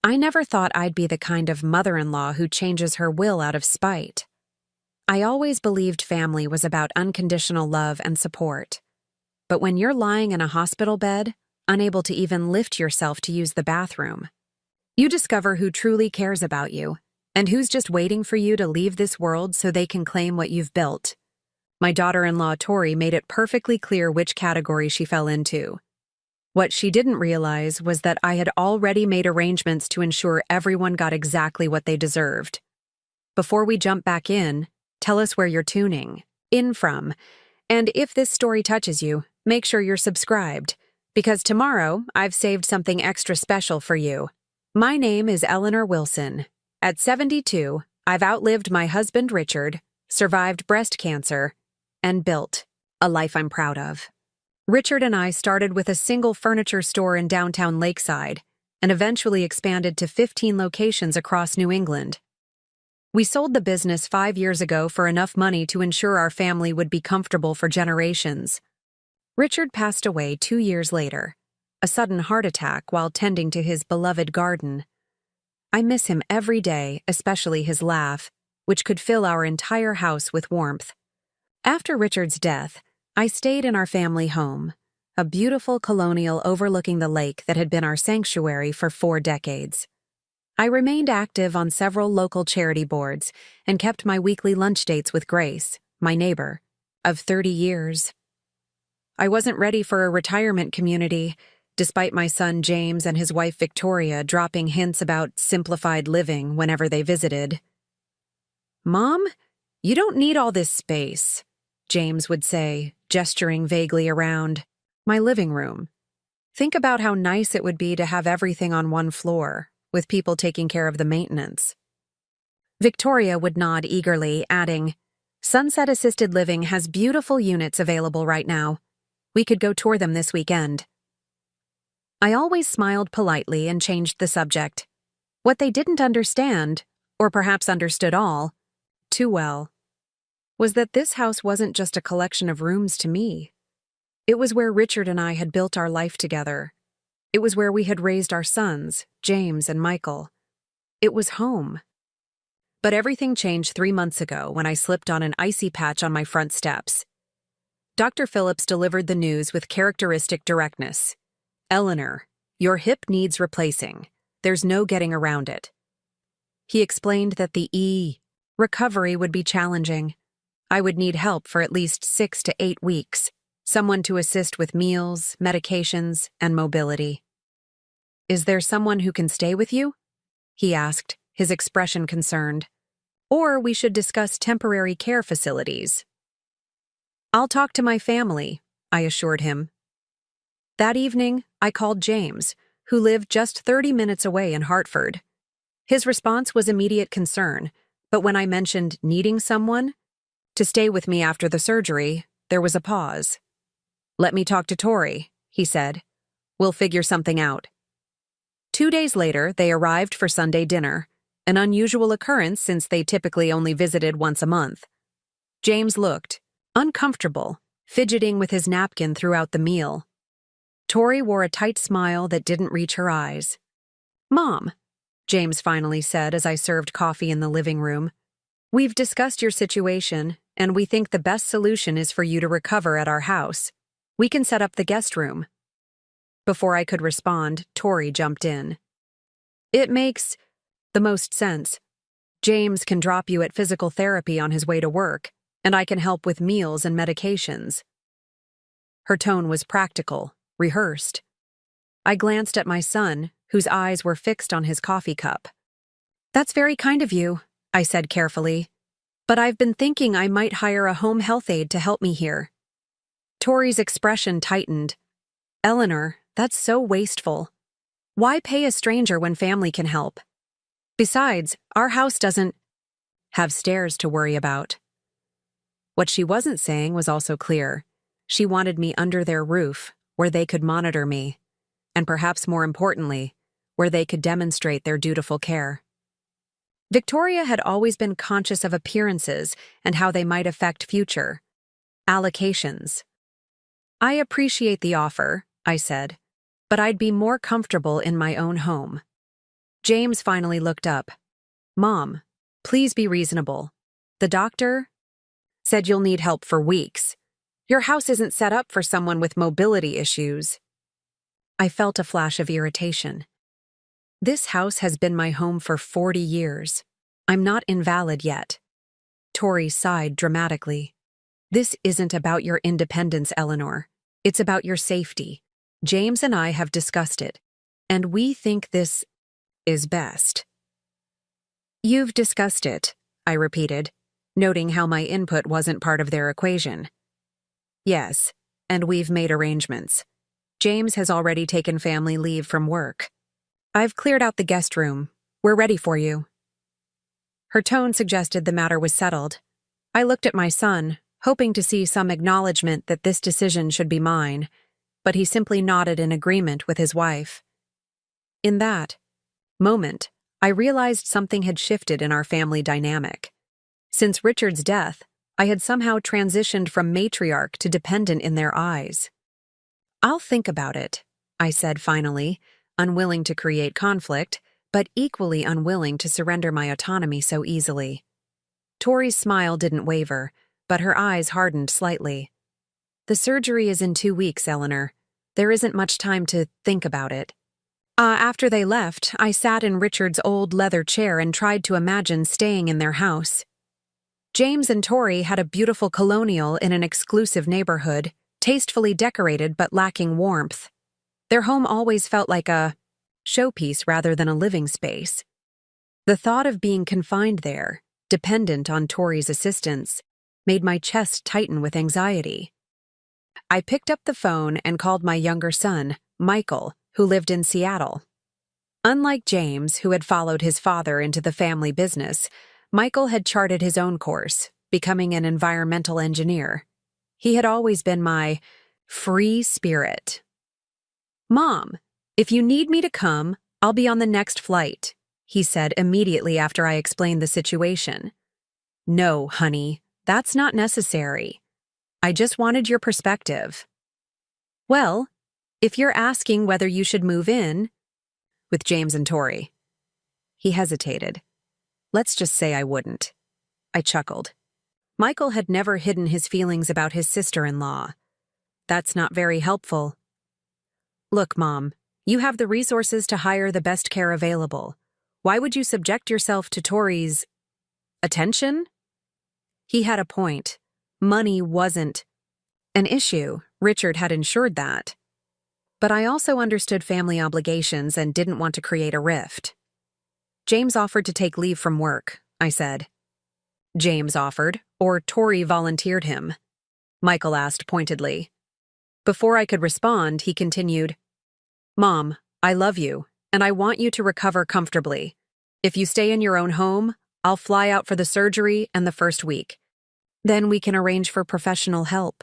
I never thought I'd be the kind of mother-in-law who changes her will out of spite. I always believed family was about unconditional love and support. But when you're lying in a hospital bed, unable to even lift yourself to use the bathroom, you discover who truly cares about you and who's just waiting for you to leave this world so they can claim what you've built. My daughter-in-law Tori made it perfectly clear which category she fell into. What she didn't realize was that I had already made arrangements to ensure everyone got exactly what they deserved. Before we jump back in, tell us where you're tuning in from, and if this story touches you, make sure you're subscribed, because tomorrow I've saved something extra special for you. My name is Eleanor Wilson. At 72, I've outlived my husband Richard, survived breast cancer, and built a life I'm proud of. Richard and I started with a single furniture store in downtown Lakeside and eventually expanded to 15 locations across New England. We sold the business 5 years ago for enough money to ensure our family would be comfortable for generations. Richard passed away 2 years later, a sudden heart attack while tending to his beloved garden. I miss him every day, especially his laugh, which could fill our entire house with warmth. After Richard's death, I stayed in our family home, a beautiful colonial overlooking the lake that had been our sanctuary for 4 decades. I remained active on several local charity boards and kept my weekly lunch dates with Grace, my neighbor, of 30 years. I wasn't ready for a retirement community, despite my son James and his wife Victoria dropping hints about simplified living whenever they visited. "Mom, you don't need all this space," James would say, gesturing vaguely around my living room. "Think about how nice it would be to have everything on one floor, with people taking care of the maintenance." Victoria would nod eagerly, adding, "Sunset Assisted Living has beautiful units available right now. We could go tour them this weekend." I always smiled politely and changed the subject. What they didn't understand, or perhaps understood all, too well, was that this house wasn't just a collection of rooms to me. It was where Richard and I had built our life together. It was where we had raised our sons, James and Michael. It was home. But everything changed 3 months ago when I slipped on an icy patch on my front steps. Dr. Phillips delivered the news with characteristic directness. "Eleanor, your hip needs replacing. There's no getting around it." He explained that the recovery would be challenging. I would need help for at least 6 to 8 weeks, someone to assist with meals, medications, and mobility. "Is there someone who can stay with you?" he asked, his expression concerned. "Or we should discuss temporary care facilities." "I'll talk to my family," I assured him. That evening, I called James, who lived just 30 minutes away in Hartford. His response was immediate concern, but when I mentioned needing someone to stay with me after the surgery, there was a pause. "Let me talk to Tori," he said. "We'll figure something out." 2 days later, they arrived for Sunday dinner, an unusual occurrence since they typically only visited once a month. James looked uncomfortable, fidgeting with his napkin throughout the meal. Tori wore a tight smile that didn't reach her eyes. "Mom," James finally said as I served coffee in the living room, "we've discussed your situation, and we think the best solution is for you to recover at our house. We can set up the guest room." Before I could respond, Tori jumped in. "It makes the most sense. James can drop you at physical therapy on his way to work, and I can help with meals and medications." Her tone was practical, rehearsed. I glanced at my son, whose eyes were fixed on his coffee cup. "That's very kind of you," I said carefully, "but I've been thinking I might hire a home health aide to help me here." Tori's expression tightened. "Eleanor, that's so wasteful. Why pay a stranger when family can help? Besides, our house doesn't have stairs to worry about." What she wasn't saying was also clear. She wanted me under their roof, where they could monitor me, and perhaps more importantly, where they could demonstrate their dutiful care. Victoria had always been conscious of appearances and how they might affect future allocations. "I appreciate the offer," I said, "but I'd be more comfortable in my own home." James finally looked up. Mom, please be reasonable. The doctor said you'll need help for weeks. Your house isn't set up for someone with mobility issues. I felt a flash of irritation. This house has been my home for 40 years. I'm not invalid yet. Tori sighed dramatically. This isn't about your independence, Eleanor. It's about your safety. James and I have discussed it, and we think this is best. You've discussed it, I repeated, noting how my input wasn't part of their equation. Yes, and we've made arrangements. James has already taken family leave from work. I've cleared out the guest room. We're ready for you. Her tone suggested the matter was settled. I looked at my son, hoping to see some acknowledgement that this decision should be mine, but he simply nodded in agreement with his wife. In that moment, I realized something had shifted in our family dynamic. Since Richard's death, I had somehow transitioned from matriarch to dependent in their eyes. I'll think about it, I said finally, unwilling to create conflict, but equally unwilling to surrender my autonomy so easily. Tori's smile didn't waver, but her eyes hardened slightly. The surgery is in 2 weeks, Eleanor. There isn't much time to think about it. After they left, I sat in Richard's old leather chair and tried to imagine staying in their house. James and Tori had a beautiful colonial in an exclusive neighborhood, tastefully decorated but lacking warmth. Their home always felt like a showpiece rather than a living space. The thought of being confined there, dependent on Tori's assistance, made my chest tighten with anxiety. I picked up the phone and called my younger son, Michael, who lived in Seattle. Unlike James, who had followed his father into the family business, Michael had charted his own course, becoming an environmental engineer. He had always been my free spirit. Mom, if you need me to come, I'll be on the next flight, he said immediately after I explained the situation. No, honey, that's not necessary. I just wanted your perspective. Well, if you're asking whether you should move in with James and Tori. He hesitated. Let's just say I wouldn't. I chuckled. Michael had never hidden his feelings about his sister-in-law. That's not very helpful. Look, Mom, you have the resources to hire the best care available. Why would you subject yourself to Tori's attention? He had a point. Money wasn't an issue. Richard had ensured that. But I also understood family obligations and didn't want to create a rift. James offered to take leave from work, I said. James offered, or Tori volunteered him? Michael asked pointedly. Before I could respond, he continued, Mom, I love you, and I want you to recover comfortably. If you stay in your own home, I'll fly out for the surgery and the first week. Then we can arrange for professional help.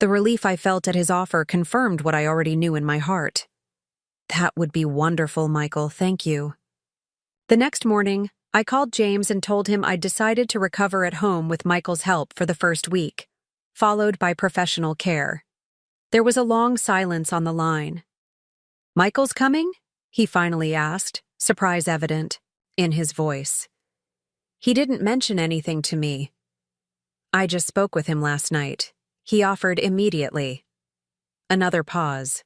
The relief I felt at his offer confirmed what I already knew in my heart. That would be wonderful, Michael, thank you. The next morning, I called James and told him I'd decided to recover at home with Michael's help for the first week, followed by professional care. There was a long silence on the line. Michael's coming? He finally asked, surprise evident in his voice. He didn't mention anything to me. I just spoke with him last night. He offered immediately. Another pause.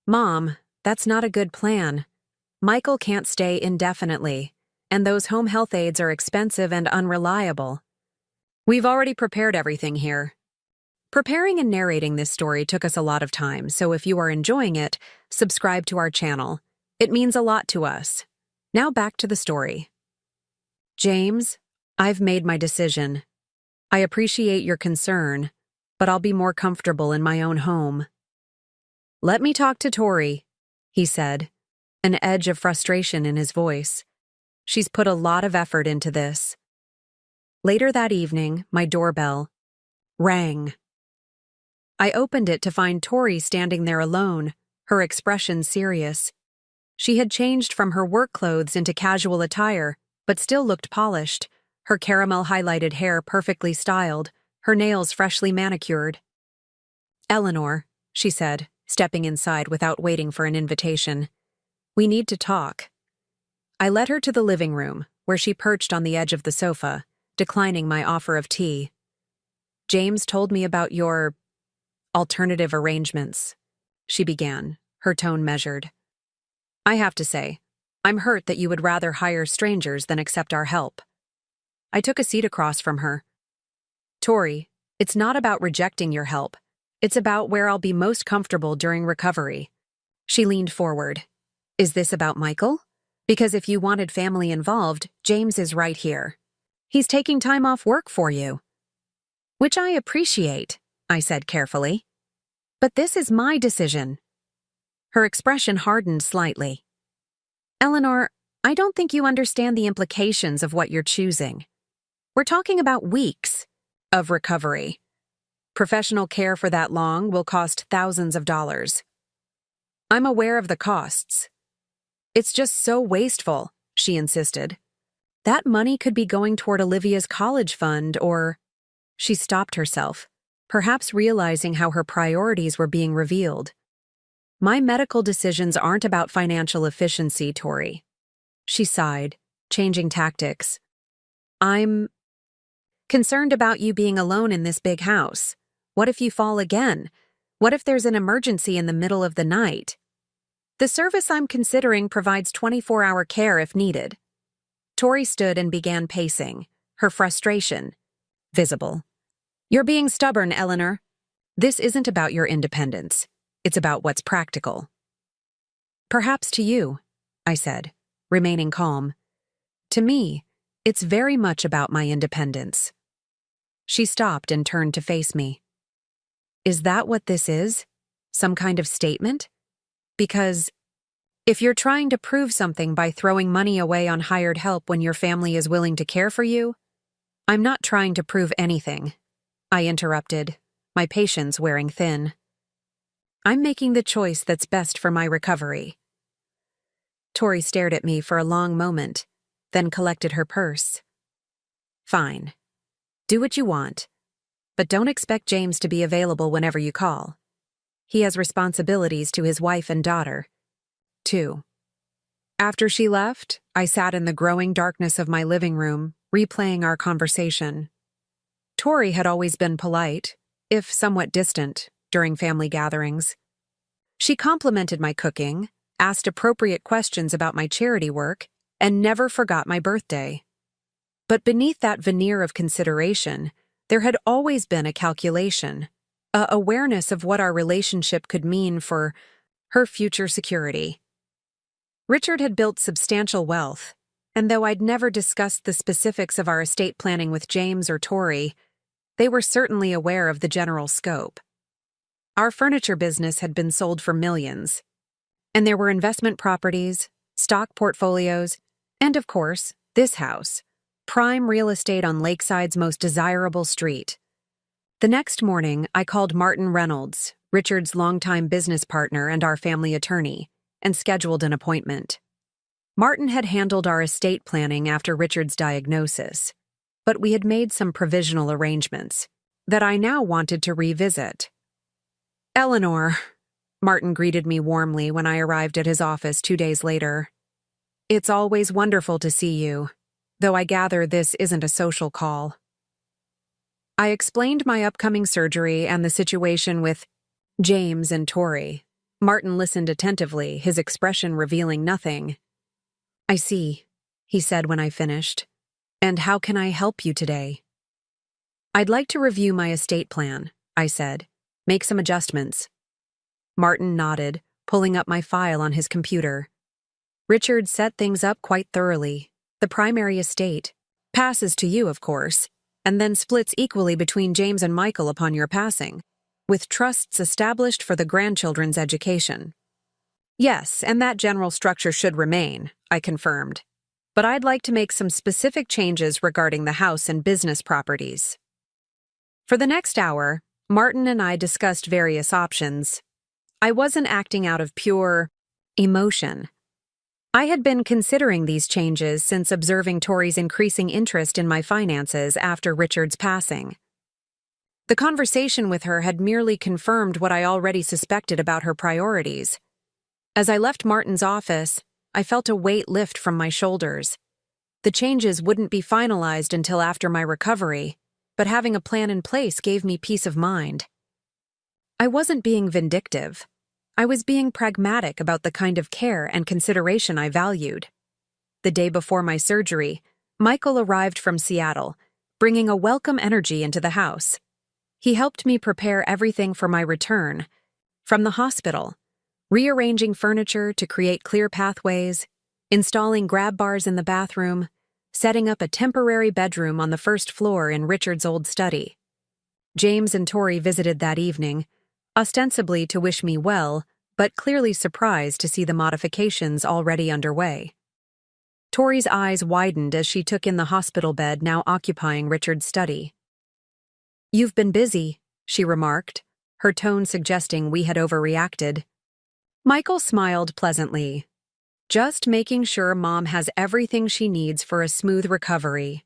Mom, that's not a good plan. Michael can't stay indefinitely, and those home health aides are expensive and unreliable. We've already prepared everything here. Preparing and narrating this story took us a lot of time, so if you are enjoying it, subscribe to our channel. It means a lot to us. Now back to the story. James, I've made my decision. I appreciate your concern, but I'll be more comfortable in my own home. Let me talk to Tori, he said, an edge of frustration in his voice. She's put a lot of effort into this. Later that evening, my doorbell rang. I opened it to find Tori standing there alone, her expression serious. She had changed from her work clothes into casual attire, but still looked polished, her caramel-highlighted hair perfectly styled, her nails freshly manicured. Eleanor, she said, stepping inside without waiting for an invitation. We need to talk. I led her to the living room, where she perched on the edge of the sofa, declining my offer of tea. James told me about your alternative arrangements, she began, her tone measured. I have to say, I'm hurt that you would rather hire strangers than accept our help. I took a seat across from her. Tori, it's not about rejecting your help. It's about where I'll be most comfortable during recovery. She leaned forward. Is this about Michael? Because if you wanted family involved, James is right here. He's taking time off work for you. Which I appreciate, I said carefully. But this is my decision. Her expression hardened slightly. Eleanor, I don't think you understand the implications of what you're choosing. We're talking about weeks of recovery. Professional care for that long will cost thousands of dollars. I'm aware of the costs. It's just so wasteful, she insisted. That money could be going toward Olivia's college fund or… She stopped herself, perhaps realizing how her priorities were being revealed. My medical decisions aren't about financial efficiency, Tori. She sighed, changing tactics. I'm concerned about you being alone in this big house. What if you fall again? What if there's an emergency in the middle of the night? The service I'm considering provides 24-hour care if needed. Tori stood and began pacing, her frustration visible. You're being stubborn, Eleanor. This isn't about your independence. It's about what's practical. Perhaps to you, I said, remaining calm. To me, it's very much about my independence. She stopped and turned to face me. Is that what this is? Some kind of statement? Because if you're trying to prove something by throwing money away on hired help when your family is willing to care for you, I'm not trying to prove anything, I interrupted, my patience wearing thin. I'm making the choice that's best for my recovery. Tori stared at me for a long moment, then collected her purse. Fine. Do what you want, but don't expect James to be available whenever you call. He has responsibilities to his wife and daughter, too. After she left, I sat in the growing darkness of my living room, replaying our conversation. Tori had always been polite, if somewhat distant, during family gatherings. She complimented my cooking, asked appropriate questions about my charity work, and never forgot my birthday. But beneath that veneer of consideration, there had always been a calculation, a awareness of what our relationship could mean for her future security. Richard had built substantial wealth, and though I'd never discussed the specifics of our estate planning with James or Tori, they were certainly aware of the general scope. Our furniture business had been sold for millions, and there were investment properties, stock portfolios, and of course, this house, prime real estate on Lakeside's most desirable street. The next morning, I called Martin Reynolds, Richard's longtime business partner and our family attorney, and scheduled an appointment. Martin had handled our estate planning after Richard's diagnosis, but we had made some provisional arrangements that I now wanted to revisit. Eleanor, Martin greeted me warmly when I arrived at his office 2 days later. It's always wonderful to see you, though I gather this isn't a social call. I explained my upcoming surgery and the situation with James and Tori. Martin listened attentively, his expression revealing nothing. I see, he said when I finished. And how can I help you today? I'd like to review my estate plan, I said. Make some adjustments. Martin nodded, pulling up my file on his computer. Richard set things up quite thoroughly. The primary estate passes to you, of course, and then splits equally between James and Michael upon your passing, with trusts established for the grandchildren's education. Yes, and that general structure should remain, I confirmed. But I'd like to make some specific changes regarding the house and business properties. For the next hour, Martin and I discussed various options. I wasn't acting out of pure emotion. I had been considering these changes since observing Tori's increasing interest in my finances after Richard's passing. The conversation with her had merely confirmed what I already suspected about her priorities. As I left Martin's office, I felt a weight lift from my shoulders. The changes wouldn't be finalized until after my recovery, but having a plan in place gave me peace of mind. I wasn't being vindictive. I was being pragmatic about the kind of care and consideration I valued. The day before my surgery, Michael arrived from Seattle, bringing a welcome energy into the house. He helped me prepare everything for my return, from the hospital, rearranging furniture to create clear pathways, installing grab bars in the bathroom, setting up a temporary bedroom on the first floor in Richard's old study. James and Tori visited that evening, ostensibly to wish me well, but clearly surprised to see the modifications already underway. Tori's eyes widened as she took in the hospital bed now occupying Richard's study. "You've been busy," she remarked, her tone suggesting we had overreacted. Michael smiled pleasantly. "Just making sure Mom has everything she needs for a smooth recovery."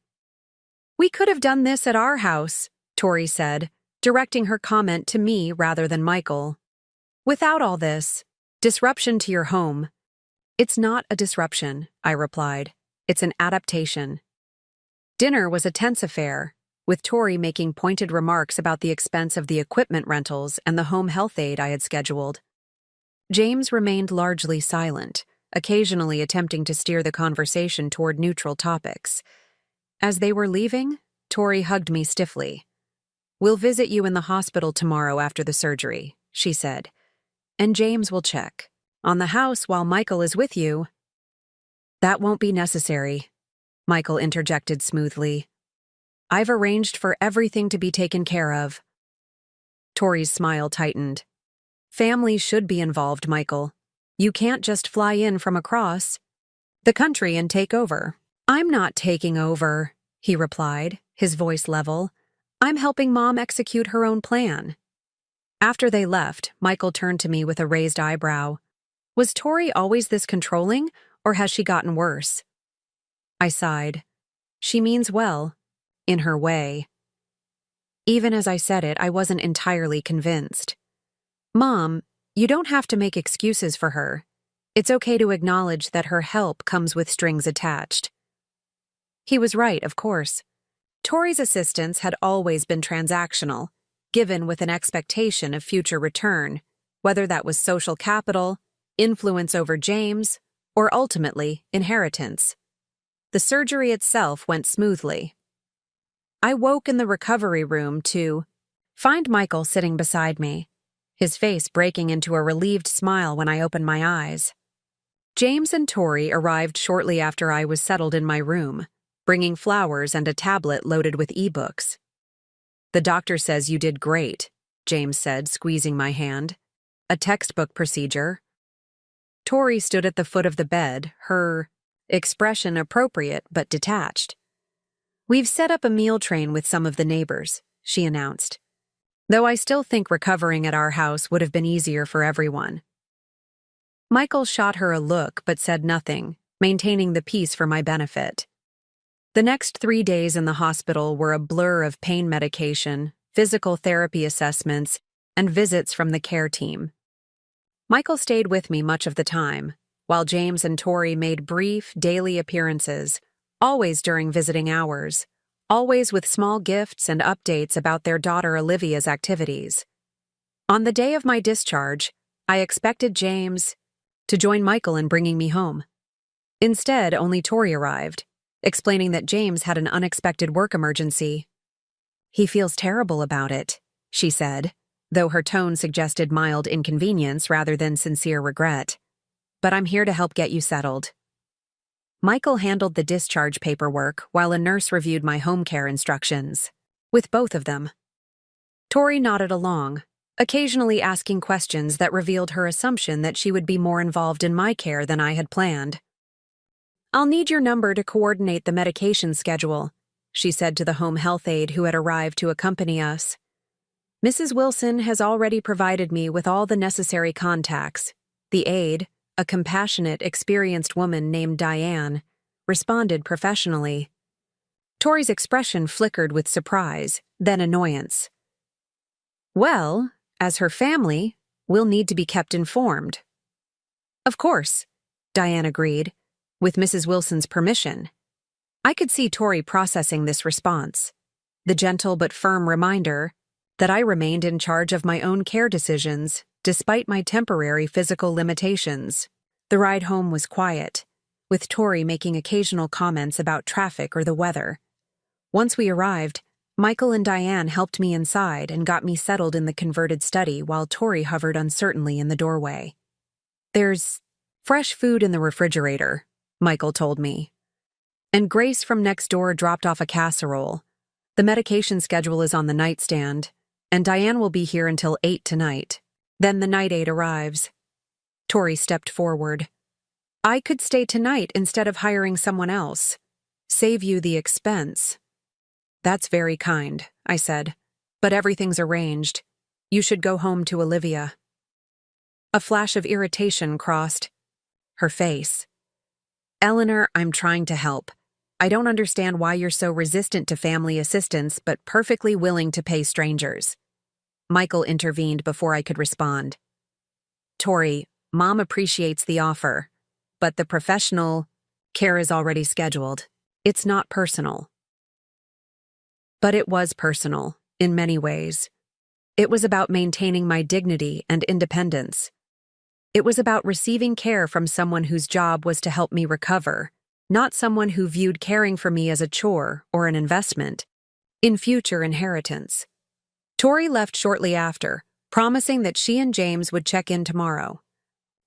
"We could have done this at our house," Tori said, directing her comment to me rather than Michael. "Without all this disruption to your home." "It's not a disruption," I replied. "It's an adaptation." Dinner was a tense affair, with Tori making pointed remarks about the expense of the equipment rentals and the home health aide I had scheduled. James remained largely silent, occasionally attempting to steer the conversation toward neutral topics. As they were leaving, Tori hugged me stiffly. "We'll visit you in the hospital tomorrow after the surgery," she said. "And James will check on the house while Michael is with you." "That won't be necessary," Michael interjected smoothly. "I've arranged for everything to be taken care of." Tori's smile tightened. "Family should be involved, Michael. You can't just fly in from across the country and take over." "I'm not taking over," he replied, his voice level. "I'm helping Mom execute her own plan." After they left, Michael turned to me with a raised eyebrow. "Was Tori always this controlling, or has she gotten worse?" I sighed. "She means well, in her way." Even as I said it, I wasn't entirely convinced. "Mom, you don't have to make excuses for her. It's okay to acknowledge that her help comes with strings attached." He was right, of course. Tori's assistance had always been transactional, given with an expectation of future return, whether that was social capital, influence over James, or ultimately, inheritance. The surgery itself went smoothly. I woke in the recovery room to find Michael sitting beside me, his face breaking into a relieved smile when I opened my eyes. James and Tori arrived shortly after I was settled in my room, bringing flowers and a tablet loaded with e-books. "The doctor says you did great," James said, squeezing my hand. "A textbook procedure." Tori stood at the foot of the bed, her expression appropriate but detached. "We've set up a meal train with some of the neighbors," she announced. "Though I still think recovering at our house would have been easier for everyone." Michael shot her a look but said nothing, maintaining the peace for my benefit. The next 3 days in the hospital were a blur of pain medication, physical therapy assessments, and visits from the care team. Michael stayed with me much of the time, while James and Tori made brief, daily appearances, always during visiting hours, always with small gifts and updates about their daughter Olivia's activities. On the day of my discharge, I expected James to join Michael in bringing me home. Instead, only Tori arrived, explaining that James had an unexpected work emergency. "He feels terrible about it," she said, though her tone suggested mild inconvenience rather than sincere regret. "But I'm here to help get you settled." Michael handled the discharge paperwork while a nurse reviewed my home care instructions, with both of them. Tori nodded along, occasionally asking questions that revealed her assumption that she would be more involved in my care than I had planned. "I'll need your number to coordinate the medication schedule," she said to the home health aide who had arrived to accompany us. "Mrs. Wilson has already provided me with all the necessary contacts." The aide, a compassionate, experienced woman named Diane, responded professionally. Tori's expression flickered with surprise, then annoyance. "Well, as her family, we'll need to be kept informed." "Of course," Diane agreed, with Mrs. Wilson's permission. I could see Tori processing this response, the gentle but firm reminder that I remained in charge of my own care decisions, despite my temporary physical limitations. The ride home was quiet, with Tori making occasional comments about traffic or the weather. Once we arrived, Michael and Diane helped me inside and got me settled in the converted study while Tori hovered uncertainly in the doorway. "There's fresh food in the refrigerator," Michael told me. And Grace from next door dropped off a casserole. The medication schedule is on the nightstand, and Diane will be here until 8 tonight. Then the night aide arrives. Tori stepped forward. "I could stay tonight instead of hiring someone else. Save you the expense." "That's very kind," I said, "but everything's arranged. You should go home to Olivia." A flash of irritation crossed her face. "Eleanor, I'm trying to help. I don't understand why you're so resistant to family assistance but perfectly willing to pay strangers." Michael intervened before I could respond. "Tori, Mom appreciates the offer, but the professional care is already scheduled. It's not personal." But it was personal, in many ways. It was about maintaining my dignity and independence. It was about receiving care from someone whose job was to help me recover, not someone who viewed caring for me as a chore or an investment in future inheritance. Tori left shortly after, promising that she and James would check in tomorrow.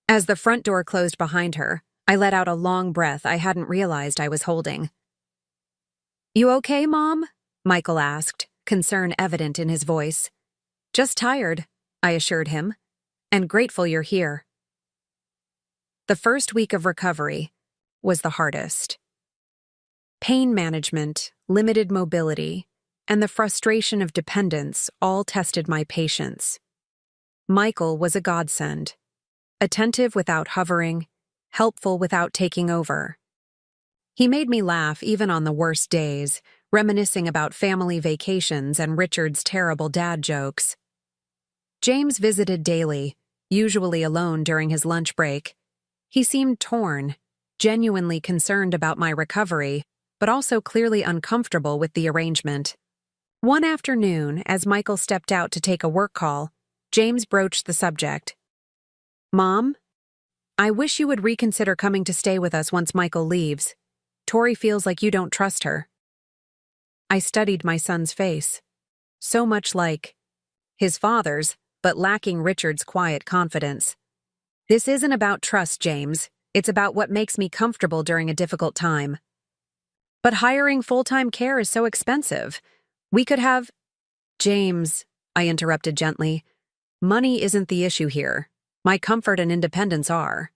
As the front door closed behind her, I let out a long breath I hadn't realized I was holding. "You okay, Mom?" Michael asked, concern evident in his voice. "Just tired," I assured him, "and grateful you're here." The first week of recovery was the hardest. Pain management, limited mobility, and the frustration of dependence all tested my patience. Michael was a godsend, attentive without hovering, helpful without taking over. He made me laugh even on the worst days, reminiscing about family vacations and Richard's terrible dad jokes. James visited daily, usually alone during his lunch break. He seemed torn, genuinely concerned about my recovery, but also clearly uncomfortable with the arrangement. One afternoon, as Michael stepped out to take a work call, James broached the subject. "Mom, I wish you would reconsider coming to stay with us once Michael leaves. Tori feels like you don't trust her." I studied my son's face. So much like his father's, but lacking Richard's quiet confidence. "This isn't about trust, James. It's about what makes me comfortable during a difficult time." "But hiring full-time care is so expensive. We could have—" "James," I interrupted gently, "money isn't the issue here. My comfort and independence are."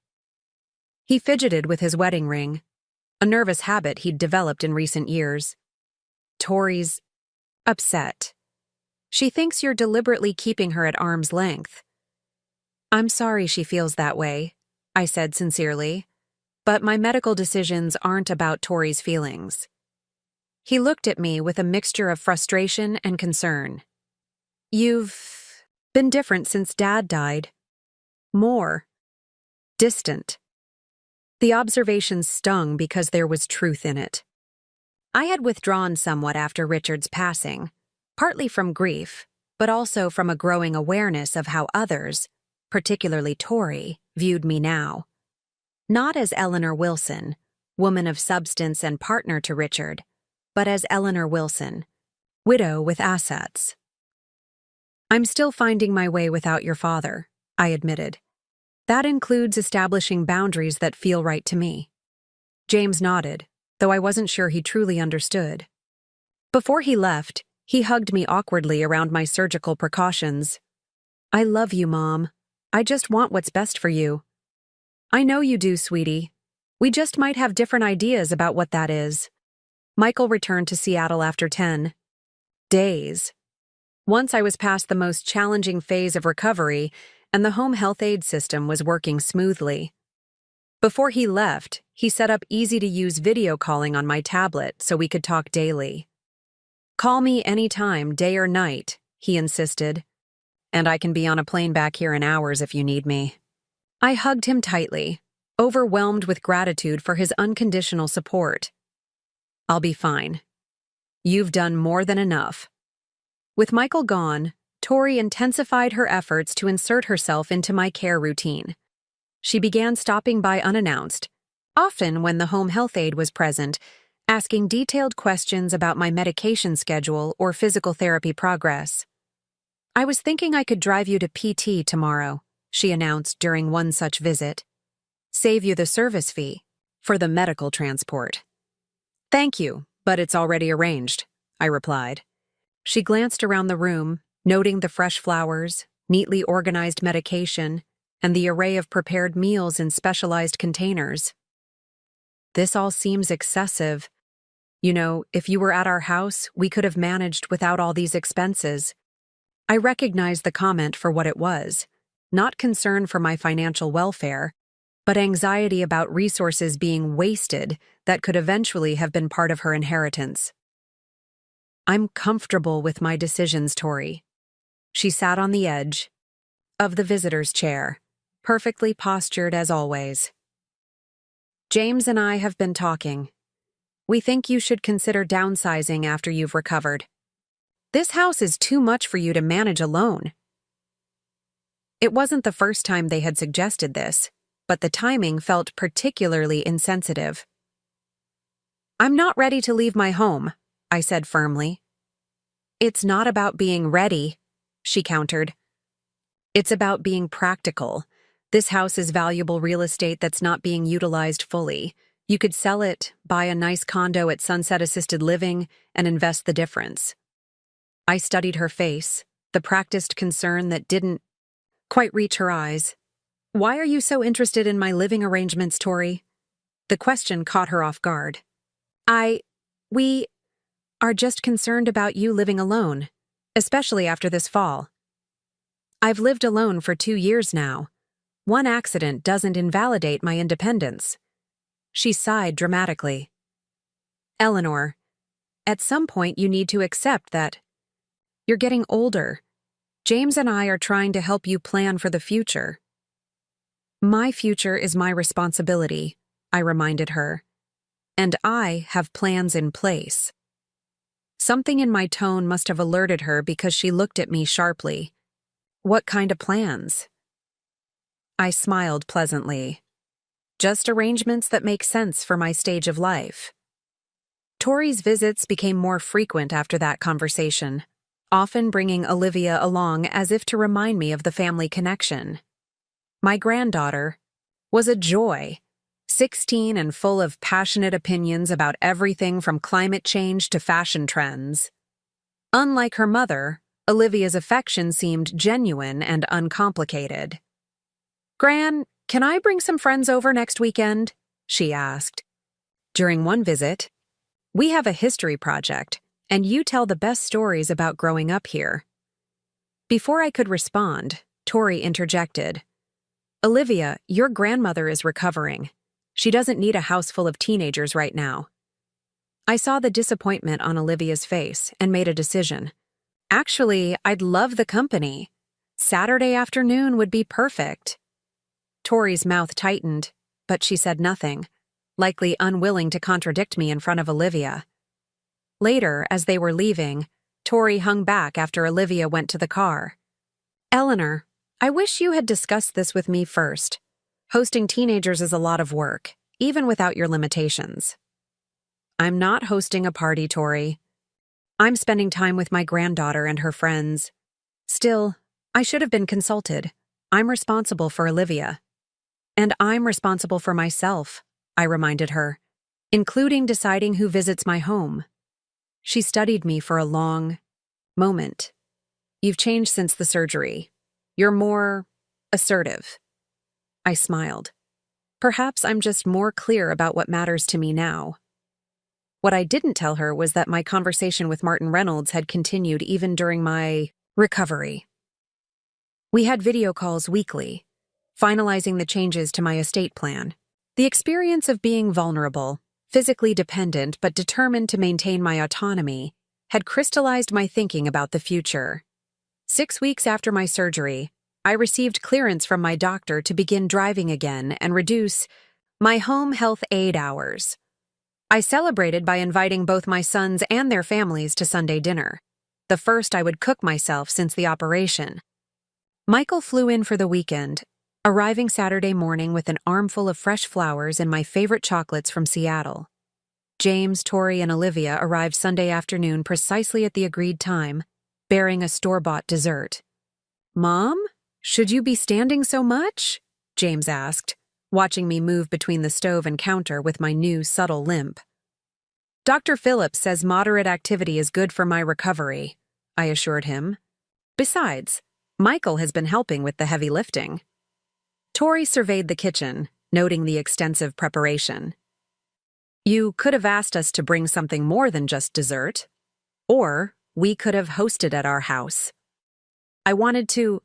He fidgeted with his wedding ring, a nervous habit he'd developed in recent years. "Tori's upset. She thinks you're deliberately keeping her at arm's length." "I'm sorry she feels that way," I said sincerely, "but my medical decisions aren't about Tori's feelings." He looked at me with a mixture of frustration and concern. "You've been different since Dad died. More distant." The observation stung because there was truth in it. I had withdrawn somewhat after Richard's passing, partly from grief, but also from a growing awareness of how others, particularly Tori, viewed me now. Not as Eleanor Wilson, woman of substance and partner to Richard, but as Eleanor Wilson, widow with assets. "I'm still finding my way without your father," I admitted. "That includes establishing boundaries that feel right to me." James nodded, though I wasn't sure he truly understood. Before he left, he hugged me awkwardly around my surgical precautions. "I love you, Mom. I just want what's best for you." "I know you do, sweetie. We just might have different ideas about what that is." Michael returned to Seattle after 10 days. Once I was past the most challenging phase of recovery, and the home health aid system was working smoothly. Before he left, he set up easy-to-use video calling on my tablet so we could talk daily. "Call me anytime, day or night," he insisted, "and I can be on a plane back here in hours if you need me." I hugged him tightly, overwhelmed with gratitude for his unconditional support. "I'll be fine. You've done more than enough." With Michael gone, Tori intensified her efforts to insert herself into my care routine. She began stopping by unannounced, often when the home health aide was present, asking detailed questions about my medication schedule or physical therapy progress. "I was thinking I could drive you to PT tomorrow," she announced during one such visit. "Save you the service fee for the medical transport." "Thank you, but it's already arranged," I replied. She glanced around the room, noting the fresh flowers, neatly organized medication, and the array of prepared meals in specialized containers. "This all seems excessive. You know, if you were at our house, we could have managed without all these expenses." I recognized the comment for what it was, not concern for my financial welfare, but anxiety about resources being wasted that could eventually have been part of her inheritance. "I'm comfortable with my decisions, Tori." She sat on the edge of the visitor's chair, perfectly postured as always. "James and I have been talking. We think you should consider downsizing after you've recovered. This house is too much for you to manage alone." It wasn't the first time they had suggested this, but the timing felt particularly insensitive. "I'm not ready to leave my home," I said firmly. "It's not about being ready," she countered. "It's about being practical. This house is valuable real estate that's not being utilized fully. You could sell it, buy a nice condo at Sunset Assisted Living, and invest the difference." I studied her face, the practiced concern that didn't quite reach her eyes. "Why are you so interested in my living arrangements, Tori?" The question caught her off guard. We are just concerned about you living alone, especially after this fall." "I've lived alone for 2 years now. One accident doesn't invalidate my independence." She sighed dramatically. "Eleanor, at some point you need to accept that you're getting older. James and I are trying to help you plan for the future." "My future is my responsibility," I reminded her. "And I have plans in place." Something in my tone must have alerted her because she looked at me sharply. "What kind of plans?" I smiled pleasantly. "Just arrangements that make sense for my stage of life." Tori's visits became more frequent after that conversation, often bringing Olivia along as if to remind me of the family connection. My granddaughter was a joy, 16 and full of passionate opinions about everything from climate change to fashion trends. Unlike her mother, Olivia's affection seemed genuine and uncomplicated. "Gran, can I bring some friends over next weekend?" she asked. During one visit, "We have a history project, and you tell the best stories about growing up here." Before I could respond, Tori interjected. "Olivia, your grandmother is recovering. She doesn't need a house full of teenagers right now." I saw the disappointment on Olivia's face and made a decision. "Actually, I'd love the company. Saturday afternoon would be perfect." Tori's mouth tightened, but she said nothing, likely unwilling to contradict me in front of Olivia. Later, as they were leaving, Tori hung back after Olivia went to the car. "Eleanor, I wish you had discussed this with me first. Hosting teenagers is a lot of work, even without your limitations." "I'm not hosting a party, Tori. I'm spending time with my granddaughter and her friends. Still, I should have been consulted. I'm responsible for Olivia." "And I'm responsible for myself," I reminded her, "including deciding who visits my home." She studied me for a long moment. "You've changed since the surgery. You're more assertive." I smiled. "Perhaps I'm just more clear about what matters to me now." What I didn't tell her was that my conversation with Martin Reynolds had continued even during my recovery. We had video calls weekly, finalizing the changes to my estate plan. The experience of being vulnerable, physically dependent but determined to maintain my autonomy, had crystallized my thinking about the future. 6 weeks after my surgery, I received clearance from my doctor to begin driving again and reduce My home health aid hours. I celebrated by inviting both my sons and their families to Sunday dinner, the first I would cook myself since the operation. Michael flew in for the weekend, arriving Saturday morning with an armful of fresh flowers and my favorite chocolates from Seattle. James, Tori, and Olivia arrived Sunday afternoon precisely at the agreed time, bearing a store-bought dessert. "Mom, should you be standing so much?" James asked, watching me move between the stove and counter with my new subtle limp. "Dr. Phillips says moderate activity is good for my recovery," I assured him. "Besides, Michael has been helping with the heavy lifting." Tori surveyed the kitchen, noting the extensive preparation. "You could have asked us to bring something more than just dessert. Or we could have hosted at our house." "I wanted to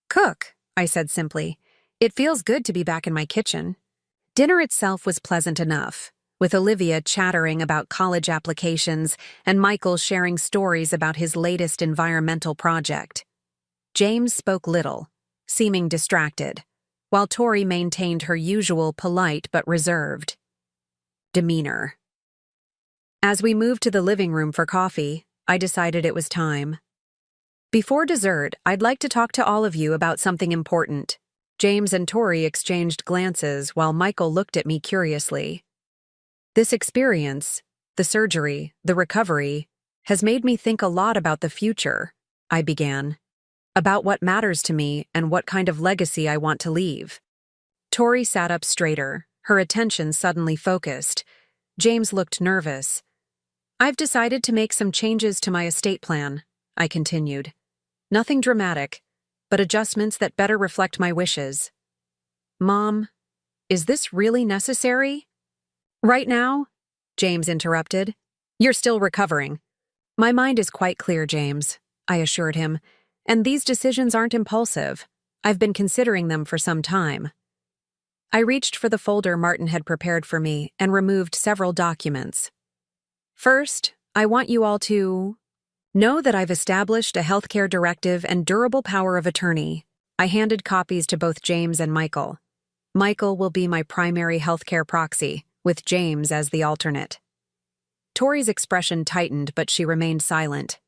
cook," I said simply. "It feels good to be back in my kitchen." Dinner itself was pleasant enough, with Olivia chattering about college applications and Michael sharing stories about his latest environmental project. James spoke little, seeming distracted, while Tori maintained her usual polite but reserved demeanor. As we moved to the living room for coffee, I decided it was time. "Before dessert, I'd like to talk to all of you about something important." James and Tori exchanged glances while Michael looked at me curiously. "This experience, the surgery, the recovery, has made me think a lot about the future," I began. "About what matters to me and what kind of legacy I want to leave." Tori sat up straighter, her attention suddenly focused. James looked nervous. "I've decided to make some changes to my estate plan," I continued. "Nothing dramatic, but adjustments that better reflect my wishes." "Mom, is this really necessary?" "Right now," James interrupted, "you're still recovering." "My mind is quite clear, James," I assured him, "and these decisions aren't impulsive. I've been considering them for some time." I reached for the folder Martin had prepared for me and removed several documents. "First, I want you all to know that I've established a healthcare directive and durable power of attorney." I handed copies to both James and Michael. Michael will be my primary healthcare proxy, with James as the alternate. Tori's expression tightened, but she remained silent.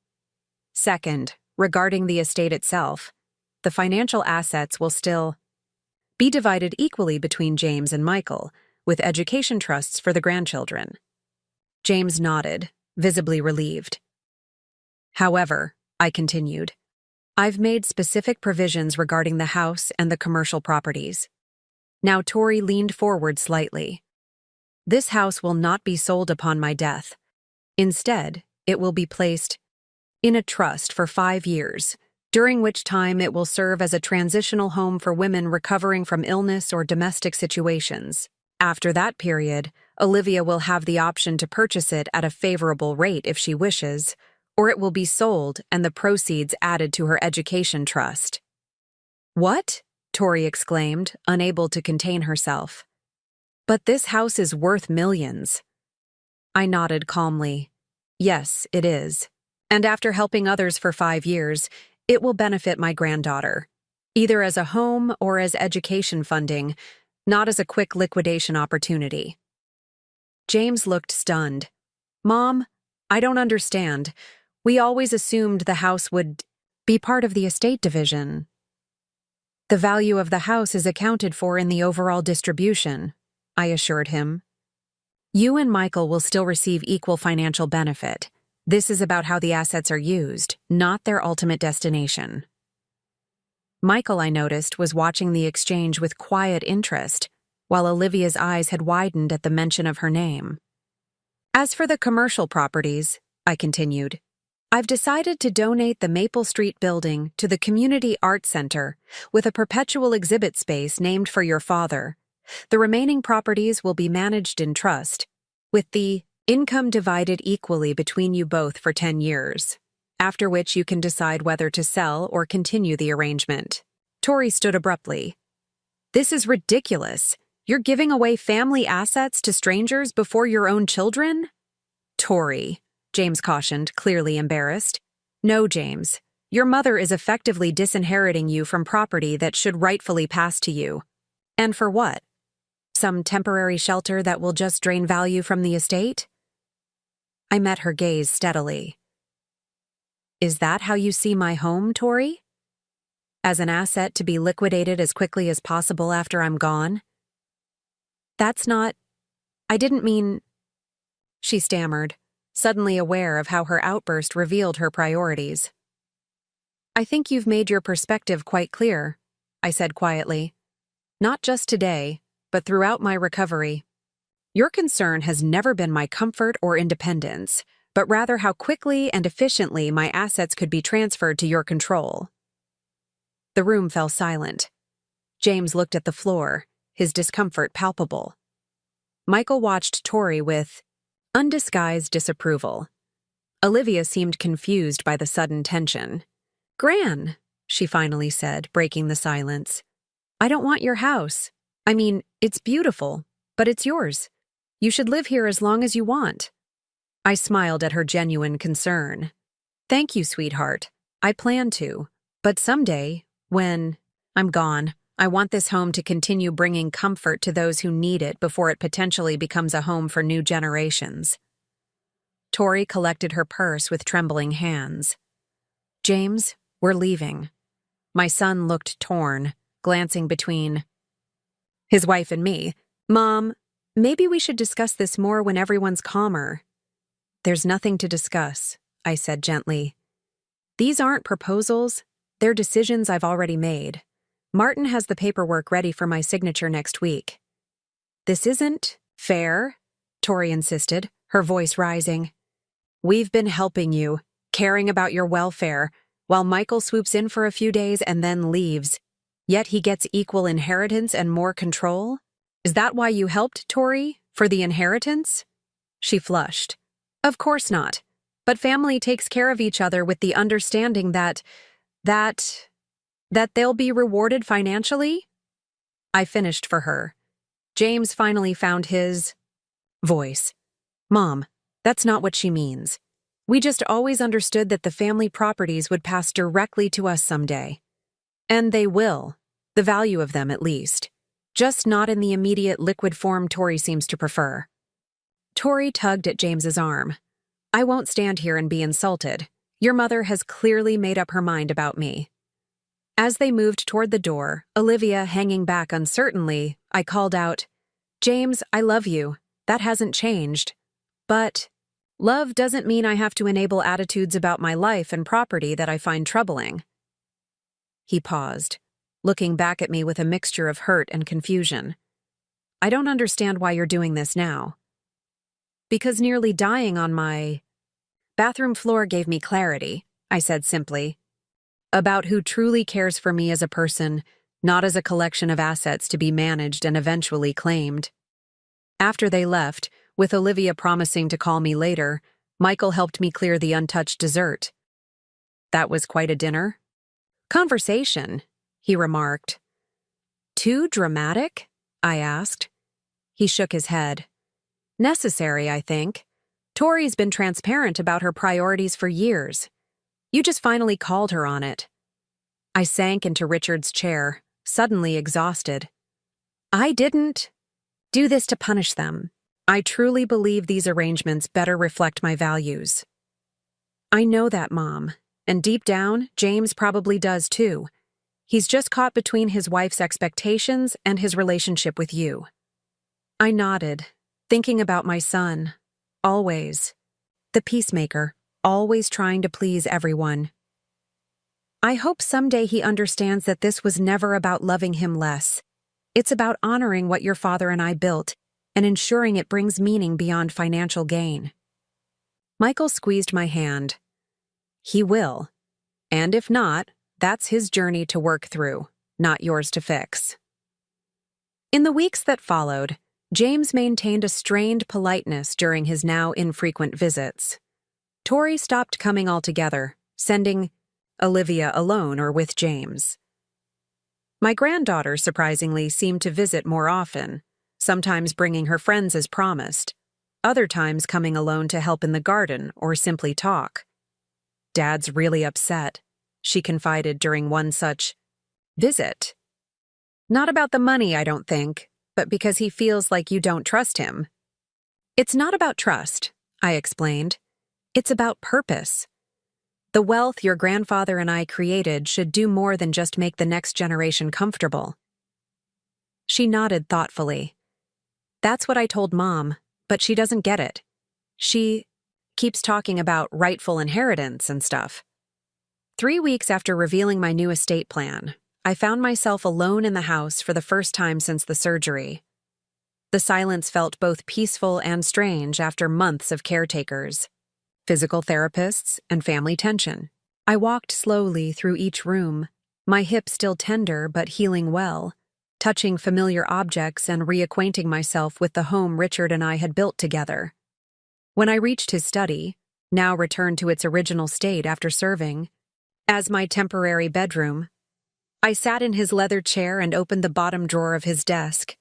"Second, regarding the estate itself, the financial assets will still be divided equally between James and Michael, with education trusts for the grandchildren." James nodded, visibly relieved. "However," I continued, "I've made specific provisions regarding the house and the commercial properties." Now Tori leaned forward slightly. "This house will not be sold upon my death. Instead, it will be placed in a trust for 5 years, during which time it will serve as a transitional home for women recovering from illness or domestic situations. After that period, Olivia will have the option to purchase it at a favorable rate if she wishes, or it will be sold and the proceeds added to her education trust." "What?" Tori exclaimed, unable to contain herself. "But this house is worth millions." I nodded calmly. "Yes, it is. And after helping others for 5 years, it will benefit my granddaughter, either as a home or as education funding, not as a quick liquidation opportunity." James looked stunned. "Mom, I don't understand. We always assumed the house would be part of the estate division." "The value of the house is accounted for in the overall distribution," I assured him. "You and Michael will still receive equal financial benefit. This is about how the assets are used, not their ultimate destination." Michael, I noticed, was watching the exchange with quiet interest, while Olivia's eyes had widened at the mention of her name. "As for the commercial properties," I continued, "I've decided to donate the Maple Street building to the Community Arts Center with a perpetual exhibit space named for your father. The remaining properties will be managed in trust, with the income divided equally between you both for 10 years, after which you can decide whether to sell or continue the arrangement." Tori stood abruptly. "This is ridiculous. You're giving away family assets to strangers before your own children?" "Tori," James cautioned, clearly embarrassed. "No, James. Your mother is effectively disinheriting you from property that should rightfully pass to you." "And for what?" Some temporary shelter that will just drain value from the estate? I met her gaze steadily. Is that how you see my home, Tori? As an asset to be liquidated as quickly as possible after I'm gone? That's not... I didn't mean... She stammered, suddenly aware of how her outburst revealed her priorities. I think you've made your perspective quite clear, I said quietly. Not just today, but throughout my recovery. Your concern has never been my comfort or independence, but rather how quickly and efficiently my assets could be transferred to your control. The room fell silent. James looked at the floor, his discomfort palpable. Michael watched Tori with undisguised disapproval. Olivia seemed confused by the sudden tension. Gran, she finally said, breaking the silence. I don't want your house. I mean, it's beautiful, but it's yours. You should live here as long as you want. I smiled at her genuine concern. Thank you, sweetheart. I plan to. But someday, when I'm gone, I want this home to continue bringing comfort to those who need it before it potentially becomes a home for new generations. Tori collected her purse with trembling hands. James, we're leaving. My son looked torn, glancing between his wife and me. Mom, maybe we should discuss this more when everyone's calmer. There's nothing to discuss, I said gently. These aren't proposals, they're decisions I've already made. Martin has the paperwork ready for my signature next week. This isn't fair, Tori insisted, her voice rising. We've been helping you, caring about your welfare, while Michael swoops in for a few days and then leaves. Yet he gets equal inheritance and more control? Is that why you helped, Tori? For the inheritance? She flushed. Of course not. But family takes care of each other with the understanding that they'll be rewarded financially? I finished for her. James finally found his voice. Mom, that's not what she means. We just always understood that the family properties would pass directly to us someday. And they will. The value of them, at least. Just not in the immediate liquid form Tori seems to prefer. Tori tugged at James's arm. I won't stand here and be insulted. Your mother has clearly made up her mind about me. As they moved toward the door, Olivia hanging back uncertainly, I called out, James, I love you. That hasn't changed. But love doesn't mean I have to enable attitudes about my life and property that I find troubling. He paused, looking back at me with a mixture of hurt and confusion. I don't understand why you're doing this now. Because nearly dying on my bathroom floor gave me clarity, I said simply. About who truly cares for me as a person, not as a collection of assets to be managed and eventually claimed. After they left, with Olivia promising to call me later, Michael helped me clear the untouched dessert. That was quite a dinner. Conversation, he remarked. Too dramatic? I asked. He shook his head. Necessary, I think. Tori's been transparent about her priorities for years. You just finally called her on it. I sank into Richard's chair, suddenly exhausted. I didn't do this to punish them. I truly believe these arrangements better reflect my values. I know that, Mom, and deep down, James probably does too. He's just caught between his wife's expectations and his relationship with you. I nodded, thinking about my son. Always. The peacemaker, always trying to please everyone. I hope someday he understands that this was never about loving him less. It's about honoring what your father and I built and ensuring it brings meaning beyond financial gain. Michael squeezed my hand. He will. And if not, that's his journey to work through, not yours to fix. In the weeks that followed, James maintained a strained politeness during his now infrequent visits. Tori stopped coming altogether, sending Olivia alone or with James. My granddaughter, surprisingly, seemed to visit more often, sometimes bringing her friends as promised, other times coming alone to help in the garden or simply talk. Dad's really upset, she confided during one such visit. Not about the money, I don't think, but because he feels like you don't trust him. It's not about trust, I explained. It's about purpose. The wealth your grandfather and I created should do more than just make the next generation comfortable. She nodded thoughtfully. That's what I told Mom, but she doesn't get it. She keeps talking about rightful inheritance and stuff. 3 weeks after revealing my new estate plan, I found myself alone in the house for the first time since the surgery. The silence felt both peaceful and strange after months of caretakers, physical therapists, and family tension. I walked slowly through each room, my hip still tender but healing well, touching familiar objects and reacquainting myself with the home Richard and I had built together. When I reached his study, now returned to its original state after serving, as my temporary bedroom, I sat in his leather chair and opened the bottom drawer of his desk.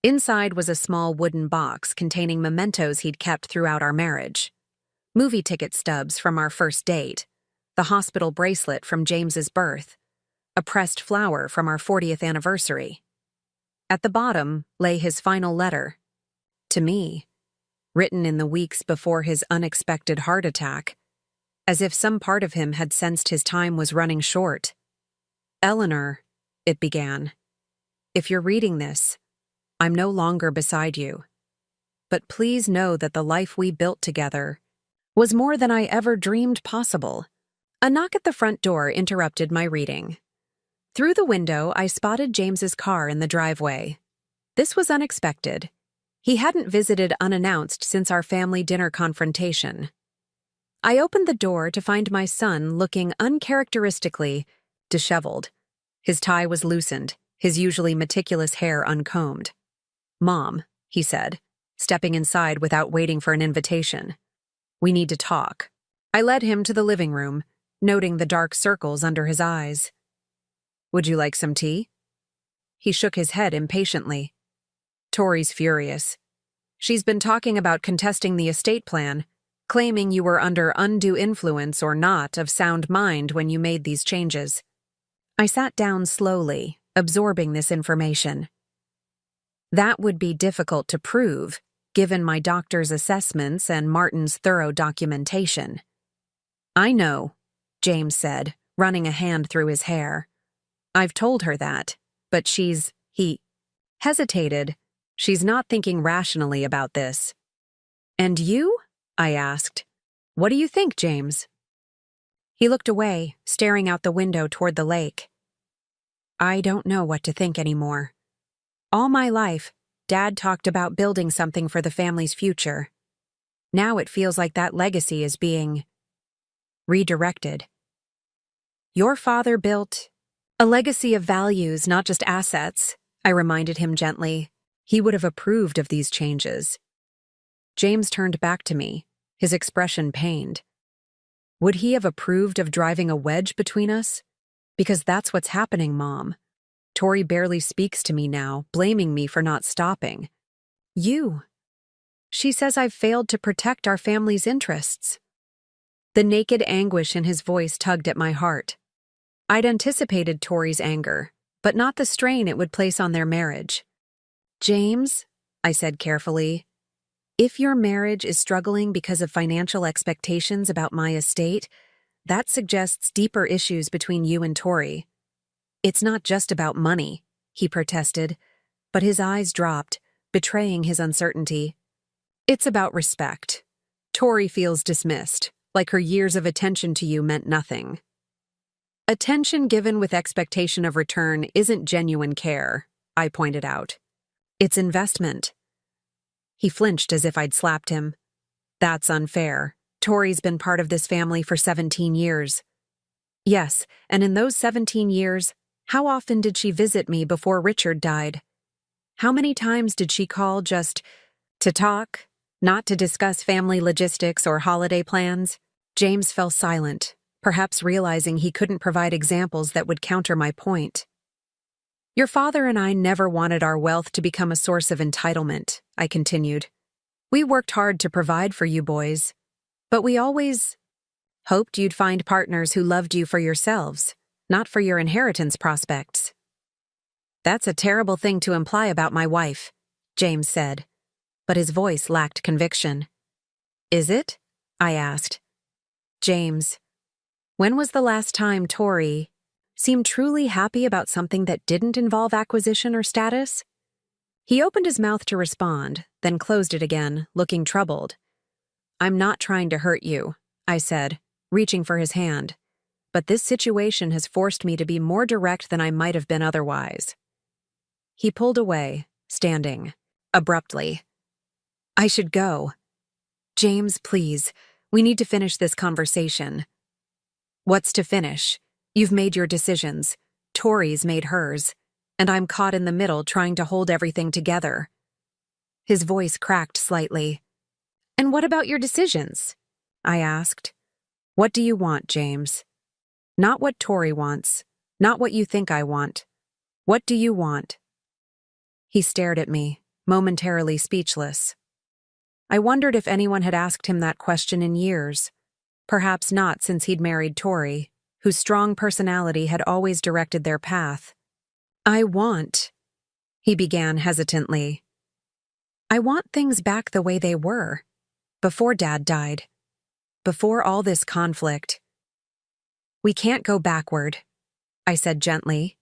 Inside was a small wooden box containing mementos he'd kept throughout our marriage. Movie ticket stubs from our first date, the hospital bracelet from James's birth, a pressed flower from our 40th anniversary. At the bottom lay his final letter, to me, written in the weeks before his unexpected heart attack, as if some part of him had sensed his time was running short. Eleanor, it began, if you're reading this, I'm no longer beside you. But please know that the life we built together was more than I ever dreamed possible. A knock at the front door interrupted my reading. Through the window, I spotted James's car in the driveway. This was unexpected. He hadn't visited unannounced since our family dinner confrontation. I opened the door to find my son looking uncharacteristically disheveled. His tie was loosened, his usually meticulous hair uncombed. "Mom," he said, stepping inside without waiting for an invitation. "We need to talk." I led him to the living room, noting the dark circles under his eyes. "Would you like some tea?" He shook his head impatiently. "Tori's furious. She's been talking about contesting the estate plan, claiming you were under undue influence or not of sound mind when you made these changes." I sat down slowly, absorbing this information. That would be difficult to prove, given my doctor's assessments and Martin's thorough documentation. "I know," James said, running a hand through his hair. "I've told her that, but he hesitated. She's not thinking rationally about this." "And you?" I asked. "What do you think, James?" He looked away, staring out the window toward the lake. "I don't know what to think anymore. All my life, Dad talked about building something for the family's future. Now it feels like that legacy is being redirected. Your father built a legacy of values, not just assets," I reminded him gently. "He would have approved of these changes." James turned back to me, his expression pained. "Would he have approved of driving a wedge between us? Because that's what's happening, Mom. Tori barely speaks to me now, blaming me for not stopping. You. She says I've failed to protect our family's interests." The naked anguish in his voice tugged at my heart. I'd anticipated Tori's anger, but not the strain it would place on their marriage. "James," I said carefully, "if your marriage is struggling because of financial expectations about my estate, that suggests deeper issues between you and Tori. It's not just about money," he protested, but his eyes dropped, betraying his uncertainty. "It's about respect. Tori feels dismissed, like her years of attention to you meant nothing." "Attention given with expectation of return isn't genuine care," I pointed out. "It's investment." He flinched as if I'd slapped him. "That's unfair. Tori's been part of this family for 17 years. "Yes, and in those 17 years, how often did she visit me before Richard died? How many times did she call just to talk, not to discuss family logistics or holiday plans?" James fell silent, perhaps realizing he couldn't provide examples that would counter my point. "Your father and I never wanted our wealth to become a source of entitlement," I continued. "We worked hard to provide for you boys, but we always hoped you'd find partners who loved you for yourselves, not for your inheritance prospects." That's a terrible thing to imply about my wife, James said, but his voice lacked conviction. Is it? I asked. James, when was the last time Tori seemed truly happy about something that didn't involve acquisition or status? He opened his mouth to respond, then closed it again, looking troubled. I'm not trying to hurt you, I said, reaching for his hand, but this situation has forced me to be more direct than I might have been otherwise. He pulled away, standing, abruptly. I should go. James, please, we need to finish this conversation. What's to finish? You've made your decisions. Tori's made hers, and I'm caught in the middle trying to hold everything together. His voice cracked slightly. And what about your decisions? I asked. What do you want, James? Not what Tori wants, not what you think I want. What do you want? He stared at me, momentarily speechless. I wondered if anyone had asked him that question in years. Perhaps not since he'd married Tori, whose strong personality had always directed their path. He began hesitantly. I want things back the way they were, before Dad died, before all this conflict. We can't go backward, I said gently.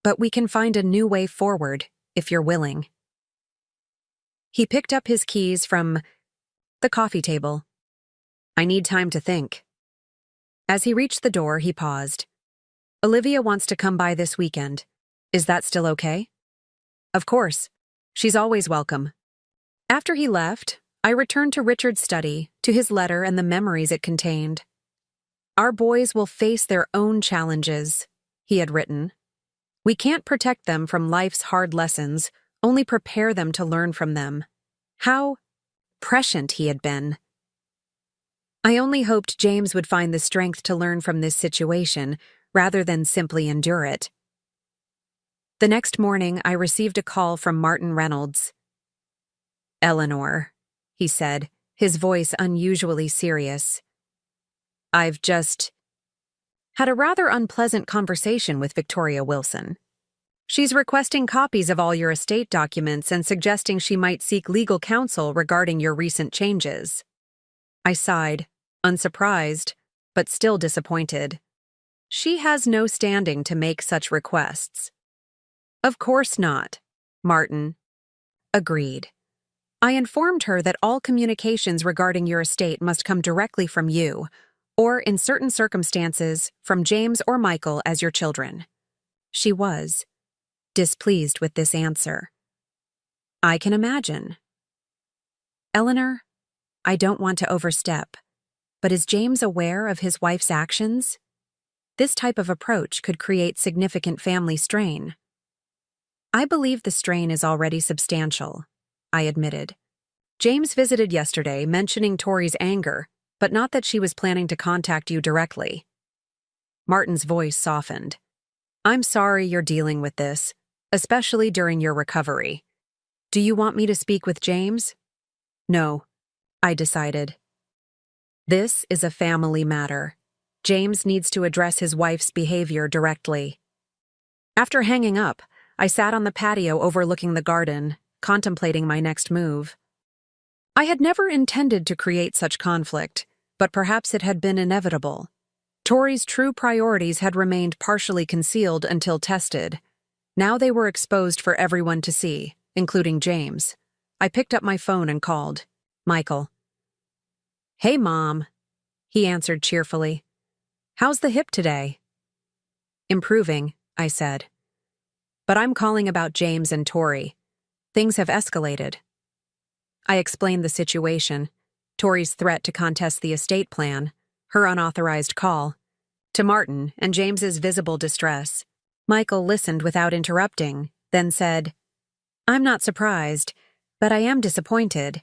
But we can find a new way forward, if you're willing. He picked up his keys from the coffee table. I need time to think. As he reached the door, he paused. Olivia wants to come by this weekend. Is that still okay? Of course. She's always welcome. After he left, I returned to Richard's study, to his letter and the memories it contained. Our boys will face their own challenges, he had written. We can't protect them from life's hard lessons, only prepare them to learn from them. How prescient he had been. I only hoped James would find the strength to learn from this situation, rather than simply endure it. The next morning, I received a call from Martin Reynolds. Eleanor, he said, his voice unusually serious. I've just had a rather unpleasant conversation with Victoria Wilson. She's requesting copies of all your estate documents and suggesting she might seek legal counsel regarding your recent changes. I sighed, unsurprised, but still disappointed. She has no standing to make such requests. Of course not, Martin agreed. I informed her that all communications regarding your estate must come directly from you, or in certain circumstances, from James or Michael as your children. She was displeased with this answer. I can imagine. Eleanor, I don't want to overstep, but is James aware of his wife's actions? This type of approach could create significant family strain. I believe the strain is already substantial, I admitted. James visited yesterday, mentioning Tori's anger, but not that she was planning to contact you directly. Martin's voice softened. I'm sorry you're dealing with this, especially during your recovery. Do you want me to speak with James? No, I decided. This is a family matter. James needs to address his wife's behavior directly. After hanging up, I sat on the patio overlooking the garden, contemplating my next move. I had never intended to create such conflict, but perhaps it had been inevitable. Tori's true priorities had remained partially concealed until tested. Now they were exposed for everyone to see, including James. I picked up my phone and called. Michael. Hey, Mom, he answered cheerfully. How's the hip today? Improving, I said. But I'm calling about James and Tori. Things have escalated. I explained the situation, Tori's threat to contest the estate plan, her unauthorized call, to Martin and James's visible distress. Michael listened without interrupting, then said, I'm not surprised, but I am disappointed.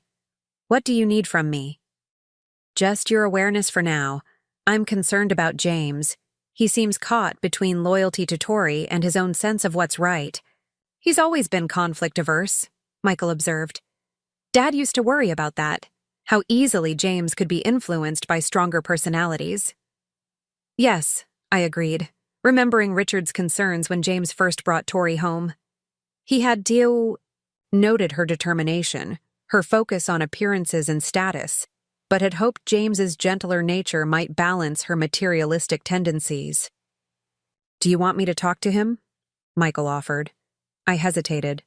What do you need from me? Just your awareness for now. I'm concerned about James. He seems caught between loyalty to Tori and his own sense of what's right. He's always been conflict-averse, Michael observed. Dad used to worry about that, how easily James could be influenced by stronger personalities. Yes, I agreed. remembering Richard's concerns when James first brought Tori home. He had noted her determination, her focus on appearances and status, but had hoped James's gentler nature might balance her materialistic tendencies. "Do you want me to talk to him?" Michael offered. I hesitated.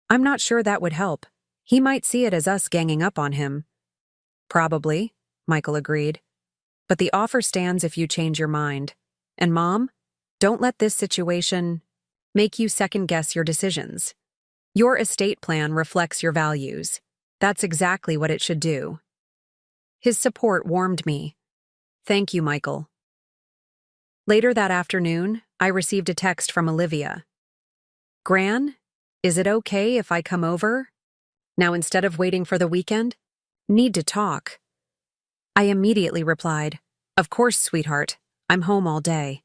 "I'm not sure that would help. He might see it as us ganging up on him." "Probably," Michael agreed. "But the offer stands if you change your mind. And Mom, don't let this situation make you second-guess your decisions. Your estate plan reflects your values. That's exactly what it should do." His support warmed me. "Thank you, Michael." Later that afternoon, I received a text from Olivia. "Gran, is it okay if I come over? Now instead of waiting for the weekend? Need to talk." I immediately replied, "Of course, sweetheart. I'm home all day."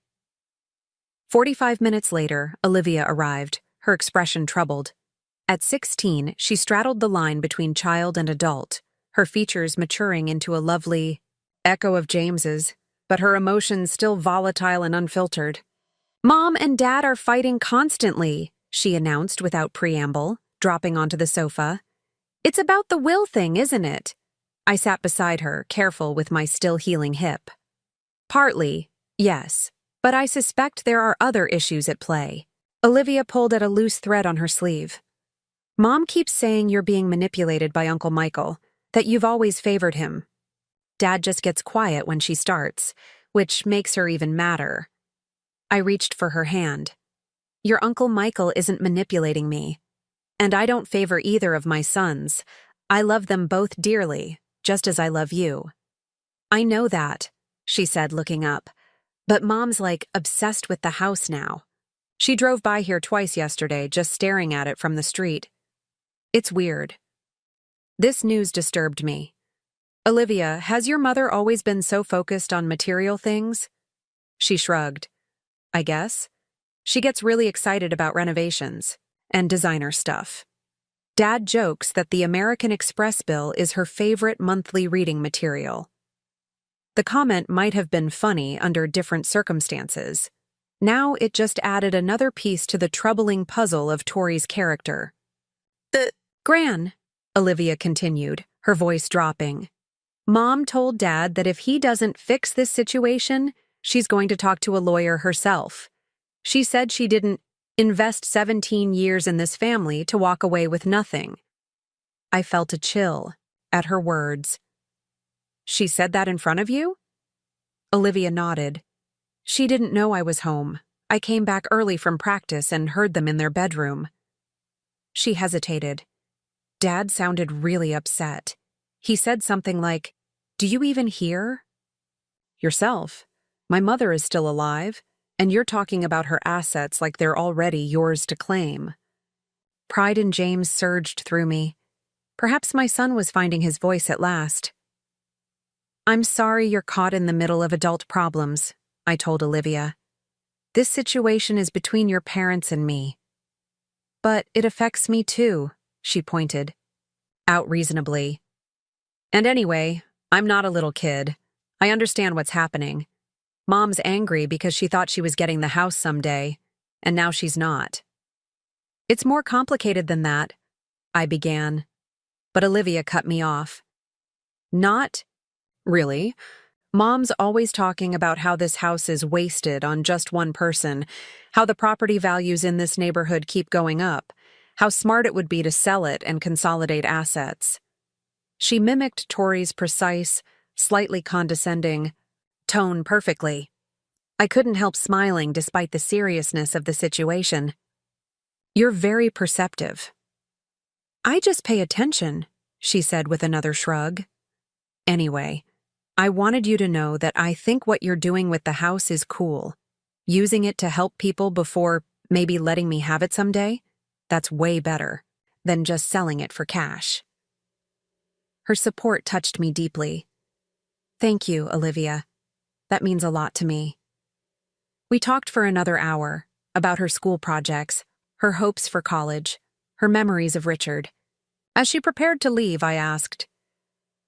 45 minutes later, Olivia arrived, her expression troubled. At 16, she straddled the line between child and adult, her features maturing into a lovely echo of James's, but her emotions still volatile and unfiltered. "Mom and Dad are fighting constantly," she announced without preamble, dropping onto the sofa. "It's about the will thing, isn't it?" I sat beside her, careful with my still-healing hip. "Partly, yes, but I suspect there are other issues at play." Olivia pulled at a loose thread on her sleeve. "Mom keeps saying you're being manipulated by Uncle Michael, that you've always favored him. Dad just gets quiet when she starts, which makes her even madder." I reached for her hand. "Your Uncle Michael isn't manipulating me. And I don't favor either of my sons. I love them both dearly, just as I love you." "I know that," she said, looking up. "But Mom's like obsessed with the house now. She drove by here twice yesterday, just staring at it from the street. It's weird." This news disturbed me. "Olivia, has your mother always been so focused on material things?" She shrugged. "I guess. She gets really excited about renovations and designer stuff. Dad jokes that the American Express bill is her favorite monthly reading material." The comment might have been funny under different circumstances. Now it just added another piece to the troubling puzzle of Tori's character. "Gran," Olivia continued, her voice dropping. "Mom told Dad that if he doesn't fix this situation, she's going to talk to a lawyer herself. She said she didn't invest 17 years in this family to walk away with nothing." I felt a chill at her words. "She said that in front of you?" Olivia nodded. "She didn't know I was home. I came back early from practice and heard them in their bedroom." She hesitated. Dad sounded really upset. He said something like, "Do you even hear?" "Yourself. My mother is still alive, and you're talking about her assets like they're already yours to claim." Pride in James surged through me. Perhaps my son was finding his voice at last. "I'm sorry you're caught in the middle of adult problems," I told Olivia. "This situation is between your parents and me." "But it affects me too," she pointed out reasonably. "And anyway, I'm not a little kid. I understand what's happening. Mom's angry because she thought she was getting the house someday, and now she's not." "It's more complicated than that," I began, but Olivia cut me off. "Not really. Mom's always talking about how this house is wasted on just one person, how the property values in this neighborhood keep going up, how smart it would be to sell it and consolidate assets." She mimicked Tori's precise, slightly condescending tone perfectly. I couldn't help smiling despite the seriousness of the situation. "You're very perceptive." "I just pay attention," she said with another shrug. "Anyway, I wanted you to know that I think what you're doing with the house is cool. Using it to help people before maybe letting me have it someday, that's way better than just selling it for cash." Her support touched me deeply. "Thank you, Olivia. That means a lot to me." We talked for another hour about her school projects, her hopes for college, her memories of Richard. As she prepared to leave, I asked,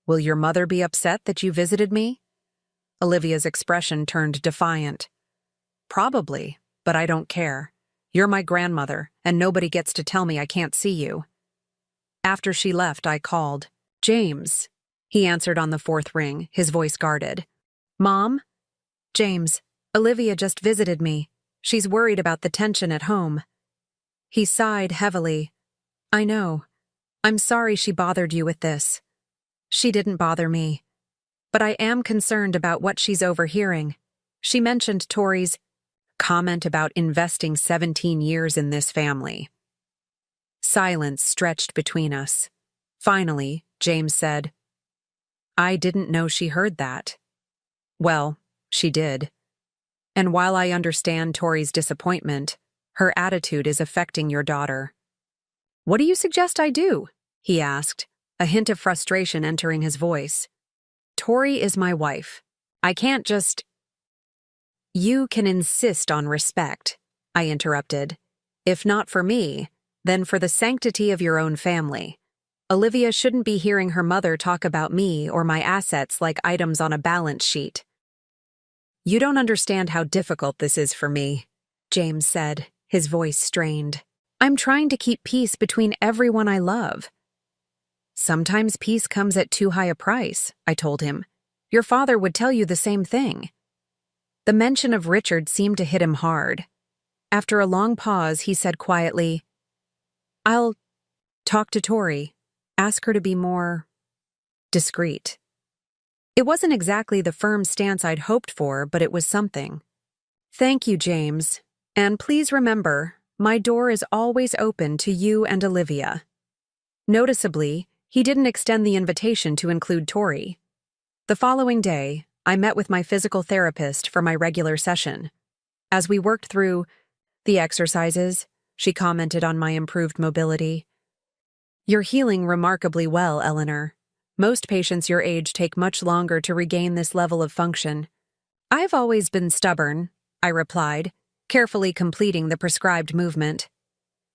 "Will your mother be upset that you visited me?" Olivia's expression turned defiant. Probably, but I don't care. You're my grandmother, and nobody gets to tell me I can't see you. After she left, I called. James. He answered on the fourth ring, his voice guarded. Mom? James, Olivia just visited me. She's worried about the tension at home. He sighed heavily. I know. I'm sorry she bothered you with this. She didn't bother me. But I am concerned about what she's overhearing. She mentioned Tori's comment about investing 17 years in this family. Silence stretched between us. Finally, James said, I didn't know she heard that. Well, she did. And while I understand Tori's disappointment, her attitude is affecting your daughter. What do you suggest I do? He asked, a hint of frustration entering his voice. Tori is my wife. I can't just... You can insist on respect, I interrupted. If not for me, then for the sanctity of your own family. Olivia shouldn't be hearing her mother talk about me or my assets like items on a balance sheet. You don't understand how difficult this is for me, James said, his voice strained. I'm trying to keep peace between everyone I love. Sometimes peace comes at too high a price, I told him. Your father would tell you the same thing. The mention of Richard seemed to hit him hard. After a long pause, he said quietly, I'll talk to Tori, ask her to be more discreet. It wasn't exactly the firm stance I'd hoped for, but it was something. Thank you, James. And please remember, my door is always open to you and Olivia. Noticeably, he didn't extend the invitation to include Tori. The following day, I met with my physical therapist for my regular session. As we worked through the exercises, she commented on my improved mobility. You're healing remarkably well, Eleanor. Most patients your age take much longer to regain this level of function. I've always been stubborn, I replied, carefully completing the prescribed movement.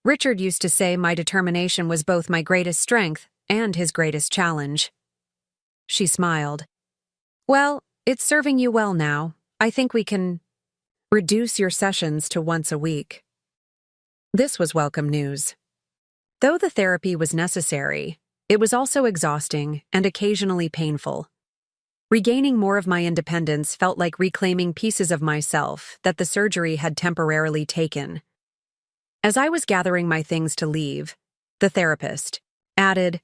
Richard used to say my determination was both my greatest strength and his greatest challenge. She smiled. Well, it's serving you well now. I think we can reduce your sessions to once a week. This was welcome news. Though the therapy was necessary, it was also exhausting and occasionally painful. Regaining more of my independence felt like reclaiming pieces of myself that the surgery had temporarily taken. As I was gathering my things to leave, the therapist added,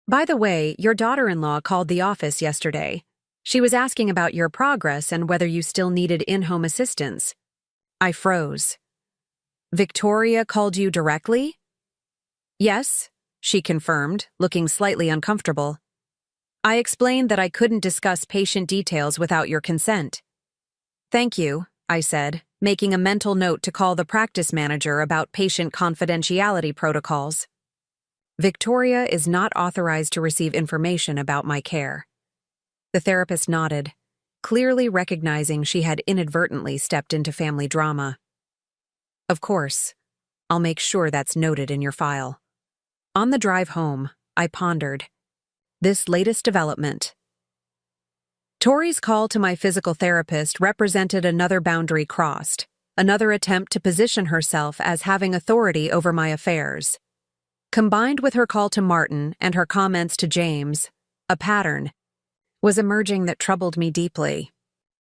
By the way, your daughter-in-law called the office yesterday. She was asking about your progress and whether you still needed in-home assistance. I froze. Victoria called you directly? Yes, she confirmed, looking slightly uncomfortable. I explained that I couldn't discuss patient details without your consent. Thank you, I said, making a mental note to call the practice manager about patient confidentiality protocols. Victoria is not authorized to receive information about my care. The therapist nodded, clearly recognizing she had inadvertently stepped into family drama. Of course, I'll make sure that's noted in your file. On the drive home, I pondered this latest development. Tori's call to my physical therapist represented another boundary crossed, another attempt to position herself as having authority over my affairs. Combined with her call to Martin and her comments to James, a pattern was emerging that troubled me deeply.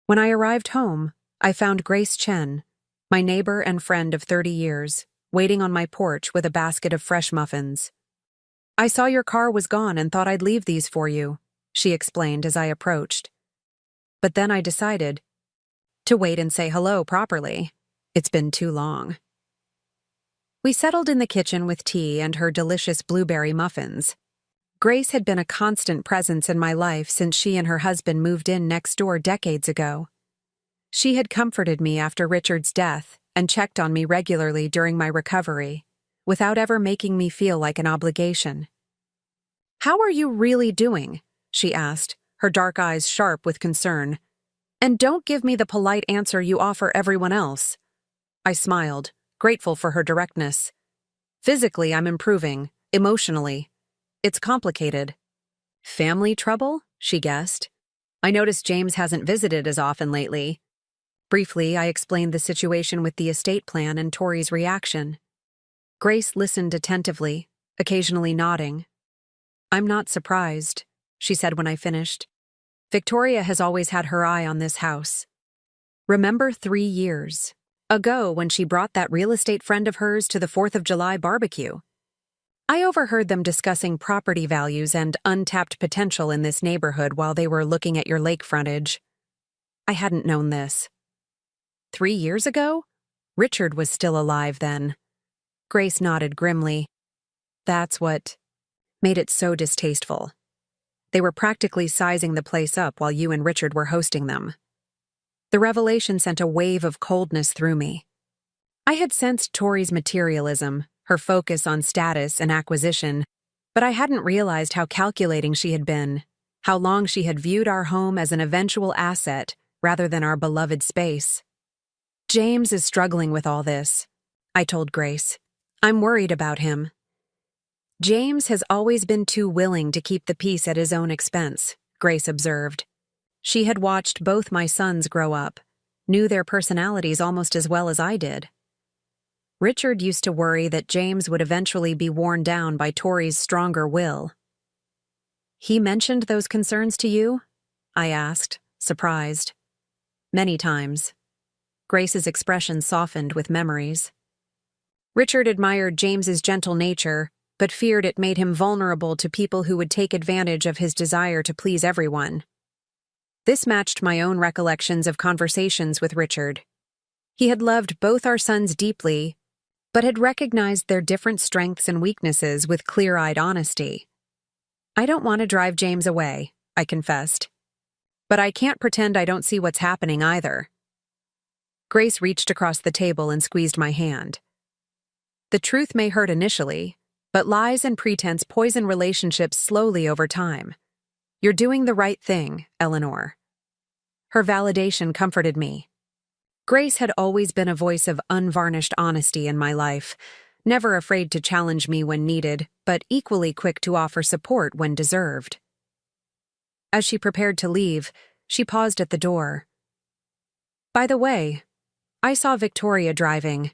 When I arrived home, I found Grace Chen, my neighbor and friend of 30 years, waiting on my porch with a basket of fresh muffins. I saw your car was gone and thought I'd leave these for you, she explained as I approached. But then I decided to wait and say hello properly. It's been too long. We settled in the kitchen with tea and her delicious blueberry muffins. Grace had been a constant presence in my life since she and her husband moved in next door decades ago. She had comforted me after Richard's death and checked on me regularly during my recovery, without ever making me feel like an obligation. How are you really doing? She asked, her dark eyes sharp with concern. And don't give me the polite answer you offer everyone else. I smiled, grateful for her directness. Physically, I'm improving. Emotionally, it's complicated. Family trouble? She guessed. I noticed James hasn't visited as often lately. Briefly, I explained the situation with the estate plan and Tori's reaction. Grace listened attentively, occasionally nodding. "I'm not surprised," she said when I finished. "Victoria has always had her eye on this house. Remember 3 years ago when she brought that real estate friend of hers to the 4th of July barbecue? I overheard them discussing property values and untapped potential in this neighborhood while they were looking at your lake frontage. I hadn't known this. 3 years ago? Richard was still alive then." Grace nodded grimly. "That's what made it so distasteful. They were practically sizing the place up while you and Richard were hosting them." The revelation sent a wave of coldness through me. I had sensed Tori's materialism, her focus on status and acquisition, but I hadn't realized how calculating she had been, how long she had viewed our home as an eventual asset rather than our beloved space. "James is struggling with all this," I told Grace. "I'm worried about him." "James has always been too willing to keep the peace at his own expense," Grace observed. She had watched both my sons grow up, knew their personalities almost as well as I did. Richard used to worry that James would eventually be worn down by Tori's stronger will. "He mentioned those concerns to you?" I asked, surprised. "Many times." Grace's expression softened with memories. "Richard admired James's gentle nature, but feared it made him vulnerable to people who would take advantage of his desire to please everyone." This matched my own recollections of conversations with Richard. He had loved both our sons deeply, but had recognized their different strengths and weaknesses with clear-eyed honesty. "I don't want to drive James away," I confessed. "But I can't pretend I don't see what's happening either." Grace reached across the table and squeezed my hand. "The truth may hurt initially, but lies and pretense poison relationships slowly over time. You're doing the right thing, Eleanor." Her validation comforted me. Grace had always been a voice of unvarnished honesty in my life, never afraid to challenge me when needed, but equally quick to offer support when deserved. As she prepared to leave, she paused at the door. "By the way, I saw Victoria driving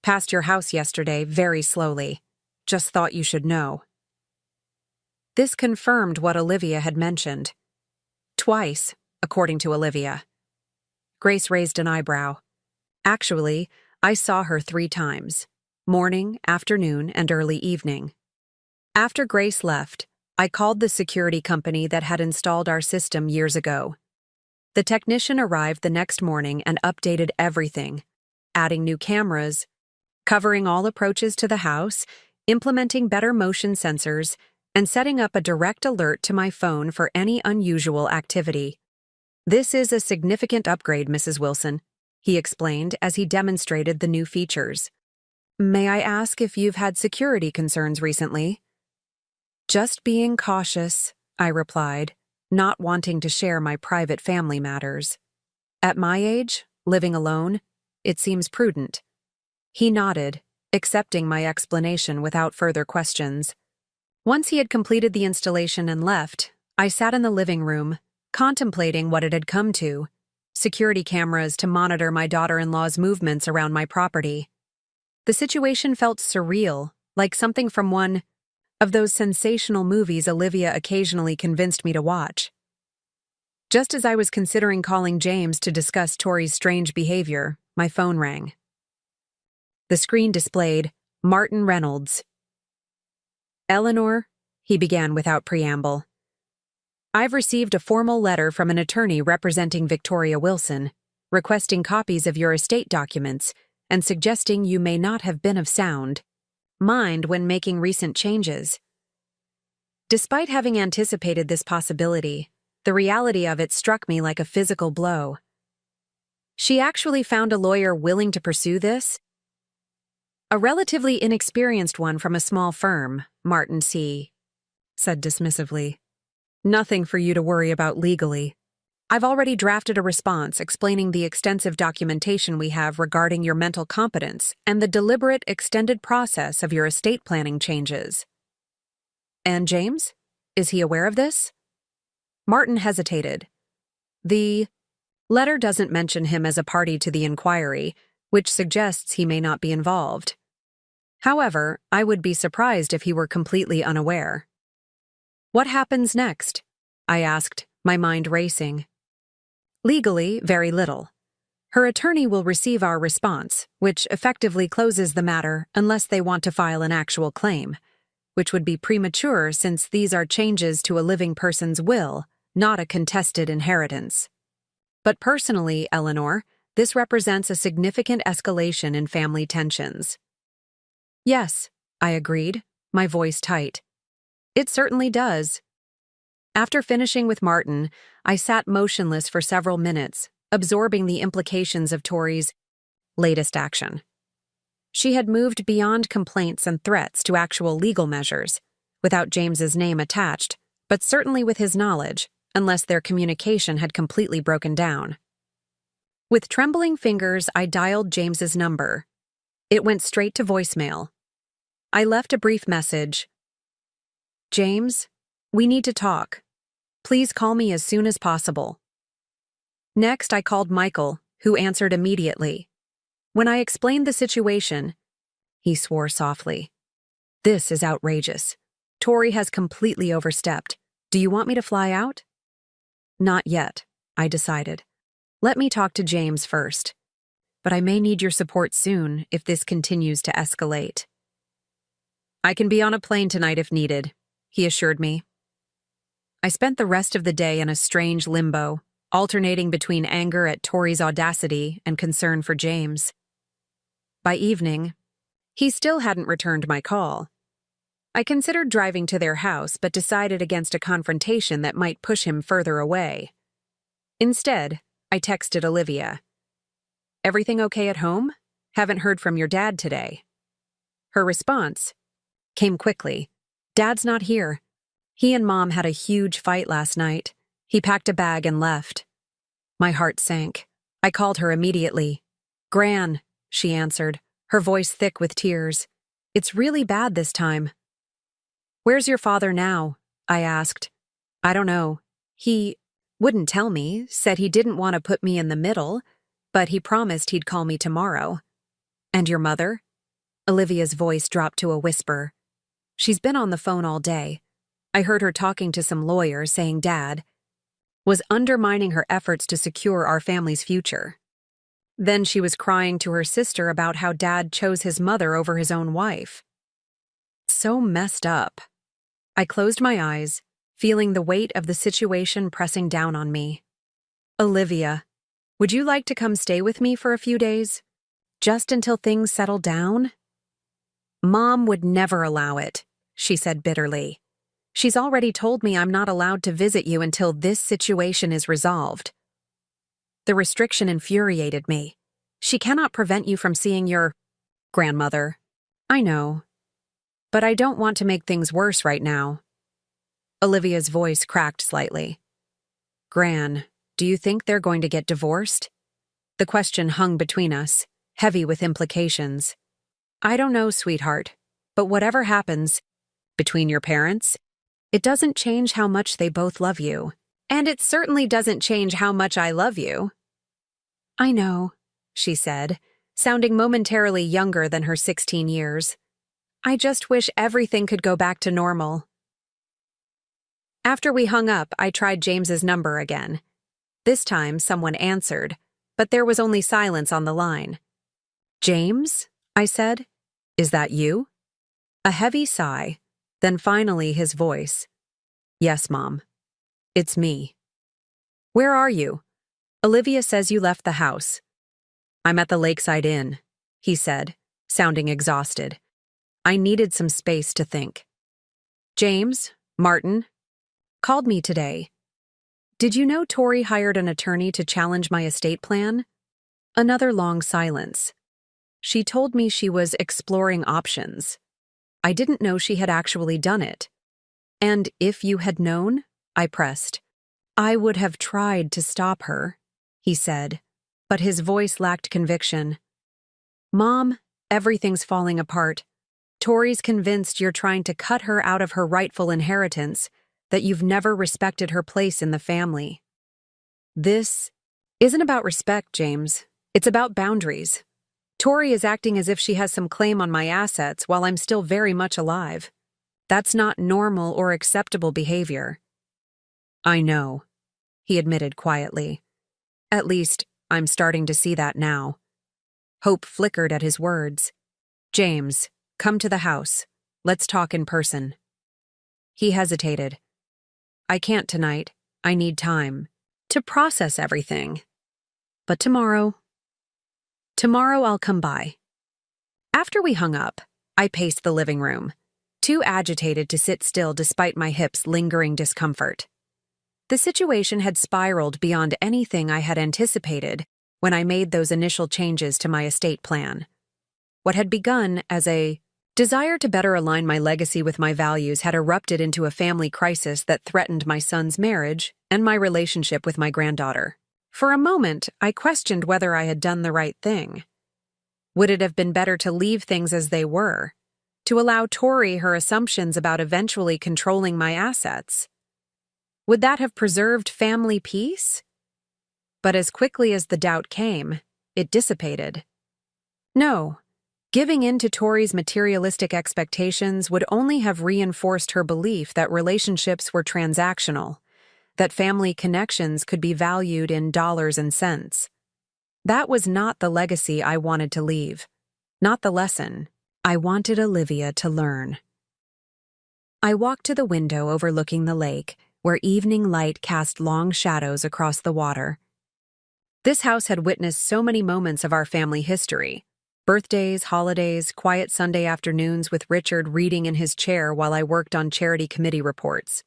past your house yesterday very slowly. Just thought you should know." This confirmed what Olivia had mentioned. Twice, according to Olivia. Grace raised an eyebrow. "Actually, I saw her 3 times. Morning, afternoon, and early evening." After Grace left, I called the security company that had installed our system years ago. The technician arrived the next morning and updated everything, adding new cameras, covering all approaches to the house, implementing better motion sensors, and setting up a direct alert to my phone for any unusual activity. "This is a significant upgrade, Mrs. Wilson," he explained as he demonstrated the new features. "May I ask if you've had security concerns recently?" "Just being cautious," I replied, not wanting to share my private family matters. "At my age, living alone, it seems prudent." He nodded, accepting my explanation without further questions. Once he had completed the installation and left, I sat in the living room, contemplating what it had come to: security cameras to monitor my daughter-in-law's movements around my property. The situation felt surreal, like something from one of those sensational movies Olivia occasionally convinced me to watch. Just as I was considering calling James to discuss Tori's strange behavior, my phone rang. The screen displayed Martin Reynolds. "Eleanor," he began without preamble, "I've received a formal letter from an attorney representing Victoria Wilson, requesting copies of your estate documents and suggesting you may not have been of sound mind when making recent changes." Despite having anticipated this possibility, the reality of it struck me like a physical blow. She actually found a lawyer willing to pursue this? "A relatively inexperienced one from a small firm," Martin said dismissively. "Nothing for you to worry about legally. I've already drafted a response explaining the extensive documentation we have regarding your mental competence and the deliberate extended process of your estate planning changes." "And James? Is he aware of this?" Martin hesitated. Letter doesn't mention him as a party to the inquiry, which suggests he may not be involved. However, I would be surprised if he were completely unaware. What happens next? I asked, my mind racing. Legally, very little. Her attorney will receive our response, which effectively closes the matter unless they want to file an actual claim, which would be premature since these are changes to a living person's will, not a contested inheritance. But personally, Eleanor, this represents a significant escalation in family tensions. Yes, I agreed, my voice tight. It certainly does. After finishing with Martin, I sat motionless for several minutes, absorbing the implications of Tori's latest action. She had moved beyond complaints and threats to actual legal measures, without James's name attached, but certainly with his knowledge, unless their communication had completely broken down. With trembling fingers, I dialed James's number. It went straight to voicemail. I left a brief message. James, we need to talk. Please call me as soon as possible. Next, I called Michael, who answered immediately. When I explained the situation, he swore softly. This is outrageous. Tori has completely overstepped. Do you want me to fly out? Not yet, I decided. Let me talk to James first. But I may need your support soon if this continues to escalate. I can be on a plane tonight if needed, he assured me. I spent the rest of the day in a strange limbo, alternating between anger at Tori's audacity and concern for James. By evening, he still hadn't returned my call. I considered driving to their house but decided against a confrontation that might push him further away. Instead, I texted Olivia. Everything okay at home? Haven't heard from your dad today. Her response came quickly. Dad's not here. He and Mom had a huge fight last night. He packed a bag and left. My heart sank. I called her immediately. Gran, she answered, her voice thick with tears. It's really bad this time. Where's your father now? I asked. I don't know. He wouldn't tell me, said he didn't want to put me in the middle, but he promised he'd call me tomorrow. And your mother? Olivia's voice dropped to a whisper. She's been on the phone all day. I heard her talking to some lawyer saying Dad was undermining her efforts to secure our family's future. Then she was crying to her sister about how Dad chose his mother over his own wife. So messed up. I closed my eyes, feeling the weight of the situation pressing down on me. Olivia, would you like to come stay with me for a few days? Just until things settle down? Mom would never allow it, she said bitterly. She's already told me I'm not allowed to visit you until this situation is resolved. The restriction infuriated me. She cannot prevent you from seeing your grandmother. I know. But I don't want to make things worse right now. Olivia's voice cracked slightly. Gran, do you think they're going to get divorced? The question hung between us, heavy with implications. I don't know, sweetheart, but whatever happens between your parents, it doesn't change how much they both love you. And it certainly doesn't change how much I love you. I know, she said, sounding momentarily younger than her 16 years. I just wish everything could go back to normal. After we hung up, I tried James's number again. This time, someone answered, but there was only silence on the line. James? I said. Is that you? A heavy sigh, then finally his voice. Yes, Mom. It's me. Where are you? Olivia says you left the house. I'm at the Lakeside Inn, he said, sounding exhausted. I needed some space to think. James, Martin, called me today. Did you know Tori hired an attorney to challenge my estate plan? Another long silence. She told me she was exploring options. I didn't know she had actually done it. And if you had known, I pressed. I would have tried to stop her, he said, but his voice lacked conviction. Mom, everything's falling apart. Tori's convinced you're trying to cut her out of her rightful inheritance, that you've never respected her place in the family. It's isn't about respect, James. It's about boundaries. Tori is acting as if she has some claim on my assets while I'm still very much alive. That's not normal or acceptable behavior. I know, he admitted quietly. At least, I'm starting to see that now. Hope flickered at his words. James, come to the house. Let's talk in person. He hesitated. I can't tonight. I need time to process everything. But tomorrow I'll come by. After we hung up, I paced the living room, too agitated to sit still despite my hips' lingering discomfort. The situation had spiraled beyond anything I had anticipated when I made those initial changes to my estate plan. What had begun as a desire to better align my legacy with my values had erupted into a family crisis that threatened my son's marriage and my relationship with my granddaughter. For a moment, I questioned whether I had done the right thing. Would it have been better to leave things as they were, to allow Tori her assumptions about eventually controlling my assets? Would that have preserved family peace? But as quickly as the doubt came, it dissipated. No, giving in to Tori's materialistic expectations would only have reinforced her belief that relationships were transactional, that family connections could be valued in dollars and cents. That was not the legacy I wanted to leave, not the lesson I wanted Olivia to learn. I walked to the window overlooking the lake, where evening light cast long shadows across the water. This house had witnessed so many moments of our family history: birthdays, holidays, quiet Sunday afternoons with Richard reading in his chair while I worked on charity committee reports.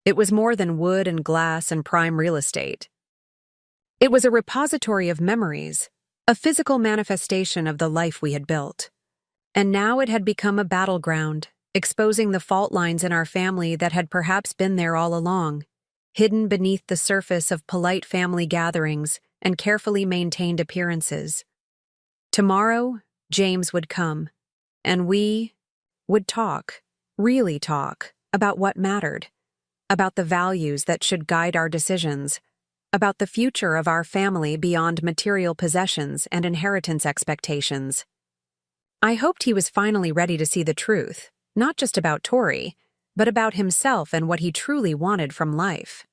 It was more than wood and glass and prime real estate. It was a repository of memories, a physical manifestation of the life we had built. And now it had become a battleground, exposing the fault lines in our family that had perhaps been there all along, hidden beneath the surface of polite family gatherings and carefully maintained appearances. Tomorrow, James would come, and we would talk, really talk, about what mattered, about the values that should guide our decisions, about the future of our family beyond material possessions and inheritance expectations. I hoped he was finally ready to see the truth, not just about Tori, but about himself and what he truly wanted from life.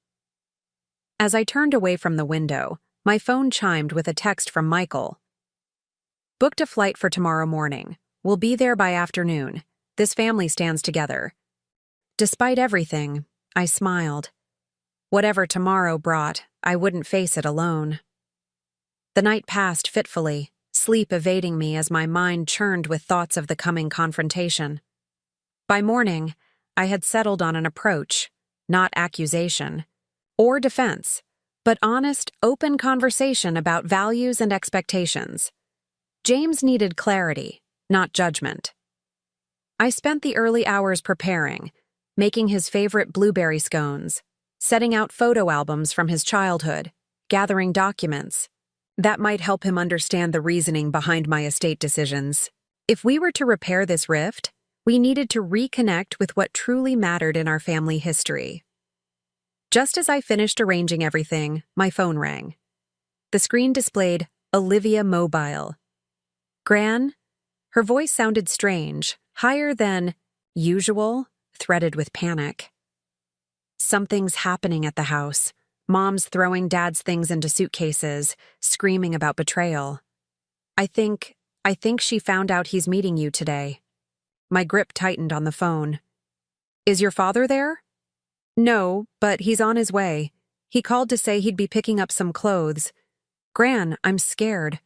As I turned away from the window, my phone chimed with a text from Michael. Booked a flight for tomorrow morning. We'll be there by afternoon. This family stands together. Despite everything, I smiled. Whatever tomorrow brought, I wouldn't face it alone. The night passed fitfully, sleep evading me as my mind churned with thoughts of the coming confrontation. By morning, I had settled on an approach, not accusation or defense, but honest, open conversation about values and expectations. James needed clarity, not judgment. I spent the early hours preparing, making his favorite blueberry scones, setting out photo albums from his childhood, gathering documents that might help him understand the reasoning behind my estate decisions. If we were to repair this rift, we needed to reconnect with what truly mattered in our family history. Just as I finished arranging everything, my phone rang. The screen displayed Olivia Mobile. Gran? Her voice sounded strange, higher than usual, threaded with panic. Something's happening at the house. Mom's throwing Dad's things into suitcases, screaming about betrayal. I think she found out he's meeting you today. My grip tightened on the phone. Is your father there? No, but he's on his way. He called to say he'd be picking up some clothes. Gran, I'm scared.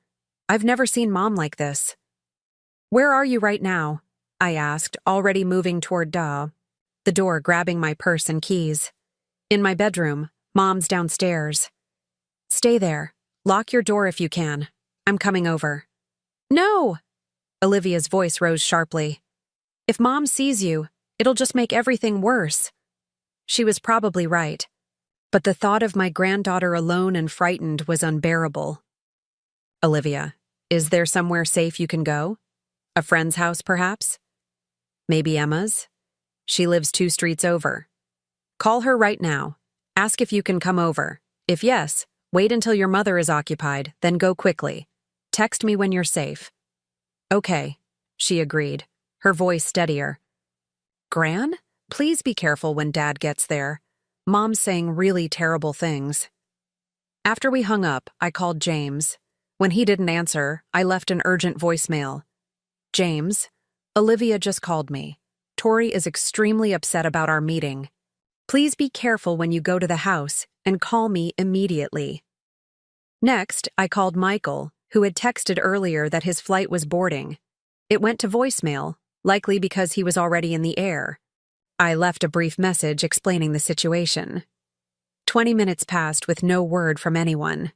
I've never seen Mom like this. Where are you right now? I asked, already moving toward the door, grabbing my purse and keys. In my bedroom. Mom's downstairs. Stay there. Lock your door if you can. I'm coming over. No! Olivia's voice rose sharply. If Mom sees you, it'll just make everything worse. She was probably right, but the thought of my granddaughter alone and frightened was unbearable. Olivia, is there somewhere safe you can go? A friend's house, perhaps? Maybe Emma's? She lives 2 streets over. Call her right now. Ask if you can come over. If yes, Wait until your mother is occupied, then go quickly. Text me when you're safe. Okay, she agreed, her voice steadier. Gran, please be careful when Dad gets there. Mom's saying really terrible things. After we hung up, I called James. When he didn't answer, I left an urgent voicemail. James, Olivia just called me. Tori is extremely upset about our meeting. Please be careful when you go to the house and call me immediately. Next, I called Michael, who had texted earlier that his flight was boarding. It went to voicemail, likely because he was already in the air. I left a brief message explaining the situation. 20 minutes passed with no word from anyone.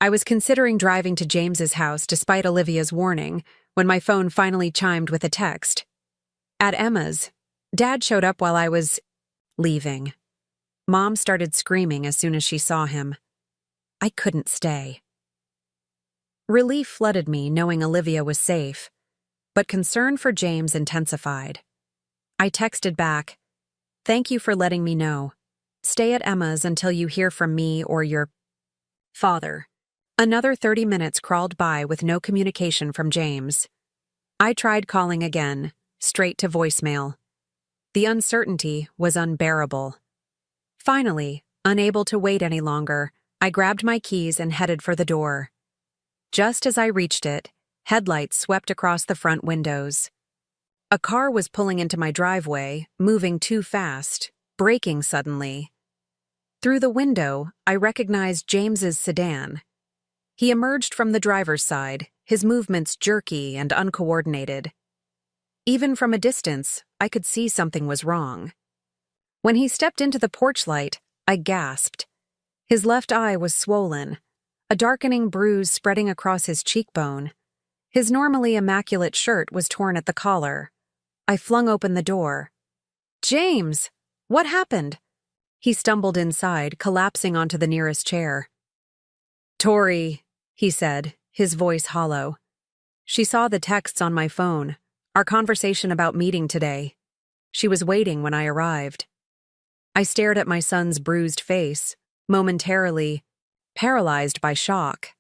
I was considering driving to James's house despite Olivia's warning when my phone finally chimed with a text. At Emma's, Dad showed up while I was leaving. Mom started screaming as soon as she saw him. I couldn't stay. Relief flooded me knowing Olivia was safe, but concern for James intensified. I texted back, "Thank you for letting me know. Stay at Emma's until you hear from me or your father." Another 30 minutes crawled by with no communication from James. I tried calling again, straight to voicemail. The uncertainty was unbearable. Finally, unable to wait any longer, I grabbed my keys and headed for the door. Just as I reached it, headlights swept across the front windows. A car was pulling into my driveway, moving too fast, braking suddenly. Through the window, I recognized James's sedan. He emerged from the driver's side, his movements jerky and uncoordinated. Even from a distance, I could see something was wrong. When he stepped into the porch light, I gasped. His left eye was swollen, a darkening bruise spreading across his cheekbone. His normally immaculate shirt was torn at the collar. I flung open the door. "James! What happened?" He stumbled inside, collapsing onto the nearest chair. "Tori," he said, his voice hollow. "She saw the texts on my phone, our conversation about meeting today. She was waiting when I arrived." I stared at my son's bruised face, momentarily paralyzed by shock.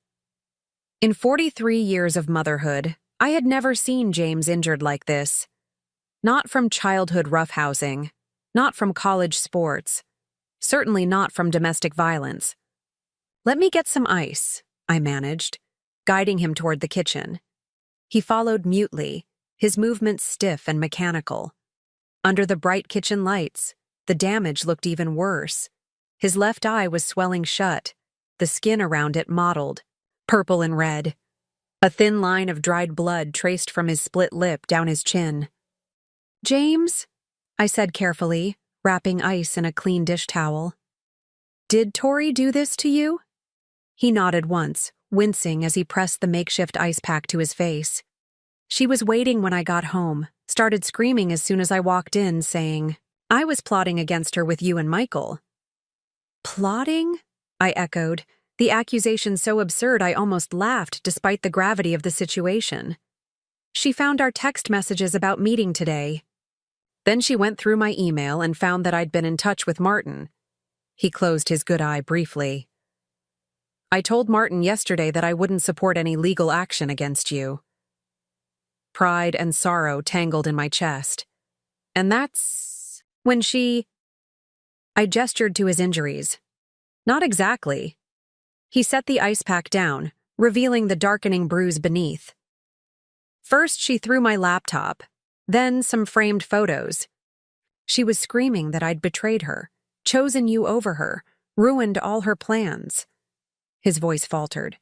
In 43 years of motherhood, I had never seen James injured like this. Not from childhood roughhousing, not from college sports, certainly not from domestic violence. "Let me get some ice," I managed, guiding him toward the kitchen. He followed mutely, his movements stiff and mechanical. Under the bright kitchen lights, the damage looked even worse. His left eye was swelling shut, the skin around it mottled, purple and red. A thin line of dried blood traced from his split lip down his chin. "James," I said carefully, wrapping ice in a clean dish towel. "Did Tori do this to you?" He nodded once, wincing as he pressed the makeshift ice pack to his face. "She was waiting when I got home, started screaming as soon as I walked in, saying, 'I was plotting against her with you and Michael.'" "Plotting?" I echoed, the accusation so absurd I almost laughed despite the gravity of the situation. "She found our text messages about meeting today. Then she went through my email and found that I'd been in touch with Martin." He closed his good eye briefly. "I told Martin yesterday that I wouldn't support any legal action against you." Pride and sorrow tangled in my chest. "And that's when she—" I gestured to his injuries. "Not exactly." He set the ice pack down, revealing the darkening bruise beneath. "First she threw my laptop, then some framed photos. She was screaming that I'd betrayed her, chosen you over her, ruined all her plans." His voice faltered.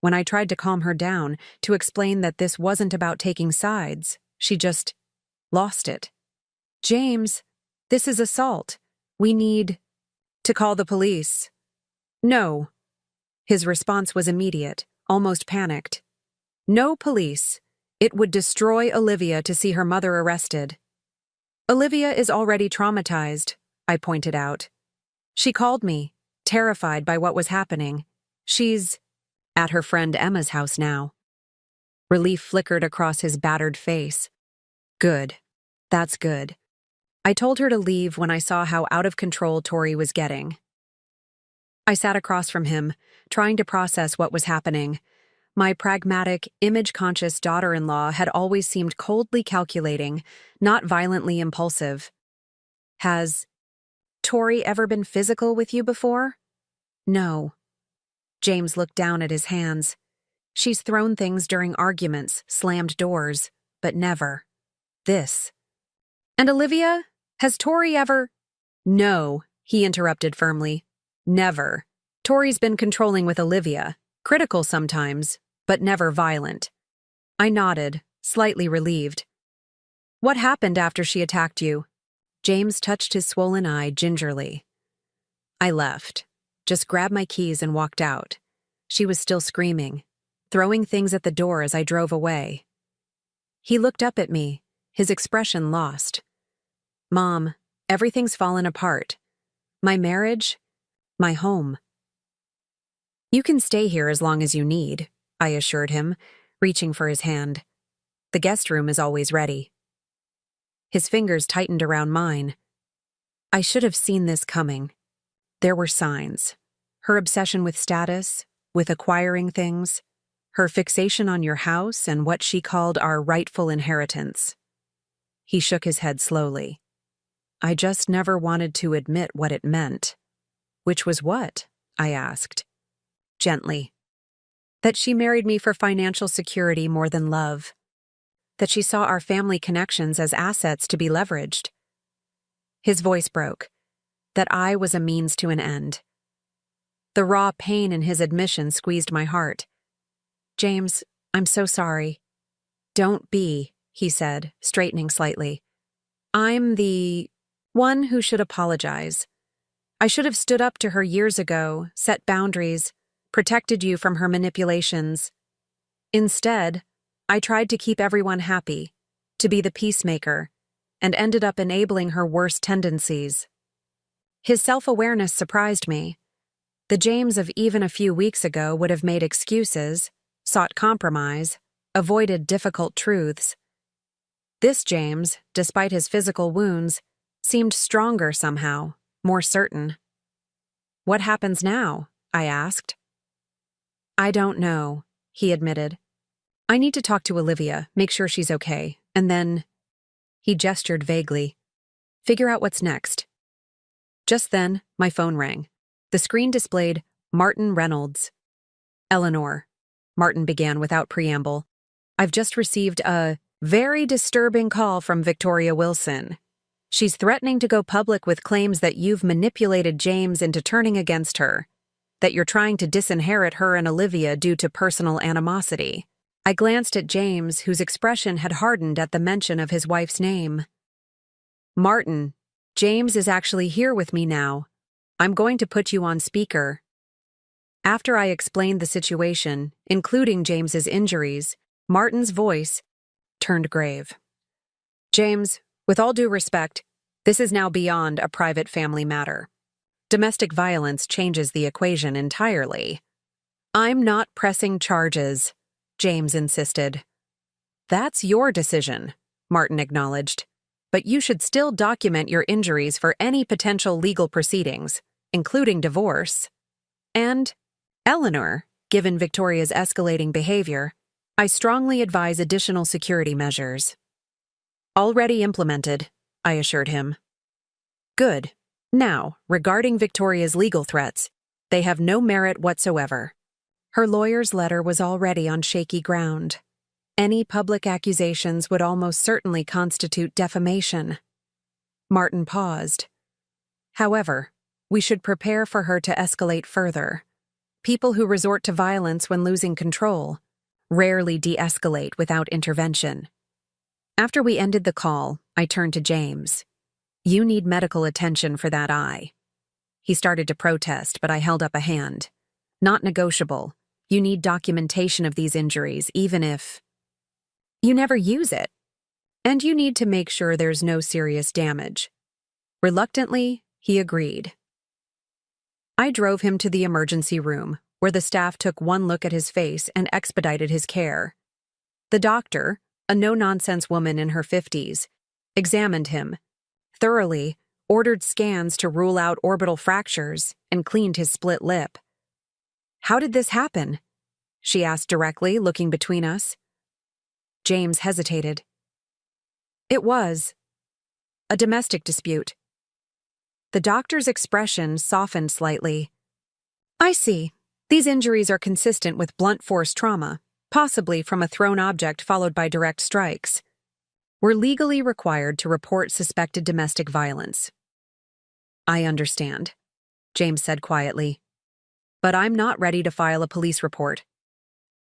When I tried to calm her down, to explain that this wasn't about taking sides, she just lost it. "James, this is assault. We need to call the police." "No." His response was immediate, almost panicked. "No police. It would destroy Olivia to see her mother arrested." "Olivia is already traumatized," I pointed out. "She called me, terrified by what was happening. She's at her friend Emma's house now." Relief flickered across his battered face. "Good. That's good." I told her to leave when I saw how out of control Tori was getting. I sat across from him, trying to process what was happening. My pragmatic, image-conscious daughter-in-law had always seemed coldly calculating, not violently impulsive. Has Tori ever been physical with you before? No. James looked down at his hands. She's thrown things during arguments, slammed doors, but never this. And Olivia? Has Tori ever? No, he interrupted firmly. Never. Tori's been controlling with Olivia, critical sometimes, but never violent. I nodded, slightly relieved. What happened after she attacked you? James touched his swollen eye gingerly. I left, just grabbed my keys and walked out. She was still screaming, throwing things at the door as I drove away. He looked up at me, his expression lost. Mom, everything's fallen apart. My marriage, my home. You can stay here as long as you need, I assured him, reaching for his hand. The guest room is always ready. His fingers tightened around mine. I should have seen this coming. There were signs. Her obsession with status, with acquiring things, her fixation on your house and what she called our rightful inheritance. He shook his head slowly. I just never wanted to admit what it meant. Which was what? I asked. Gently. That she married me for financial security more than love. That she saw our family connections as assets to be leveraged. His voice broke. That I was a means to an end. The raw pain in his admission squeezed my heart. James, I'm so sorry. Don't be, he said, straightening slightly. I'm the one who should apologize. I should have stood up to her years ago, set boundaries, protected you from her manipulations. Instead, I tried to keep everyone happy, to be the peacemaker, and ended up enabling her worst tendencies. His self-awareness surprised me. The James of even a few weeks ago would have made excuses, sought compromise, avoided difficult truths. This James, despite his physical wounds, seemed stronger somehow, more certain. What happens now? I asked. I don't know, he admitted. I need to talk to Olivia, make sure she's okay, and then… He gestured vaguely. Figure out what's next. Just then, my phone rang. The screen displayed Martin Reynolds. Eleanor, Martin began without preamble. I've just received a very disturbing call from Victoria Wilson. She's threatening to go public with claims that you've manipulated James into turning against her, that you're trying to disinherit her and Olivia due to personal animosity. I glanced at James, whose expression had hardened at the mention of his wife's name. Martin, James is actually here with me now. I'm going to put you on speaker. After I explained the situation, including James's injuries, Martin's voice turned grave. James, with all due respect, this is now beyond a private family matter. Domestic violence changes the equation entirely. I'm not pressing charges, James insisted. That's your decision, Martin acknowledged. But you should still document your injuries for any potential legal proceedings, including divorce. And, Eleanor, given Victoria's escalating behavior, I strongly advise additional security measures. Already implemented, I assured him. Good. Now, regarding Victoria's legal threats, they have no merit whatsoever. Her lawyer's letter was already on shaky ground. Any public accusations would almost certainly constitute defamation. Martin paused. However, we should prepare for her to escalate further. People who resort to violence when losing control rarely de-escalate without intervention. After we ended the call, I turned to James. You need medical attention for that eye. He started to protest, but I held up a hand. Not negotiable. You need documentation of these injuries, even if you never use it. And you need to make sure there's no serious damage. Reluctantly, he agreed. I drove him to the emergency room, where the staff took one look at his face and expedited his care. The doctor, a no-nonsense woman in her 50s, examined him, thoroughly, ordered scans to rule out orbital fractures, and cleaned his split lip. "How did this happen?" she asked directly, looking between us. James hesitated. "It was a domestic dispute." The doctor's expression softened slightly. "I see. These injuries are consistent with blunt force trauma, possibly from a thrown object followed by direct strikes. We're legally required to report suspected domestic violence." "I understand," James said quietly. "But I'm not ready to file a police report."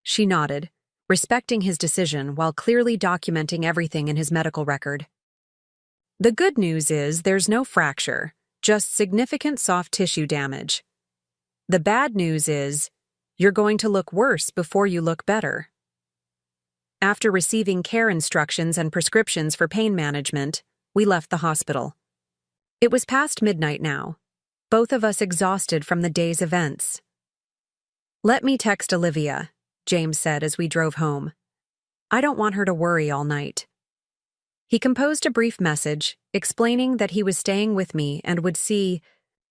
She nodded, respecting his decision while clearly documenting everything in his medical record. "The good news is there's no fracture, just significant soft tissue damage. The bad news is you're going to look worse before you look better." After receiving care instructions and prescriptions for pain management, we left the hospital. It was past midnight now, both of us exhausted from the day's events. "Let me text Olivia," James said as we drove home. "I don't want her to worry all night." He composed a brief message, explaining that he was staying with me and would see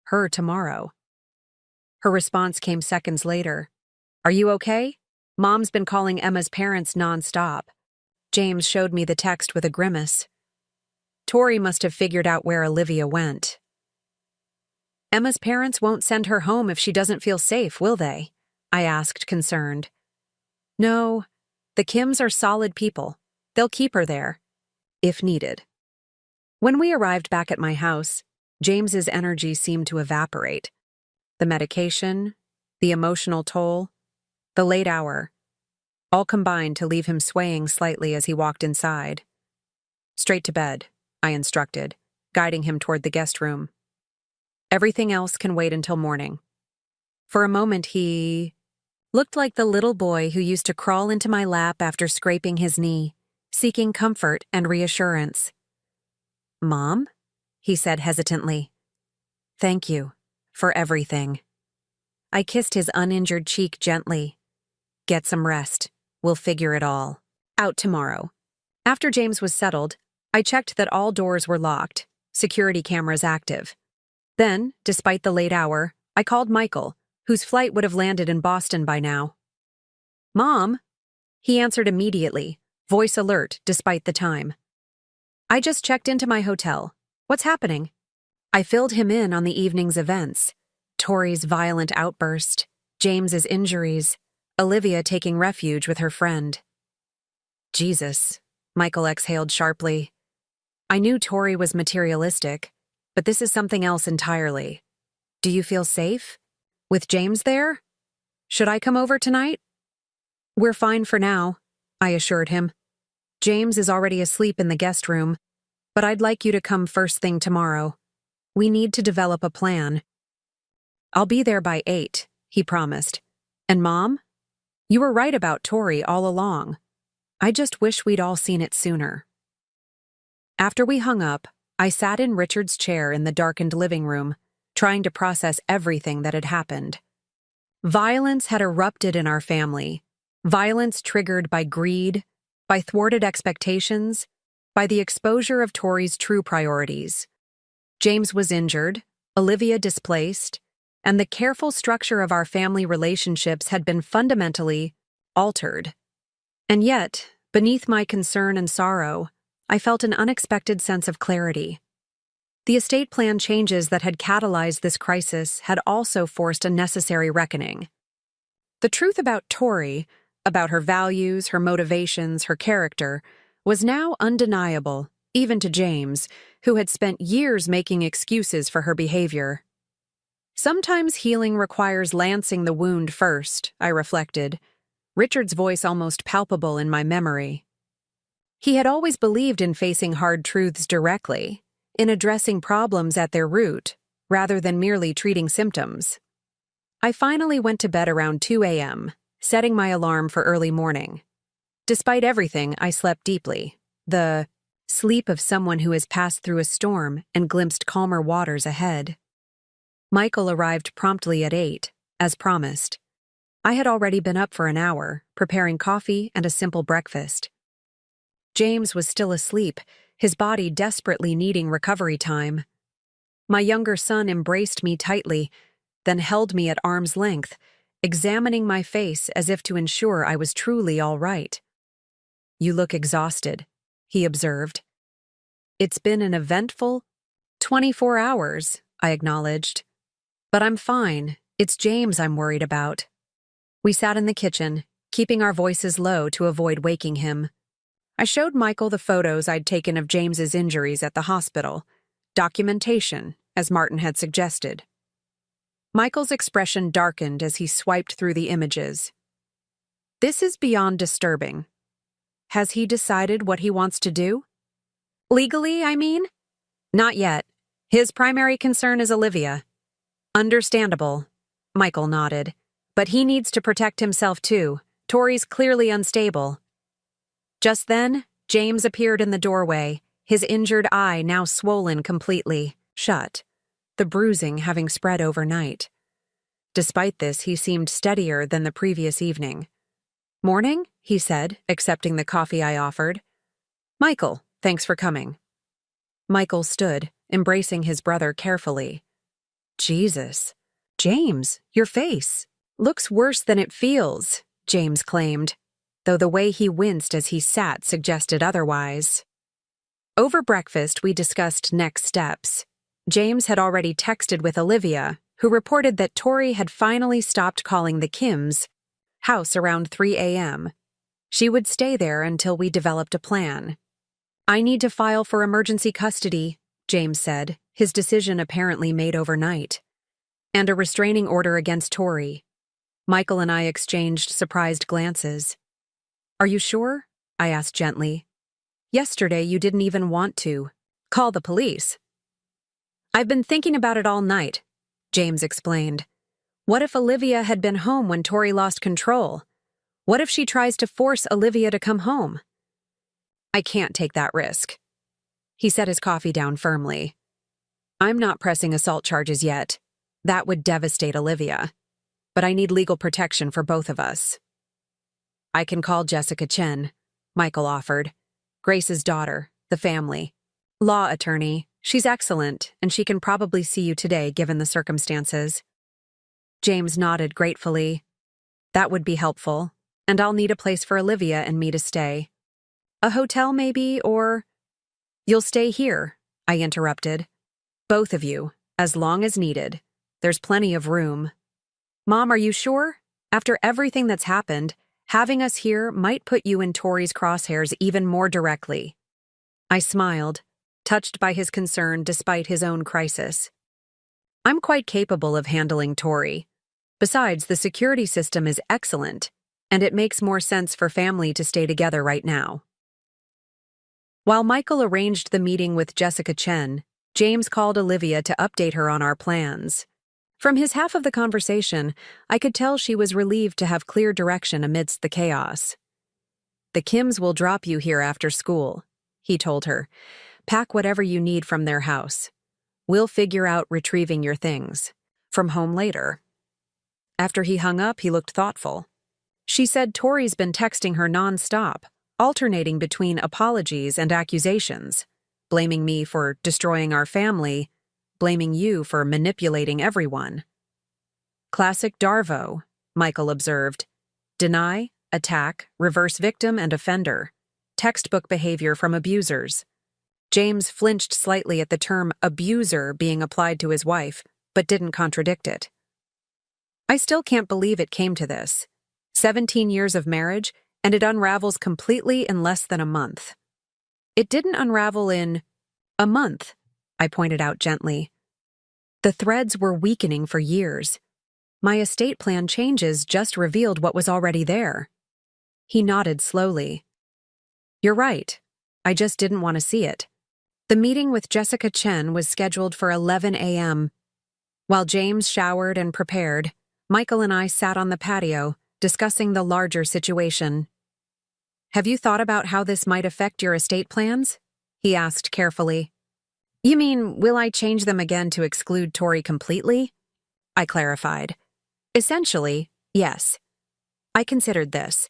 her tomorrow. Her response came seconds later. "Are you okay? Mom's been calling Emma's parents nonstop." James showed me the text with a grimace. Tori must have figured out where Olivia went. "Emma's parents won't send her home if she doesn't feel safe, will they?" I asked, concerned. "No, the Kims are solid people. They'll keep her there, if needed." When we arrived back at my house, James's energy seemed to evaporate. The medication, the emotional toll, the late hour, all combined to leave him swaying slightly as he walked inside. "Straight to bed," I instructed, guiding him toward the guest room. "Everything else can wait until morning." For a moment he looked like the little boy who used to crawl into my lap after scraping his knee, seeking comfort and reassurance. "Mom?" he said hesitantly. "Thank you for everything." I kissed his uninjured cheek gently. "Get some rest. We'll figure it all out tomorrow." After James was settled, I checked that all doors were locked, security cameras active. Then, despite the late hour, I called Michael, whose flight would have landed in Boston by now. "Mom?" He answered immediately, voice alert despite the time. "I just checked into my hotel. What's happening?" I filled him in on the evening's events. Tori's violent outburst, James's injuries, Olivia taking refuge with her friend. "Jesus," Michael exhaled sharply. "I knew Tori was materialistic, but this is something else entirely. Do you feel safe? With James there? Should I come over tonight?" "We're fine for now," I assured him. "James is already asleep in the guest room, but I'd like you to come first thing tomorrow. We need to develop a plan." "I'll be there by 8, he promised. "And Mom? You were right about Tori all along. I just wish we'd all seen it sooner." After we hung up, I sat in Richard's chair in the darkened living room, trying to process everything that had happened. Violence had erupted in our family. Violence triggered by greed, by thwarted expectations, by the exposure of Tori's true priorities. James was injured, Olivia displaced, and the careful structure of our family relationships had been fundamentally altered. And yet, beneath my concern and sorrow, I felt an unexpected sense of clarity. The estate plan changes that had catalyzed this crisis had also forced a necessary reckoning. The truth about Tori, about her values, her motivations, her character, was now undeniable, even to James, who had spent years making excuses for her behavior. Sometimes healing requires lancing the wound first, I reflected, Richard's voice almost palpable in my memory. He had always believed in facing hard truths directly, in addressing problems at their root, rather than merely treating symptoms. I finally went to bed around 2 a.m., setting my alarm for early morning. Despite everything, I slept deeply, the sleep of someone who has passed through a storm and glimpsed calmer waters ahead. Michael arrived promptly at 8, as promised. I had already been up for an hour, preparing coffee and a simple breakfast. James was still asleep, his body desperately needing recovery time. My younger son embraced me tightly, then held me at arm's length, examining my face as if to ensure I was truly all right. "You look exhausted," he observed. "It's been an eventful 24 hours," I acknowledged. "But I'm fine. It's James I'm worried about." We sat in the kitchen, keeping our voices low to avoid waking him. I showed Michael the photos I'd taken of James's injuries at the hospital. Documentation, as Martin had suggested. Michael's expression darkened as he swiped through the images. "This is beyond disturbing. Has he decided what he wants to do?" "Legally, I mean?" "Not yet. His primary concern is Olivia." "Understandable," Michael nodded. "But he needs to protect himself too. Tori's clearly unstable." Just then, James appeared in the doorway, his injured eye now swollen completely shut, the bruising having spread overnight. Despite this, he seemed steadier than the previous evening. "Morning," he said, accepting the coffee I offered. "Michael, thanks for coming." Michael stood, embracing his brother carefully. "Jesus. James, your face looks worse than it feels," James claimed, though the way he winced as he sat suggested otherwise. Over breakfast, we discussed next steps. James had already texted with Olivia, who reported that Tori had finally stopped calling the Kims' house around 3 a.m. She would stay there until we developed a plan. "I need to file for emergency custody," James said, his decision apparently made overnight. "And a restraining order against Tori." Michael and I exchanged surprised glances. "Are you sure?" I asked gently. "Yesterday you didn't even want to call the police." "I've been thinking about it all night," James explained. "What if Olivia had been home when Tori lost control? What if she tries to force Olivia to come home?" "I can't take that risk." He set his coffee down firmly. "I'm not pressing assault charges yet. That would devastate Olivia. But I need legal protection for both of us." "I can call Jessica Chen," Michael offered. "Grace's daughter, the family. Law attorney. She's excellent, and she can probably see you today given the circumstances." James nodded gratefully. "That would be helpful, and I'll need a place for Olivia and me to stay. A hotel maybe, or—" "You'll stay here," I interrupted. "Both of you, as long as needed. There's plenty of room." "Mom, are you sure? After everything that's happened, having us here might put you in Tori's crosshairs even more directly." I smiled, touched by his concern despite his own crisis. "I'm quite capable of handling Tori. Besides, the security system is excellent, and it makes more sense for family to stay together right now." While Michael arranged the meeting with Jessica Chen, James called Olivia to update her on our plans. From his half of the conversation, I could tell she was relieved to have clear direction amidst the chaos. "The Kims will drop you here after school," he told her. "Pack whatever you need from their house. We'll figure out retrieving your things from home later." After he hung up, he looked thoughtful. "She said Tori's been texting her nonstop, alternating between apologies and accusations, blaming me for destroying our family, blaming you for manipulating everyone." "Classic Darvo," Michael observed. "Deny, attack, reverse victim and offender. Textbook behavior from abusers." James flinched slightly at the term abuser being applied to his wife, but didn't contradict it. "I still can't believe it came to this. 17 years of marriage, and it unravels completely in less than a month." "It didn't unravel in a month," I pointed out gently. "The threads were weakening for years. My estate plan changes just revealed what was already there." He nodded slowly. "You're right. I just didn't want to see it." The meeting with Jessica Chen was scheduled for 11 a.m. While James showered and prepared, Michael and I sat on the patio, discussing the larger situation. "Have you thought about how this might affect your estate plans?" he asked carefully. "You mean, will I change them again to exclude Tori completely?" I clarified. "Essentially, yes. I considered this.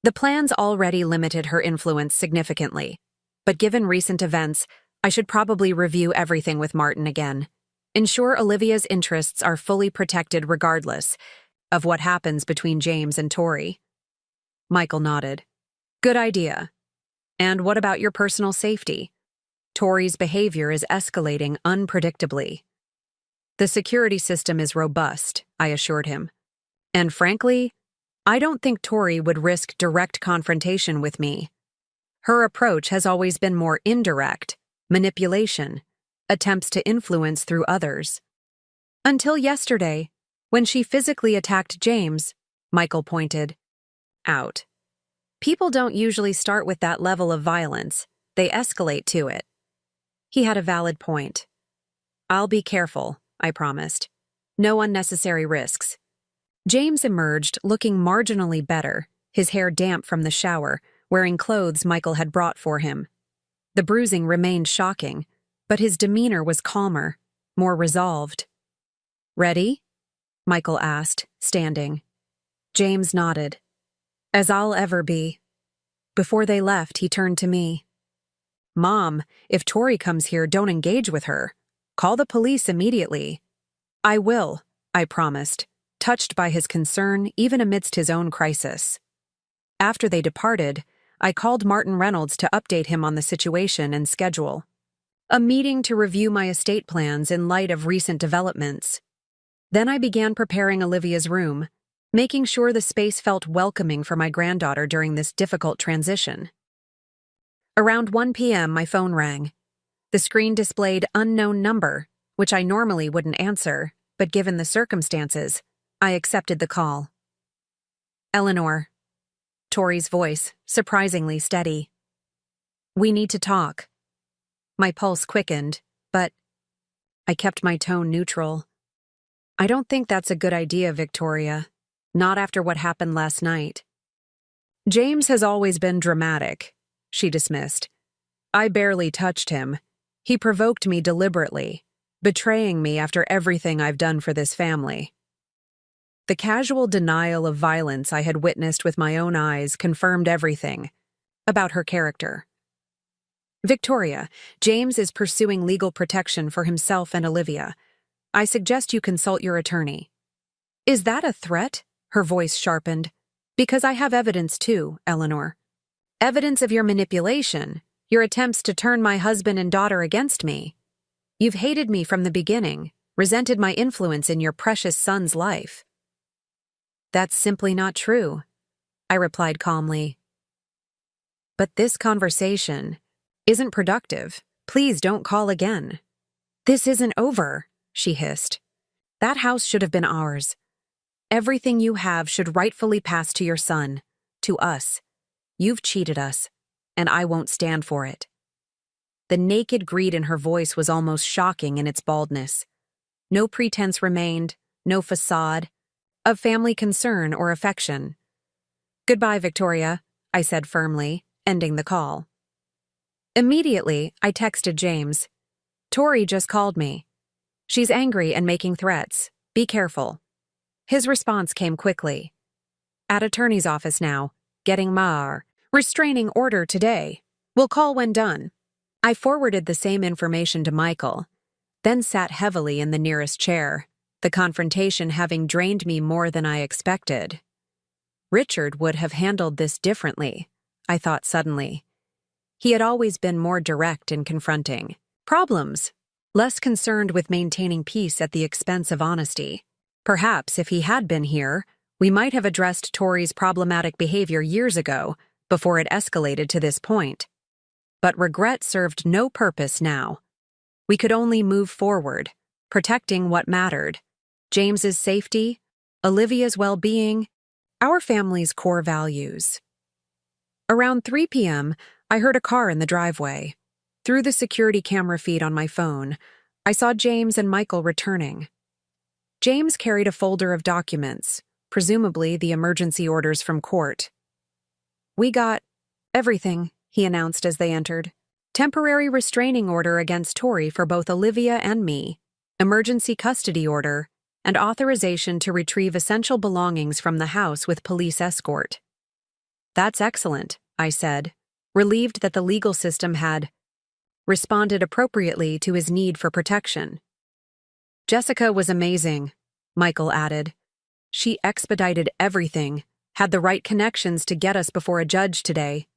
The plans already limited her influence significantly, but given recent events, I should probably review everything with Martin again. Ensure Olivia's interests are fully protected regardless of what happens between James and Tori. Michael nodded. Good idea. And what about your personal safety? Tori's behavior is escalating unpredictably. The security system is robust, I assured him. And frankly, I don't think Tori would risk direct confrontation with me. Her approach has always been more indirect, manipulation, attempts to influence through others. Until yesterday, when she physically attacked James, Michael pointed out. People don't usually start with that level of violence, they escalate to it. He had a valid point. I'll be careful, I promised. No unnecessary risks. James emerged looking marginally better, his hair damp from the shower, wearing clothes Michael had brought for him. The bruising remained shocking, but his demeanor was calmer, more resolved. Ready? Michael asked, standing. James nodded. As I'll ever be. Before they left, he turned to me. Mom, if Tori comes here, don't engage with her. Call the police immediately. I will, I promised, touched by his concern even amidst his own crisis. After they departed, I called Martin Reynolds to update him on the situation and schedule. A meeting to review my estate plans in light of recent developments. Then I began preparing Olivia's room, making sure the space felt welcoming for my granddaughter during this difficult transition. Around 1 p.m., my phone rang. The screen displayed unknown number, which I normally wouldn't answer, but given the circumstances, I accepted the call. Eleanor. Tori's voice, surprisingly steady. We need to talk. My pulse quickened, but I kept my tone neutral. I don't think that's a good idea, Victoria. Not after what happened last night. James has always been dramatic, she dismissed. I barely touched him. He provoked me deliberately, betraying me after everything I've done for this family. The casual denial of violence I had witnessed with my own eyes confirmed everything about her character. Victoria, James is pursuing legal protection for himself and Olivia. I suggest you consult your attorney. Is that a threat? Her voice sharpened. Because I have evidence too, Eleanor. Evidence of your manipulation, your attempts to turn my husband and daughter against me. You've hated me from the beginning, resented my influence in your precious son's life. That's simply not true, I replied calmly. But this conversation isn't productive. Please don't call again. This isn't over, she hissed. That house should have been ours. Everything you have should rightfully pass to your son, to us. You've cheated us, and I won't stand for it. The naked greed in her voice was almost shocking in its baldness. No pretense remained, no facade, of family concern or affection. Goodbye, Victoria, I said firmly, ending the call. Immediately, I texted James. Tori just called me. She's angry and making threats. Be careful. His response came quickly. At attorney's office now, getting restraining order today. We'll call when done. I forwarded the same information to Michael, then sat heavily in the nearest chair, the confrontation having drained me more than I expected. Richard would have handled this differently, I thought suddenly. He had always been more direct in confronting problems, less concerned with maintaining peace at the expense of honesty. Perhaps if he had been here, we might have addressed Tori's problematic behavior years ago, before it escalated to this point. But regret served no purpose now. We could only move forward, protecting what mattered: James's safety, Olivia's well-being, our family's core values. Around 3 p.m., I heard a car in the driveway. Through the security camera feed on my phone, I saw James and Michael returning. James carried a folder of documents, presumably the emergency orders from court. We got everything, he announced as they entered. Temporary restraining order against Tori for both Olivia and me, emergency custody order, and authorization to retrieve essential belongings from the house with police escort. That's excellent, I said, relieved that the legal system had responded appropriately to his need for protection. Jessica was amazing, Michael added. She expedited everything, had the right connections to get us before a judge today.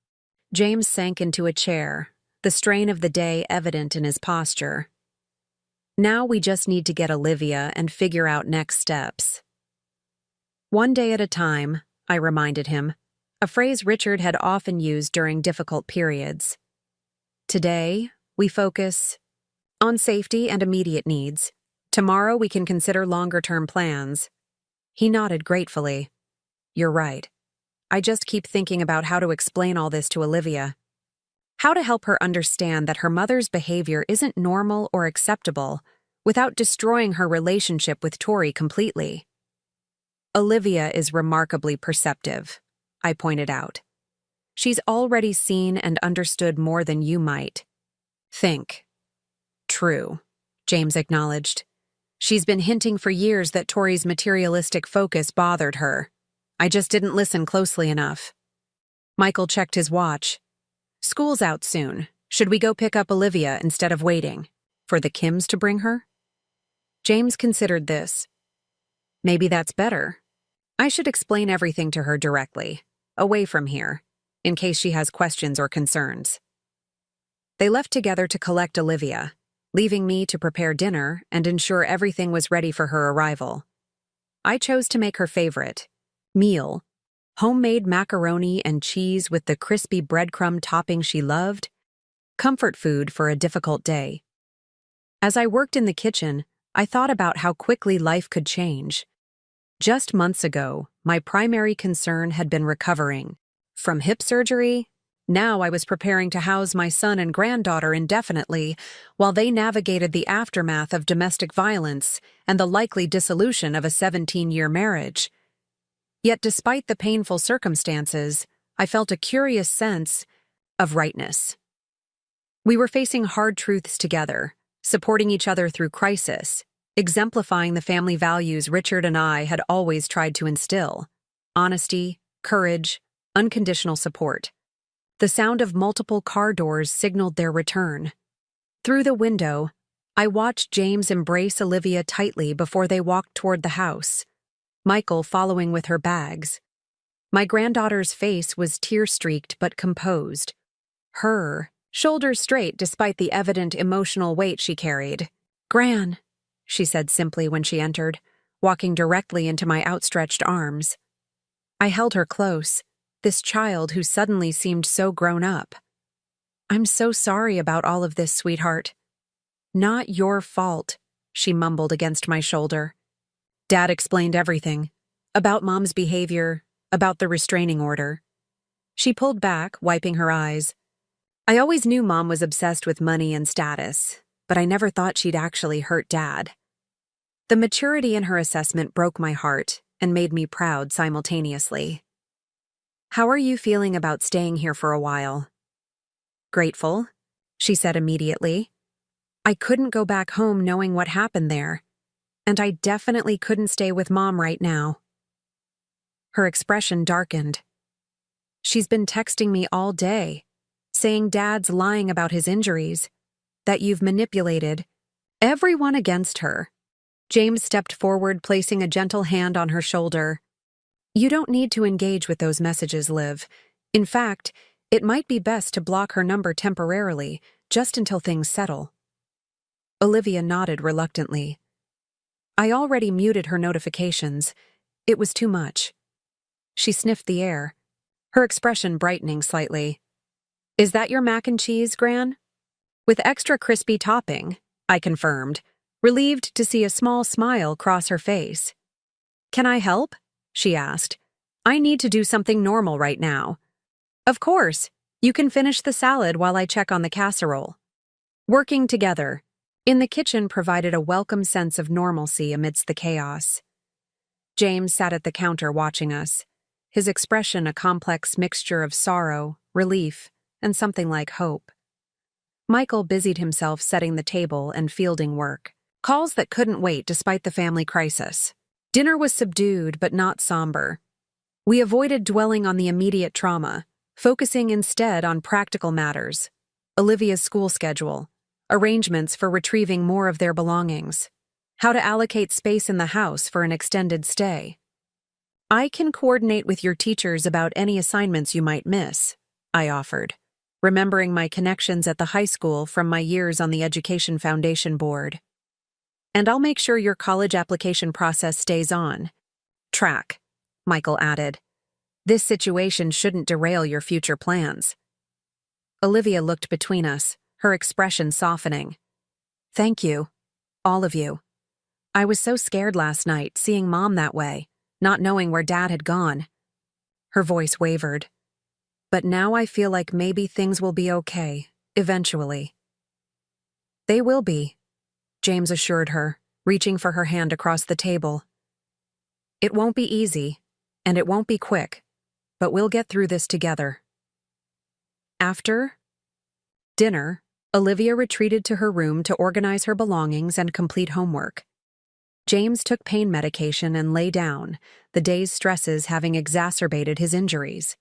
James sank into a chair, the strain of the day evident in his posture. Now we just need to get Olivia and figure out next steps. One day at a time, I reminded him, a phrase Richard had often used during difficult periods. Today, we focus on safety and immediate needs. Tomorrow we can consider longer-term plans. He nodded gratefully. You're right. I just keep thinking about how to explain all this to Olivia. How to help her understand that her mother's behavior isn't normal or acceptable without destroying her relationship with Tori completely. Olivia is remarkably perceptive, I pointed out. She's already seen and understood more than you might think. True, James acknowledged. She's been hinting for years that Tori's materialistic focus bothered her. I just didn't listen closely enough. Michael checked his watch. School's out soon. Should we go pick up Olivia instead of waiting for the Kims to bring her? James considered this. Maybe that's better. I should explain everything to her directly, away from here, in case she has questions or concerns. They left together to collect Olivia, leaving me to prepare dinner and ensure everything was ready for her arrival. I chose to make her favorite meal, homemade macaroni and cheese with the crispy breadcrumb topping she loved, comfort food for a difficult day. As I worked in the kitchen, I thought about how quickly life could change. Just months ago, my primary concern had been recovering from hip surgery. Now I was preparing to house my son and granddaughter indefinitely while they navigated the aftermath of domestic violence and the likely dissolution of a 17-year marriage. Yet despite the painful circumstances, I felt a curious sense of rightness. We were facing hard truths together, supporting each other through crisis, exemplifying the family values Richard and I had always tried to instill: honesty, courage, unconditional support. The sound of multiple car doors signaled their return. Through the window, I watched James embrace Olivia tightly before they walked toward the house, Michael following with her bags. My granddaughter's face was tear-streaked but composed. Her shoulders straight despite the evident emotional weight she carried. "Gran," she said simply when she entered, walking directly into my outstretched arms. I held her close, this child who suddenly seemed so grown up. "I'm so sorry about all of this, sweetheart." "Not your fault," she mumbled against my shoulder. Dad explained everything. About Mom's behavior, about the restraining order. She pulled back, wiping her eyes. I always knew Mom was obsessed with money and status, but I never thought she'd actually hurt Dad. The maturity in her assessment broke my heart and made me proud simultaneously. "How are you feeling about staying here for a while?" "Grateful," she said immediately. "I couldn't go back home knowing what happened there, and I definitely couldn't stay with Mom right now." Her expression darkened. "She's been texting me all day, saying Dad's lying about his injuries, that you've manipulated everyone against her." James stepped forward, placing a gentle hand on her shoulder. "You don't need to engage with those messages, Liv. In fact, it might be best to block her number temporarily, just until things settle." Olivia nodded reluctantly. I already muted her notifications. It was too much. She sniffed the air, her expression brightening slightly. "Is that your mac and cheese, Gran?" "With extra crispy topping," I confirmed, relieved to see a small smile cross her face. "Can I help?" she asked. "I need to do something normal right now." "Of course. You can finish the salad while I check on the casserole." Working together in the kitchen provided a welcome sense of normalcy amidst the chaos. James sat at the counter watching us, his expression a complex mixture of sorrow, relief, and something like hope. Michael busied himself setting the table and fielding work, calls that couldn't wait despite the family crisis. Dinner was subdued but not somber. We avoided dwelling on the immediate trauma, focusing instead on practical matters: Olivia's school schedule, arrangements for retrieving more of their belongings, how to allocate space in the house for an extended stay. I can coordinate with your teachers about any assignments you might miss, I offered, remembering my connections at the high school from my years on the Education Foundation board. And I'll make sure your college application process stays on track, Michael added. This situation shouldn't derail your future plans. Olivia looked between us, her expression softening. Thank you, all of you. I was so scared last night, seeing Mom that way, not knowing where Dad had gone. Her voice wavered. But now I feel like maybe things will be okay, eventually. They will be, James assured her, reaching for her hand across the table. It won't be easy, and it won't be quick, but we'll get through this together. After dinner, Olivia retreated to her room to organize her belongings and complete homework. James took pain medication and lay down, the day's stresses having exacerbated his injuries.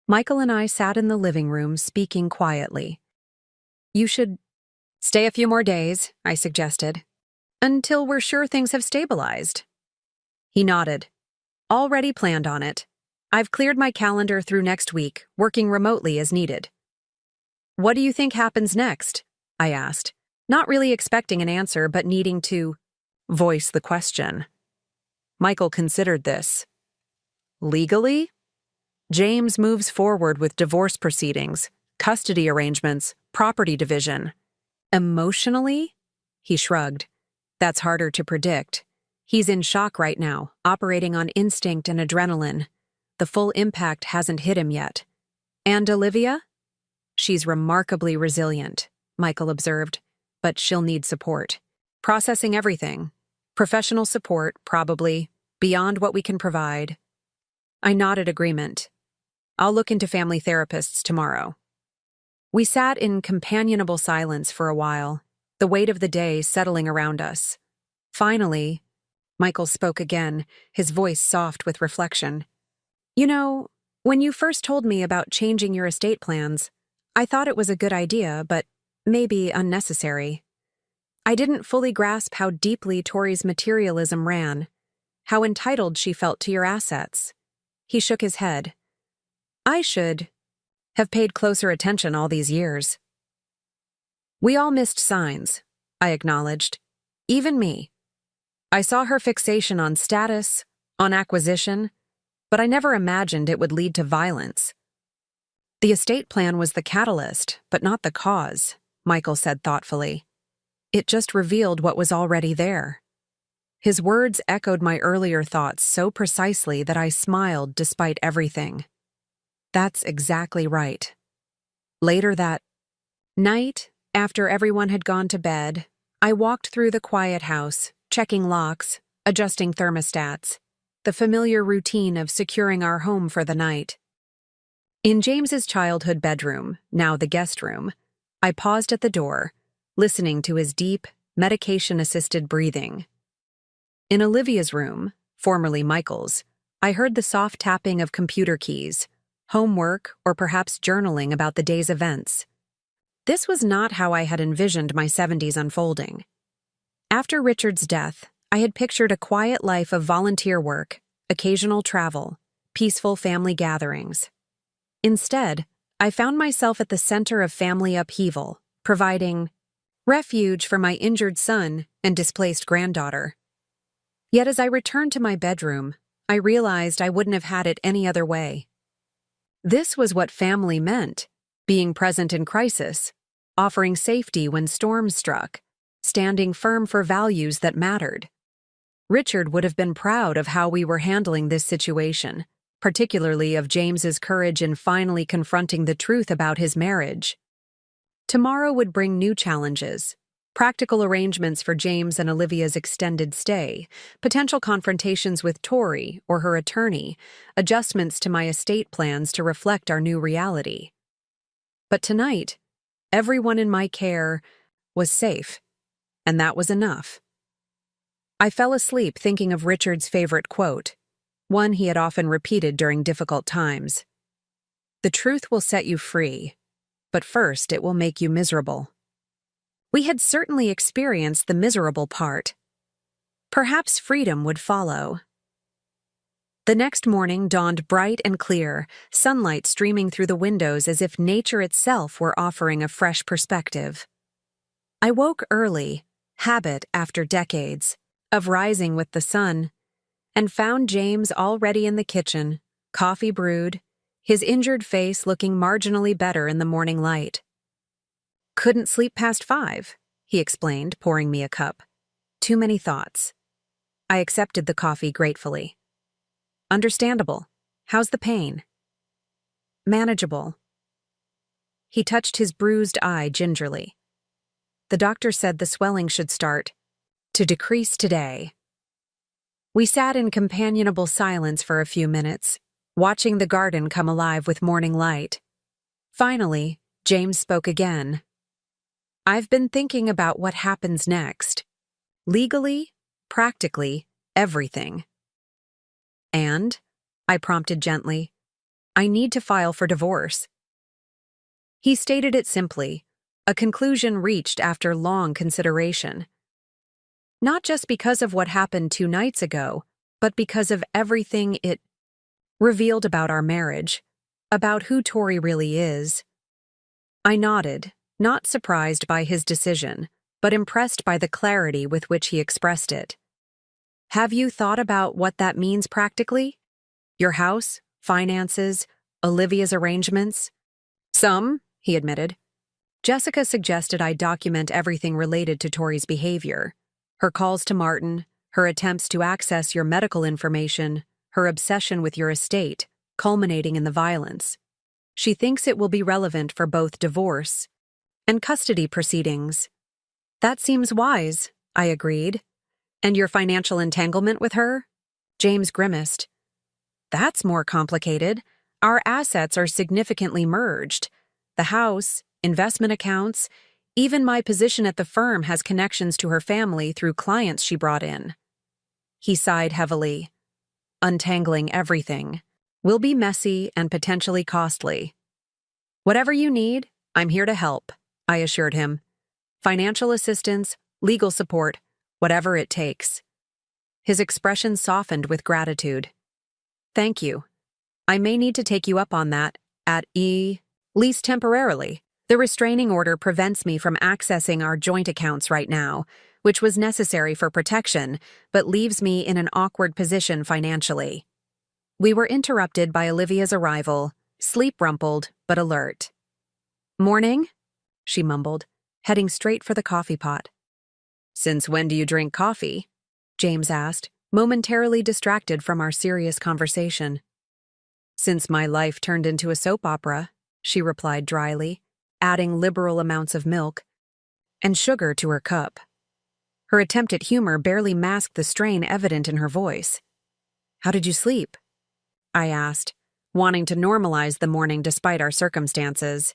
Michael and I sat in the living room, speaking quietly. You should stay a few more days, I suggested, until we're sure things have stabilized. He nodded. Already planned on it. I've cleared my calendar through next week, working remotely as needed. What do you think happens next? I asked, not really expecting an answer but needing to voice the question. Michael considered this. Legally? James moves forward with divorce proceedings, custody arrangements, property division. Emotionally? He shrugged. That's harder to predict. He's in shock right now, operating on instinct and adrenaline. The full impact hasn't hit him yet. And Olivia? She's remarkably resilient, Michael observed, but she'll need support. Processing everything. Professional support, probably, beyond what we can provide. I nodded agreement. I'll look into family therapists tomorrow. We sat in companionable silence for a while, the weight of the day settling around us. Finally, Michael spoke again, his voice soft with reflection. You know, when you first told me about changing your estate plans, I thought it was a good idea, but maybe unnecessary. I didn't fully grasp how deeply Tori's materialism ran, how entitled she felt to your assets. He shook his head. I should have paid closer attention all these years. We all missed signs, I acknowledged. Even me. I saw her fixation on status, on acquisition, but I never imagined it would lead to violence. The estate plan was the catalyst, but not the cause, Michael said thoughtfully. It just revealed what was already there. His words echoed my earlier thoughts so precisely that I smiled despite everything. That's exactly right. Later that night, after everyone had gone to bed, I walked through the quiet house, checking locks, adjusting thermostats, the familiar routine of securing our home for the night. In James's childhood bedroom, now the guest room, I paused at the door, listening to his deep, medication-assisted breathing. In Olivia's room, formerly Michael's, I heard the soft tapping of computer keys, homework, or perhaps journaling about the day's events. This was not how I had envisioned my 70s unfolding. After Richard's death, I had pictured a quiet life of volunteer work, occasional travel, peaceful family gatherings. Instead, I found myself at the center of family upheaval, providing refuge for my injured son and displaced granddaughter. Yet as I returned to my bedroom, I realized I wouldn't have had it any other way. This was what family meant, being present in crisis, offering safety when storms struck, standing firm for values that mattered. Richard would have been proud of how we were handling this situation, particularly of James's courage in finally confronting the truth about his marriage. Tomorrow would bring new challenges, practical arrangements for James and Olivia's extended stay, potential confrontations with Tori or her attorney, adjustments to my estate plans to reflect our new reality. But tonight, everyone in my care was safe, and that was enough. I fell asleep thinking of Richard's favorite quote, one he had often repeated during difficult times. The truth will set you free, but first it will make you miserable. We had certainly experienced the miserable part, Perhaps freedom would follow. The next morning dawned bright and clear, sunlight streaming through the windows as if nature itself were offering a fresh perspective. I woke early, habit after decades, of rising with the sun, and found James already in the kitchen, coffee brewed, his injured face looking marginally better in the morning light. "Couldn't sleep past 5, he explained, pouring me a cup. "Too many thoughts." I accepted the coffee gratefully. "Understandable. How's the pain?" "Manageable." He touched his bruised eye gingerly. "The doctor said the swelling should start to decrease today." We sat in companionable silence for a few minutes, watching the garden come alive with morning light. Finally, James spoke again. "I've been thinking about what happens next. Legally, practically, everything." "And?" I prompted gently. "I need to file for divorce." He stated it simply, a conclusion reached after long consideration. Not just because of what happened 2 nights ago, but because of everything it revealed about our marriage, about who Tori really is. I nodded, not surprised by his decision, but impressed by the clarity with which he expressed it. "Have you thought about what that means practically? Your house, finances, Olivia's arrangements?" "Some," he admitted. "Jessica suggested I document everything related to Tori's behavior. Her calls to Martin, her attempts to access your medical information, her obsession with your estate, culminating in the violence. She thinks it will be relevant for both divorce and custody proceedings." "That seems wise," I agreed. "And your financial entanglement with her?" James grimaced. "That's more complicated. Our assets are significantly merged. The house, investment accounts, even my position at the firm has connections to her family through clients she brought in." He sighed heavily. "Untangling everything will be messy and potentially costly." "Whatever you need, I'm here to help," I assured him. "Financial assistance, legal support, whatever it takes." His expression softened with gratitude. "Thank you. I may need to take you up on that, at least temporarily. The restraining order prevents me from accessing our joint accounts right now, which was necessary for protection, but leaves me in an awkward position financially." We were interrupted by Olivia's arrival, sleep-rumpled but alert. "Morning?" she mumbled, heading straight for the coffee pot. "Since when do you drink coffee?" James asked, momentarily distracted from our serious conversation. "Since my life turned into a soap opera," she replied dryly, adding liberal amounts of milk and sugar to her cup. Her attempt at humor barely masked the strain evident in her voice. "How did you sleep?" I asked, wanting to normalize the morning despite our circumstances.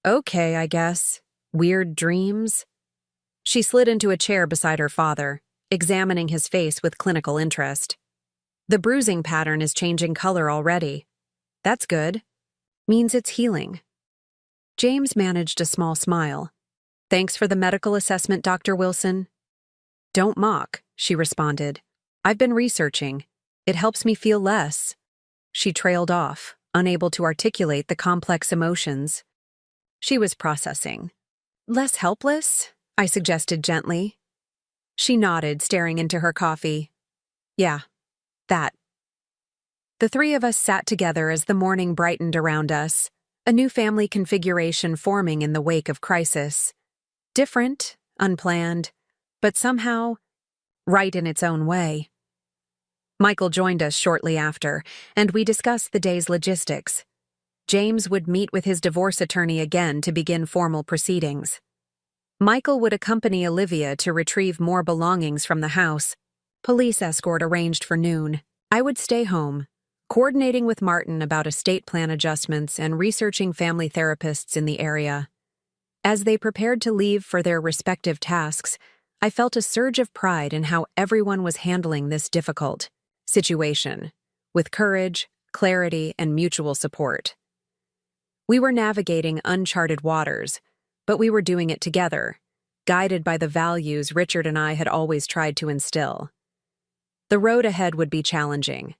"Okay, I guess. Weird dreams?" She slid into a chair beside her father, examining his face with clinical interest. "The bruising pattern is changing color already. That's good. Means it's healing." James managed a small smile. "Thanks for the medical assessment, Dr. Wilson." "Don't mock," she responded. "I've been researching. It helps me feel less." She trailed off, unable to articulate the complex emotions she was processing. "Less helpless?" I suggested gently. She nodded, staring into her coffee. "Yeah, that." The 3 of us sat together as the morning brightened around us, a new family configuration forming in the wake of crisis. Different, unplanned, but somehow right in its own way. Michael joined us shortly after, and we discussed the day's logistics. James would meet with his divorce attorney again to begin formal proceedings. Michael would accompany Olivia to retrieve more belongings from the house. Police escort arranged for noon. I would stay home, coordinating with Martin about estate plan adjustments and researching family therapists in the area. As they prepared to leave for their respective tasks, I felt a surge of pride in how everyone was handling this difficult situation, with courage, clarity, and mutual support. We were navigating uncharted waters, but we were doing it together, guided by the values Richard and I had always tried to instill. The road ahead would be challenging.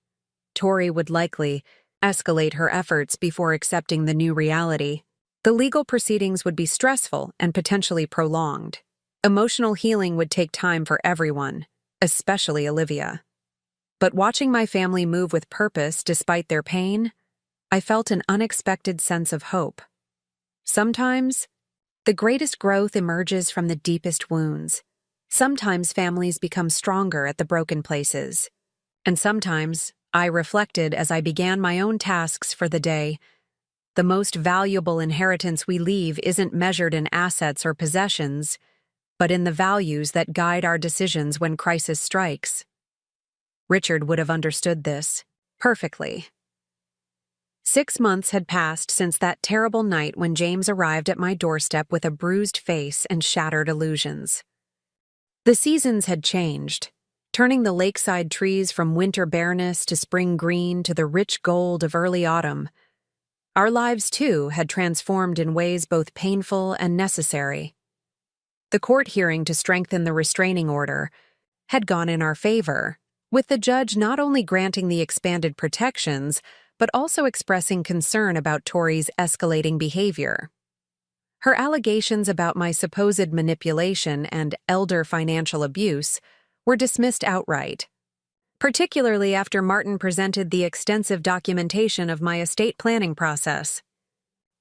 Tori would likely escalate her efforts before accepting the new reality. The legal proceedings would be stressful and potentially prolonged. Emotional healing would take time for everyone, especially Olivia. But watching my family move with purpose despite their pain, I felt an unexpected sense of hope. Sometimes, the greatest growth emerges from the deepest wounds. Sometimes families become stronger at the broken places. And sometimes, I reflected as I began my own tasks for the day. The most valuable inheritance we leave isn't measured in assets or possessions, but in the values that guide our decisions when crisis strikes. Richard would have understood this perfectly. 6 months had passed since that terrible night when James arrived at my doorstep with a bruised face and shattered illusions. The seasons had changed, turning the lakeside trees from winter bareness to spring green to the rich gold of early autumn. Our lives, too, had transformed in ways both painful and necessary. The court hearing to strengthen the restraining order had gone in our favor, with the judge not only granting the expanded protections, but also expressing concern about Tori's escalating behavior. Her allegations about my supposed manipulation and elder financial abuse were dismissed outright, particularly after Martin presented the extensive documentation of my estate planning process.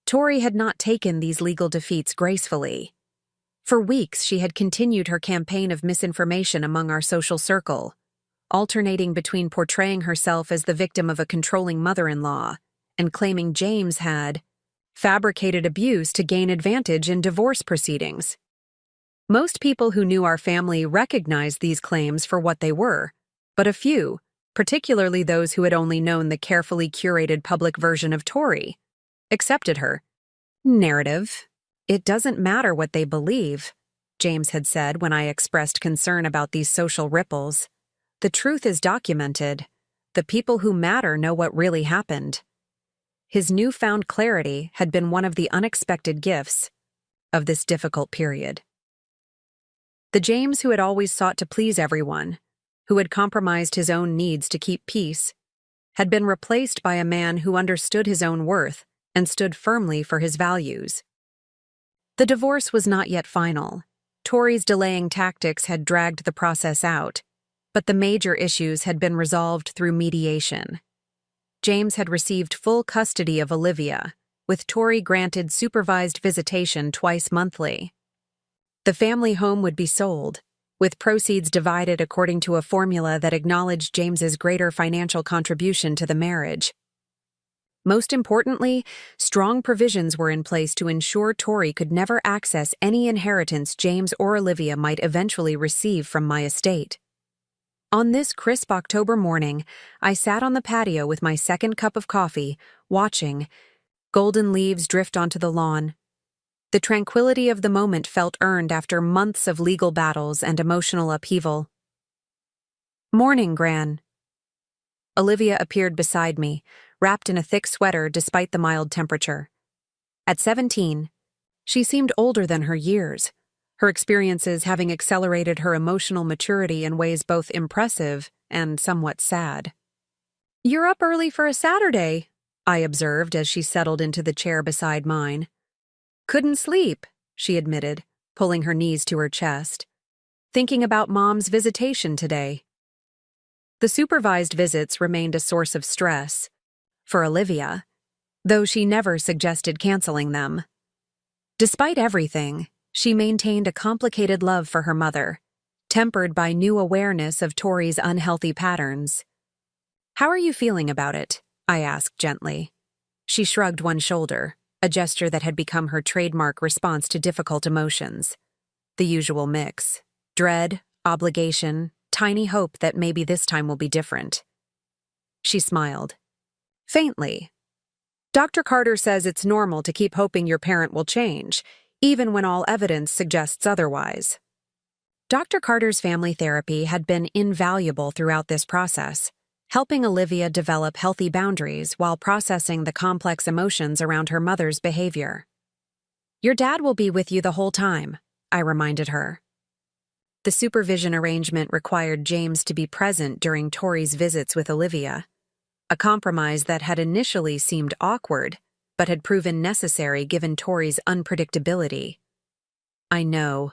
Tori had not taken these legal defeats gracefully. For weeks, she had continued her campaign of misinformation among our social circle, alternating between portraying herself as the victim of a controlling mother-in-law and claiming James had fabricated abuse to gain advantage in divorce proceedings. Most people who knew our family recognized these claims for what they were, but a few, particularly those who had only known the carefully curated public version of Tori, accepted her narrative. "It doesn't matter what they believe," James had said when I expressed concern about these social ripples. "The truth is documented. The people who matter know what really happened." His newfound clarity had been one of the unexpected gifts of this difficult period. The James who had always sought to please everyone, who had compromised his own needs to keep peace, had been replaced by a man who understood his own worth and stood firmly for his values. The divorce was not yet final. Tori's delaying tactics had dragged the process out, but the major issues had been resolved through mediation. James had received full custody of Olivia, with Tori granted supervised visitation twice monthly. The family home would be sold, with proceeds divided according to a formula that acknowledged James's greater financial contribution to the marriage. Most importantly, strong provisions were in place to ensure Tori could never access any inheritance James or Olivia might eventually receive from my estate. On this crisp October morning, I sat on the patio with my second cup of coffee, watching golden leaves drift onto the lawn. The tranquility of the moment felt earned after months of legal battles and emotional upheaval. "Morning, Gran." Olivia appeared beside me, wrapped in a thick sweater despite the mild temperature. At 17, she seemed older than her years, her experiences having accelerated her emotional maturity in ways both impressive and somewhat sad. "You're up early for a Saturday," I observed as she settled into the chair beside mine. "Couldn't sleep," she admitted, pulling her knees to her chest. "Thinking about Mom's visitation today." The supervised visits remained a source of stress for Olivia, though she never suggested canceling them. Despite everything, she maintained a complicated love for her mother, tempered by new awareness of Tori's unhealthy patterns. "How are you feeling about it?" I asked gently. She shrugged one shoulder, a gesture that had become her trademark response to difficult emotions. The usual mix: dread, obligation, tiny hope that maybe this time will be different. She smiled. Faintly. "Dr. Carter says it's normal to keep hoping your parent will change, even when all evidence suggests otherwise." Dr. Carter's family therapy had been invaluable throughout this process, helping Olivia develop healthy boundaries while processing the complex emotions around her mother's behavior. "Your dad will be with you the whole time," I reminded her. The supervision arrangement required James to be present during Tori's visits with Olivia, a compromise that had initially seemed awkward, but had proven necessary given Tori's unpredictability. I know.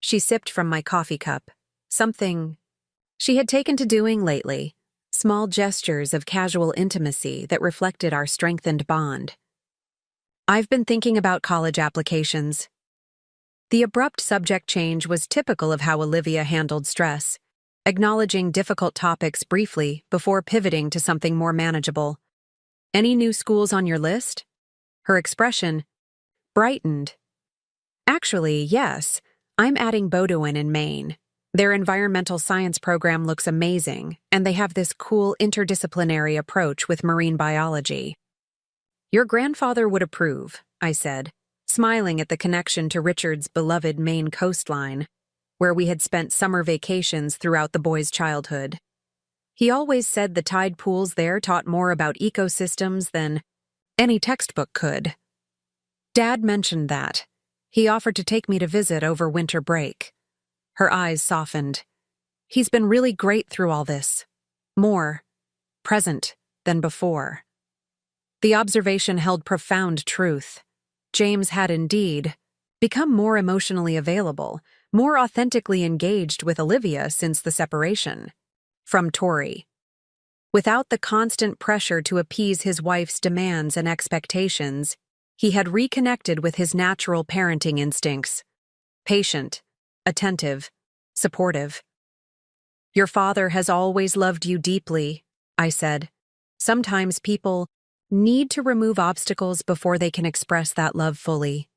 She sipped from my coffee cup, something she had taken to doing lately, small gestures of casual intimacy that reflected our strengthened bond. I've been thinking about college applications. The abrupt subject change was typical of how Olivia handled stress, acknowledging difficult topics briefly before pivoting to something more manageable. Any new schools on your list? Her expression brightened. Actually, yes. I'm adding Bowdoin in Maine. Their environmental science program looks amazing, and they have this cool interdisciplinary approach with marine biology. Your grandfather would approve, I said, smiling at the connection to Richard's beloved Maine coastline, where we had spent summer vacations throughout the boys' childhood. He always said the tide pools there taught more about ecosystems than any textbook could. Dad mentioned that. He offered to take me to visit over winter break. Her eyes softened. He's been really great through all this. More present than before. The observation held profound truth. James had indeed become more emotionally available, more authentically engaged with Olivia since the separation from Tori. Without the constant pressure to appease his wife's demands and expectations, he had reconnected with his natural parenting instincts. Patient, attentive, supportive. Your father has always loved you deeply, I said. Sometimes people need to remove obstacles before they can express that love fully.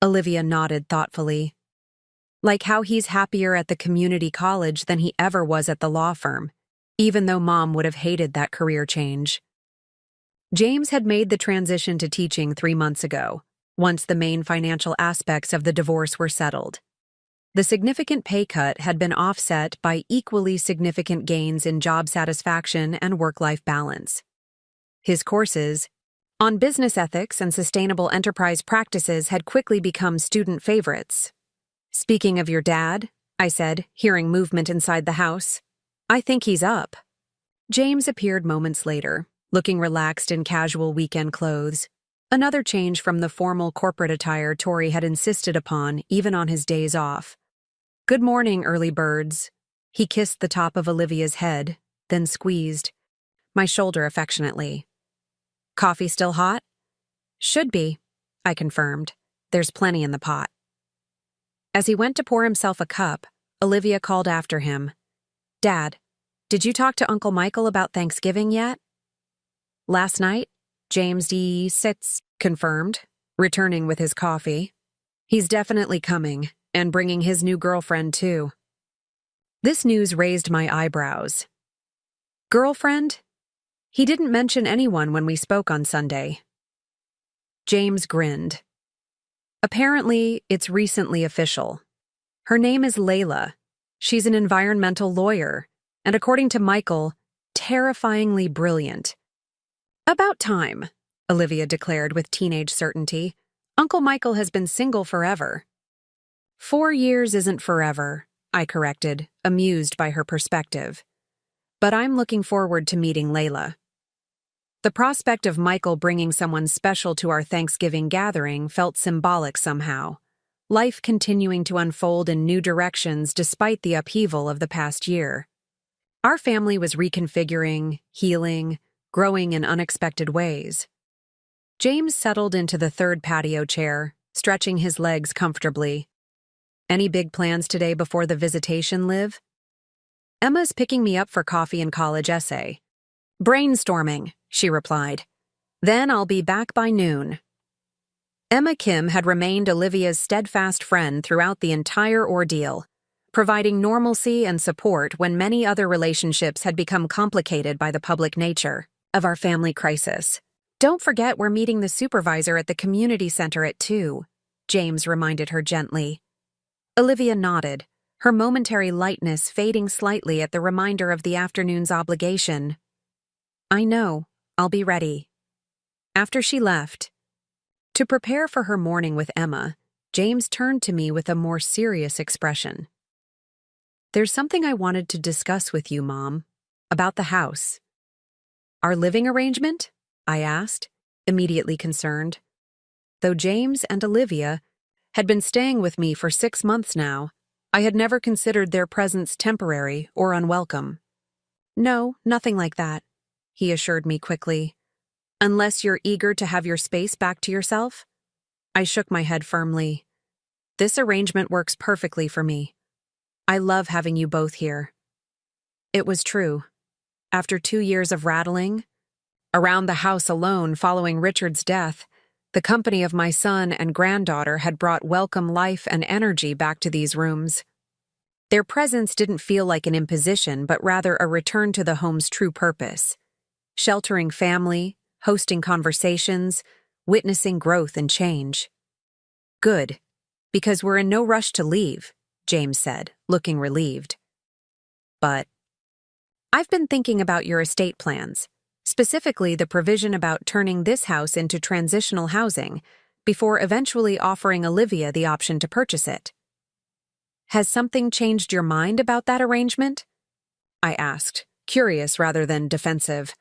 Olivia nodded thoughtfully. Like how he's happier at the community college than he ever was at the law firm, even though Mom would have hated that career change. James had made the transition to teaching 3 months ago, once the main financial aspects of the divorce were settled. The significant pay cut had been offset by equally significant gains in job satisfaction and work-life balance. His courses on business ethics and sustainable enterprise practices had quickly become student favorites. Speaking of your dad, I said, hearing movement inside the house, I think he's up. James appeared moments later, looking relaxed in casual weekend clothes, another change from the formal corporate attire Tori had insisted upon even on his days off. Good morning, early birds. He kissed the top of Olivia's head, then squeezed my shoulder affectionately. Coffee still hot? Should be, I confirmed. There's plenty in the pot. As he went to pour himself a cup, Olivia called after him. Dad, did you talk to Uncle Michael about Thanksgiving yet? Last night, James D. Sitz confirmed, returning with his coffee. He's definitely coming, and bringing his new girlfriend too. This news raised my eyebrows. Girlfriend? He didn't mention anyone when we spoke on Sunday. James grinned. Apparently, it's recently official. Her name is Layla. She's an environmental lawyer, and according to Michael, terrifyingly brilliant. About time, Olivia declared with teenage certainty. Uncle Michael has been single forever. 4 years isn't forever, I corrected, amused by her perspective. But I'm looking forward to meeting Layla. The prospect of Michael bringing someone special to our Thanksgiving gathering felt symbolic somehow, life continuing to unfold in new directions despite the upheaval of the past year. Our family was reconfiguring, healing, growing in unexpected ways. James settled into the third patio chair, stretching his legs comfortably. Any big plans today before the visitation, Liv? Emma's picking me up for coffee and college essay. Brainstorming, she replied. Then I'll be back by noon. Emma Kim had remained Olivia's steadfast friend throughout the entire ordeal, providing normalcy and support when many other relationships had become complicated by the public nature of our family crisis. Don't forget we're meeting the supervisor at the community center at 2, James reminded her gently. Olivia nodded, her momentary lightness fading slightly at the reminder of the afternoon's obligation. I know, I'll be ready. After she left, to prepare for her morning with Emma, James turned to me with a more serious expression. "There's something I wanted to discuss with you, Mom, about the house." "Our living arrangement?" I asked, immediately concerned. Though James and Olivia had been staying with me for 6 months now, I had never considered their presence temporary or unwelcome. "No, nothing like that," he assured me quickly. "Unless you're eager to have your space back to yourself?" I shook my head firmly. "This arrangement works perfectly for me. I love having you both here." It was true. After 2 years of rattling around the house alone following Richard's death, the company of my son and granddaughter had brought welcome life and energy back to these rooms. Their presence didn't feel like an imposition, but rather a return to the home's true purpose: sheltering family, hosting conversations, witnessing growth and change. "Good, because we're in no rush to leave," James said, looking relieved. "But I've been thinking about your estate plans, specifically the provision about turning this house into transitional housing before eventually offering Olivia the option to purchase it. Has something changed your mind about that arrangement?" I asked, curious rather than defensive.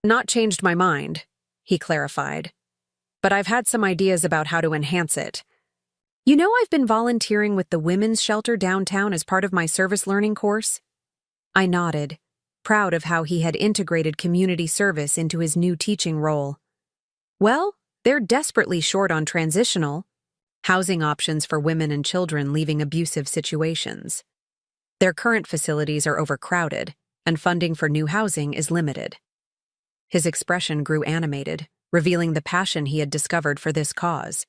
"Not changed my mind," he clarified, "but I've had some ideas about how to enhance it. You know, I've been volunteering with the women's shelter downtown as part of my service learning course." I nodded, proud of how he had integrated community service into his new teaching role. "Well, they're desperately short on transitional housing options for women and children leaving abusive situations. Their current facilities are overcrowded, and funding for new housing is limited." His expression grew animated, revealing the passion he had discovered for this cause.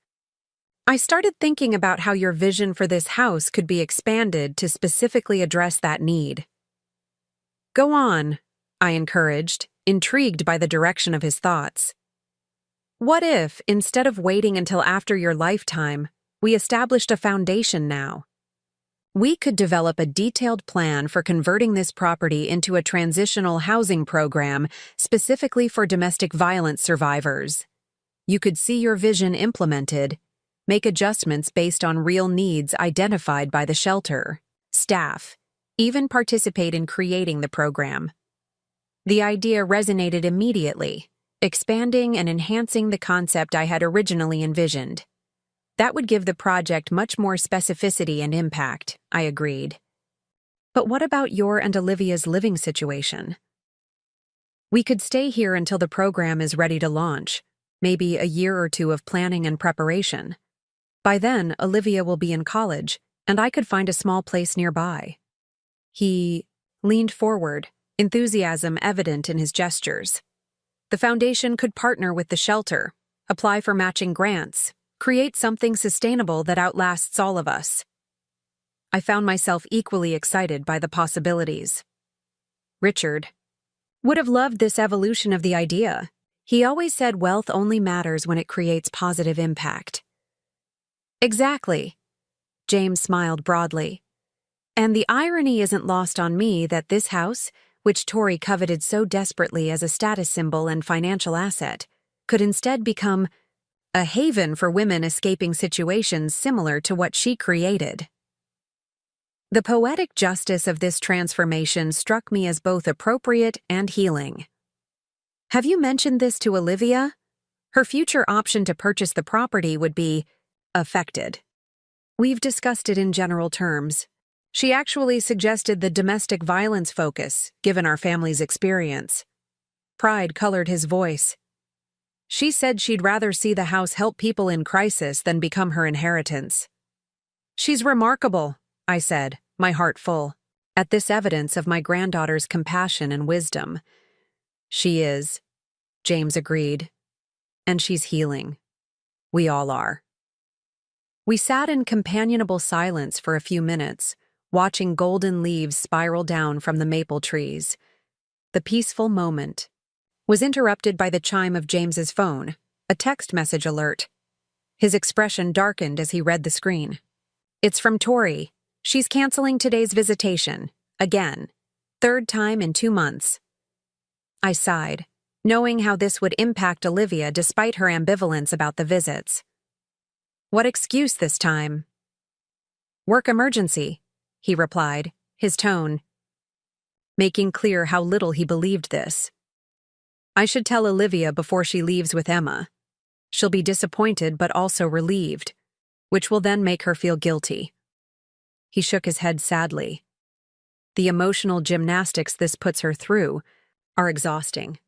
"I started thinking about how your vision for this house could be expanded to specifically address that need." "Go on," I encouraged, intrigued by the direction of his thoughts. "What if, instead of waiting until after your lifetime, we established a foundation now? We could develop a detailed plan for converting this property into a transitional housing program specifically for domestic violence survivors. You could see your vision implemented, make adjustments based on real needs identified by the shelter, staff, even participate in creating the program." The idea resonated immediately, expanding and enhancing the concept I had originally envisioned. That would give the project much more specificity and impact, I agreed. "But what about your and Olivia's living situation?" "We could stay here until the program is ready to launch, maybe a year or 2 of planning and preparation. By then, Olivia will be in college, and I could find a small place nearby." He leaned forward, enthusiasm evident in his gestures. "The foundation could partner with the shelter, apply for matching grants, create something sustainable that outlasts all of us." I found myself equally excited by the possibilities. Richard would have loved this evolution of the idea. He always said wealth only matters when it creates positive impact. "Exactly," James smiled broadly. "And the irony isn't lost on me that this house, which Tori coveted so desperately as a status symbol and financial asset, could instead become a haven for women escaping situations similar to what she created." The poetic justice of this transformation struck me as both appropriate and healing. "Have you mentioned this to Olivia? Her future option to purchase the property would be affected." "We've discussed it in general terms. She actually suggested the domestic violence focus, given our family's experience." Pride colored his voice. "She said she'd rather see the house help people in crisis than become her inheritance." "She's remarkable," I said, my heart full, at this evidence of my granddaughter's compassion and wisdom. "She is," James agreed. "And she's healing. We all are." We sat in companionable silence for a few minutes, watching golden leaves spiral down from the maple trees. The peaceful moment was interrupted by the chime of James's phone, a text message alert. His expression darkened as he read the screen. "It's from Tori. She's canceling today's visitation. Again. 3rd time in 2 months." I sighed, knowing how this would impact Olivia despite her ambivalence about the visits. What excuse this time? Work emergency, he replied, his tone making clear how little he believed this. I should tell Olivia before she leaves with Emma. She'll be disappointed but also relieved, which will then make her feel guilty. He shook his head sadly. The emotional gymnastics this puts her through are exhausting.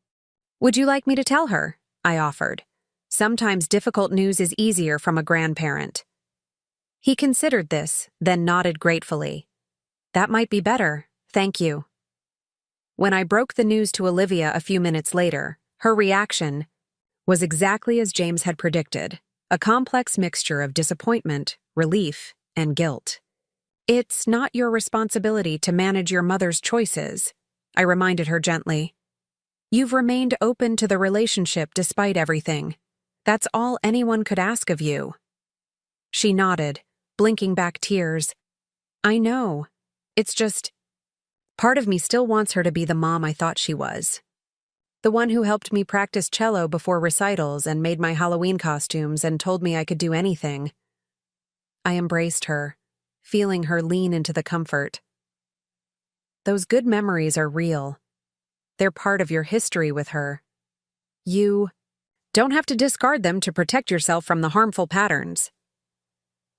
Would you like me to tell her? I offered. Sometimes difficult news is easier from a grandparent. He considered this, then nodded gratefully. That might be better, thank you. When I broke the news to Olivia a few minutes later, her reaction was exactly as James had predicted, a complex mixture of disappointment, relief, and guilt. It's not your responsibility to manage your mother's choices, I reminded her gently. You've remained open to the relationship despite everything. That's all anyone could ask of you. She nodded, blinking back tears. I know. It's just, part of me still wants her to be the mom I thought she was. The one who helped me practice cello before recitals and made my Halloween costumes and told me I could do anything. I embraced her, feeling her lean into the comfort. Those good memories are real. They're part of your history with her. You don't have to discard them to protect yourself from the harmful patterns.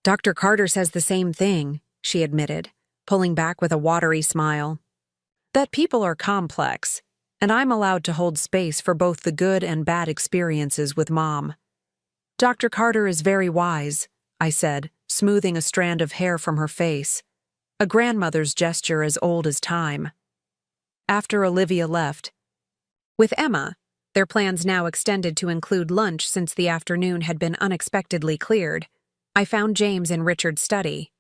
Dr. Carter says the same thing, she admitted, pulling back with a watery smile. That people are complex, and I'm allowed to hold space for both the good and bad experiences with Mom. Dr. Carter is very wise, I said, smoothing a strand of hair from her face, a grandmother's gesture as old as time. After Olivia left, with Emma, their plans now extended to include lunch since the afternoon had been unexpectedly cleared, I found James in Richard's study.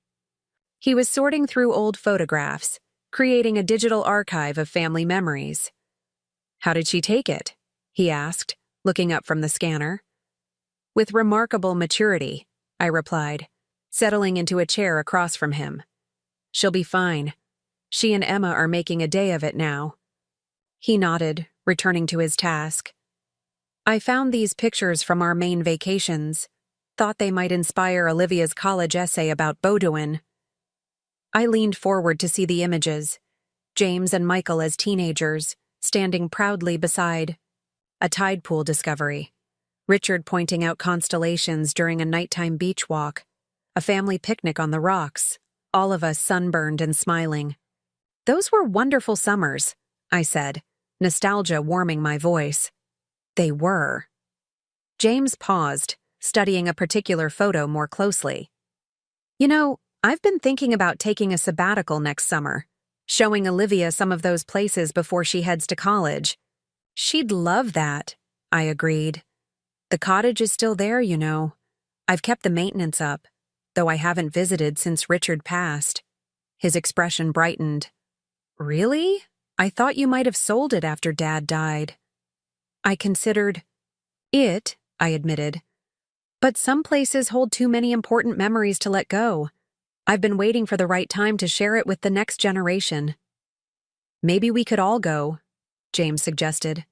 He was sorting through old photographs, creating a digital archive of family memories. How did she take it? He asked, looking up from the scanner. With remarkable maturity, I replied, settling into a chair across from him. She'll be fine. She and Emma are making a day of it now. He nodded, returning to his task. I found these pictures from our Maine vacations. Thought they might inspire Olivia's college essay about Bowdoin. I leaned forward to see the images. James and Michael as teenagers, standing proudly beside a tide pool discovery. Richard pointing out constellations during a nighttime beach walk. A family picnic on the rocks, all of us sunburned and smiling. Those were wonderful summers, I said, nostalgia warming my voice. They were. James paused, studying a particular photo more closely. You know, I've been thinking about taking a sabbatical next summer, showing Olivia some of those places before she heads to college. She'd love that, I agreed. The cottage is still there, you know. I've kept the maintenance up, though I haven't visited since Richard passed. His expression brightened. Really? I thought you might have sold it after Dad died. I considered it, I admitted. But some places hold too many important memories to let go. I've been waiting for the right time to share it with the next generation. Maybe we could all go, James suggested.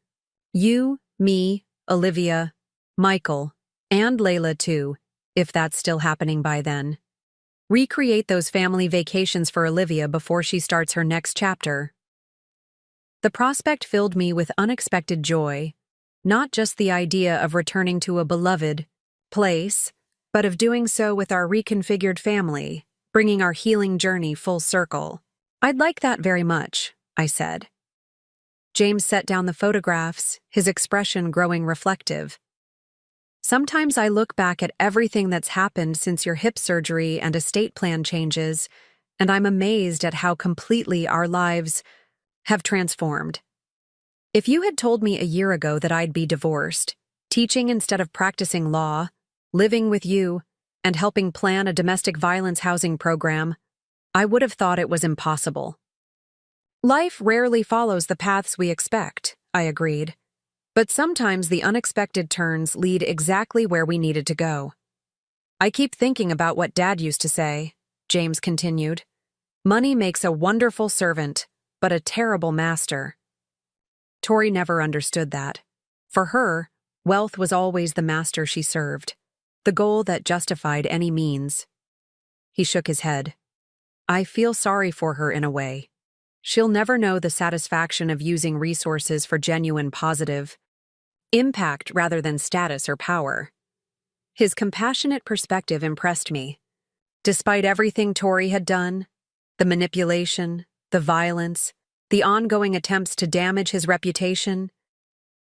You, me, Olivia, Michael, and Layla too, if that's still happening by then. Recreate those family vacations for Olivia before she starts her next chapter. The prospect filled me with unexpected joy, not just the idea of returning to a beloved place, but of doing so with our reconfigured family, bringing our healing journey full circle. I'd like that very much, I said. James set down the photographs, his expression growing reflective. Sometimes I look back at everything that's happened since your hip surgery and estate plan changes, and I'm amazed at how completely our lives have transformed. If you had told me a year ago that I'd be divorced, teaching instead of practicing law, living with you, and helping plan a domestic violence housing program, I would have thought it was impossible. Life rarely follows the paths we expect, I agreed. But sometimes the unexpected turns lead exactly where we needed to go. I keep thinking about what Dad used to say, James continued. Money makes a wonderful servant, but a terrible master. Tori never understood that. For her, wealth was always the master she served. the goal that justified any means. He shook his head. I feel sorry for her in a way. She'll never know the satisfaction of using resources for genuine positive impact rather than status or power. His compassionate perspective impressed me. Despite everything Tori had done, the manipulation, the violence, the ongoing attempts to damage his reputation,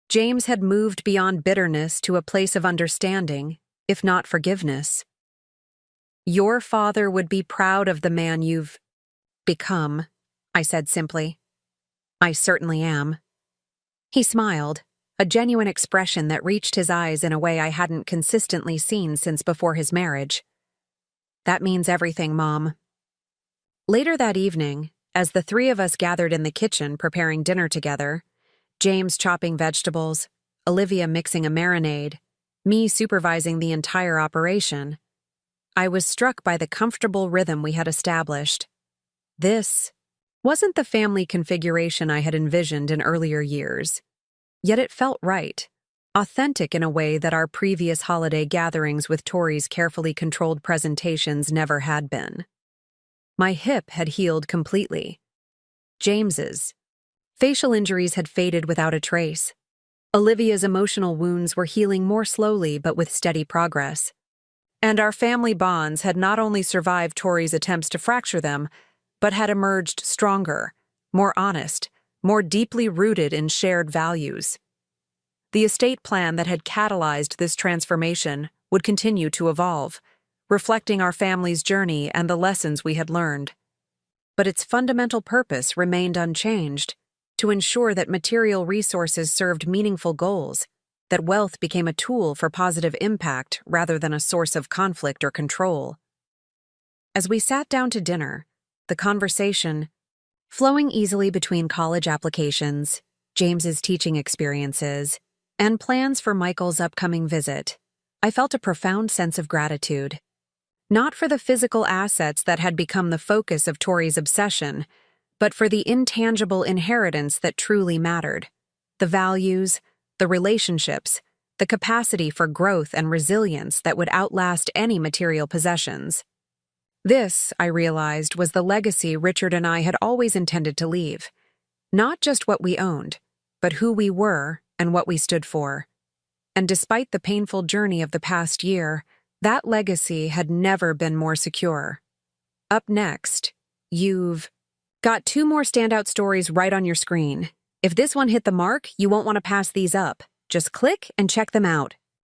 James had moved beyond bitterness to a place of understanding, if not forgiveness. Your father would be proud of the man you've become, I said simply. I certainly am. He smiled, a genuine expression that reached his eyes in a way I hadn't consistently seen since before his marriage. That means everything, Mom. Later that evening, as the three of us gathered in the kitchen preparing dinner together, James chopping vegetables, Olivia mixing a marinade, me supervising the entire operation, I was struck by the comfortable rhythm we had established. This wasn't the family configuration I had envisioned in earlier years, yet it felt right, authentic in a way that our previous holiday gatherings with Tori's carefully controlled presentations never had been. My hip had healed completely. James's facial injuries had faded without a trace. Olivia's emotional wounds were healing more slowly but with steady progress. And our family bonds had not only survived Tori's attempts to fracture them, but had emerged stronger, more honest, more deeply rooted in shared values. The estate plan that had catalyzed this transformation would continue to evolve, reflecting our family's journey and the lessons we had learned. But its fundamental purpose remained unchanged, to ensure that material resources served meaningful goals, that wealth became a tool for positive impact rather than a source of conflict or control. As we sat down to dinner, the conversation, flowing easily between college applications, James's teaching experiences, and plans for Michael's upcoming visit, I felt a profound sense of gratitude. Not for the physical assets that had become the focus of Tori's obsession, but for the intangible inheritance that truly mattered, the values, the relationships, the capacity for growth and resilience that would outlast any material possessions. This, I realized, was the legacy Richard and I had always intended to leave. Not just what we owned, but who we were and what we stood for. And despite the painful journey of the past year, that legacy had never been more secure. Up next, you've got 2 more standout stories right on your screen. If this one hit the mark, you won't want to pass these up. Just click and check them out.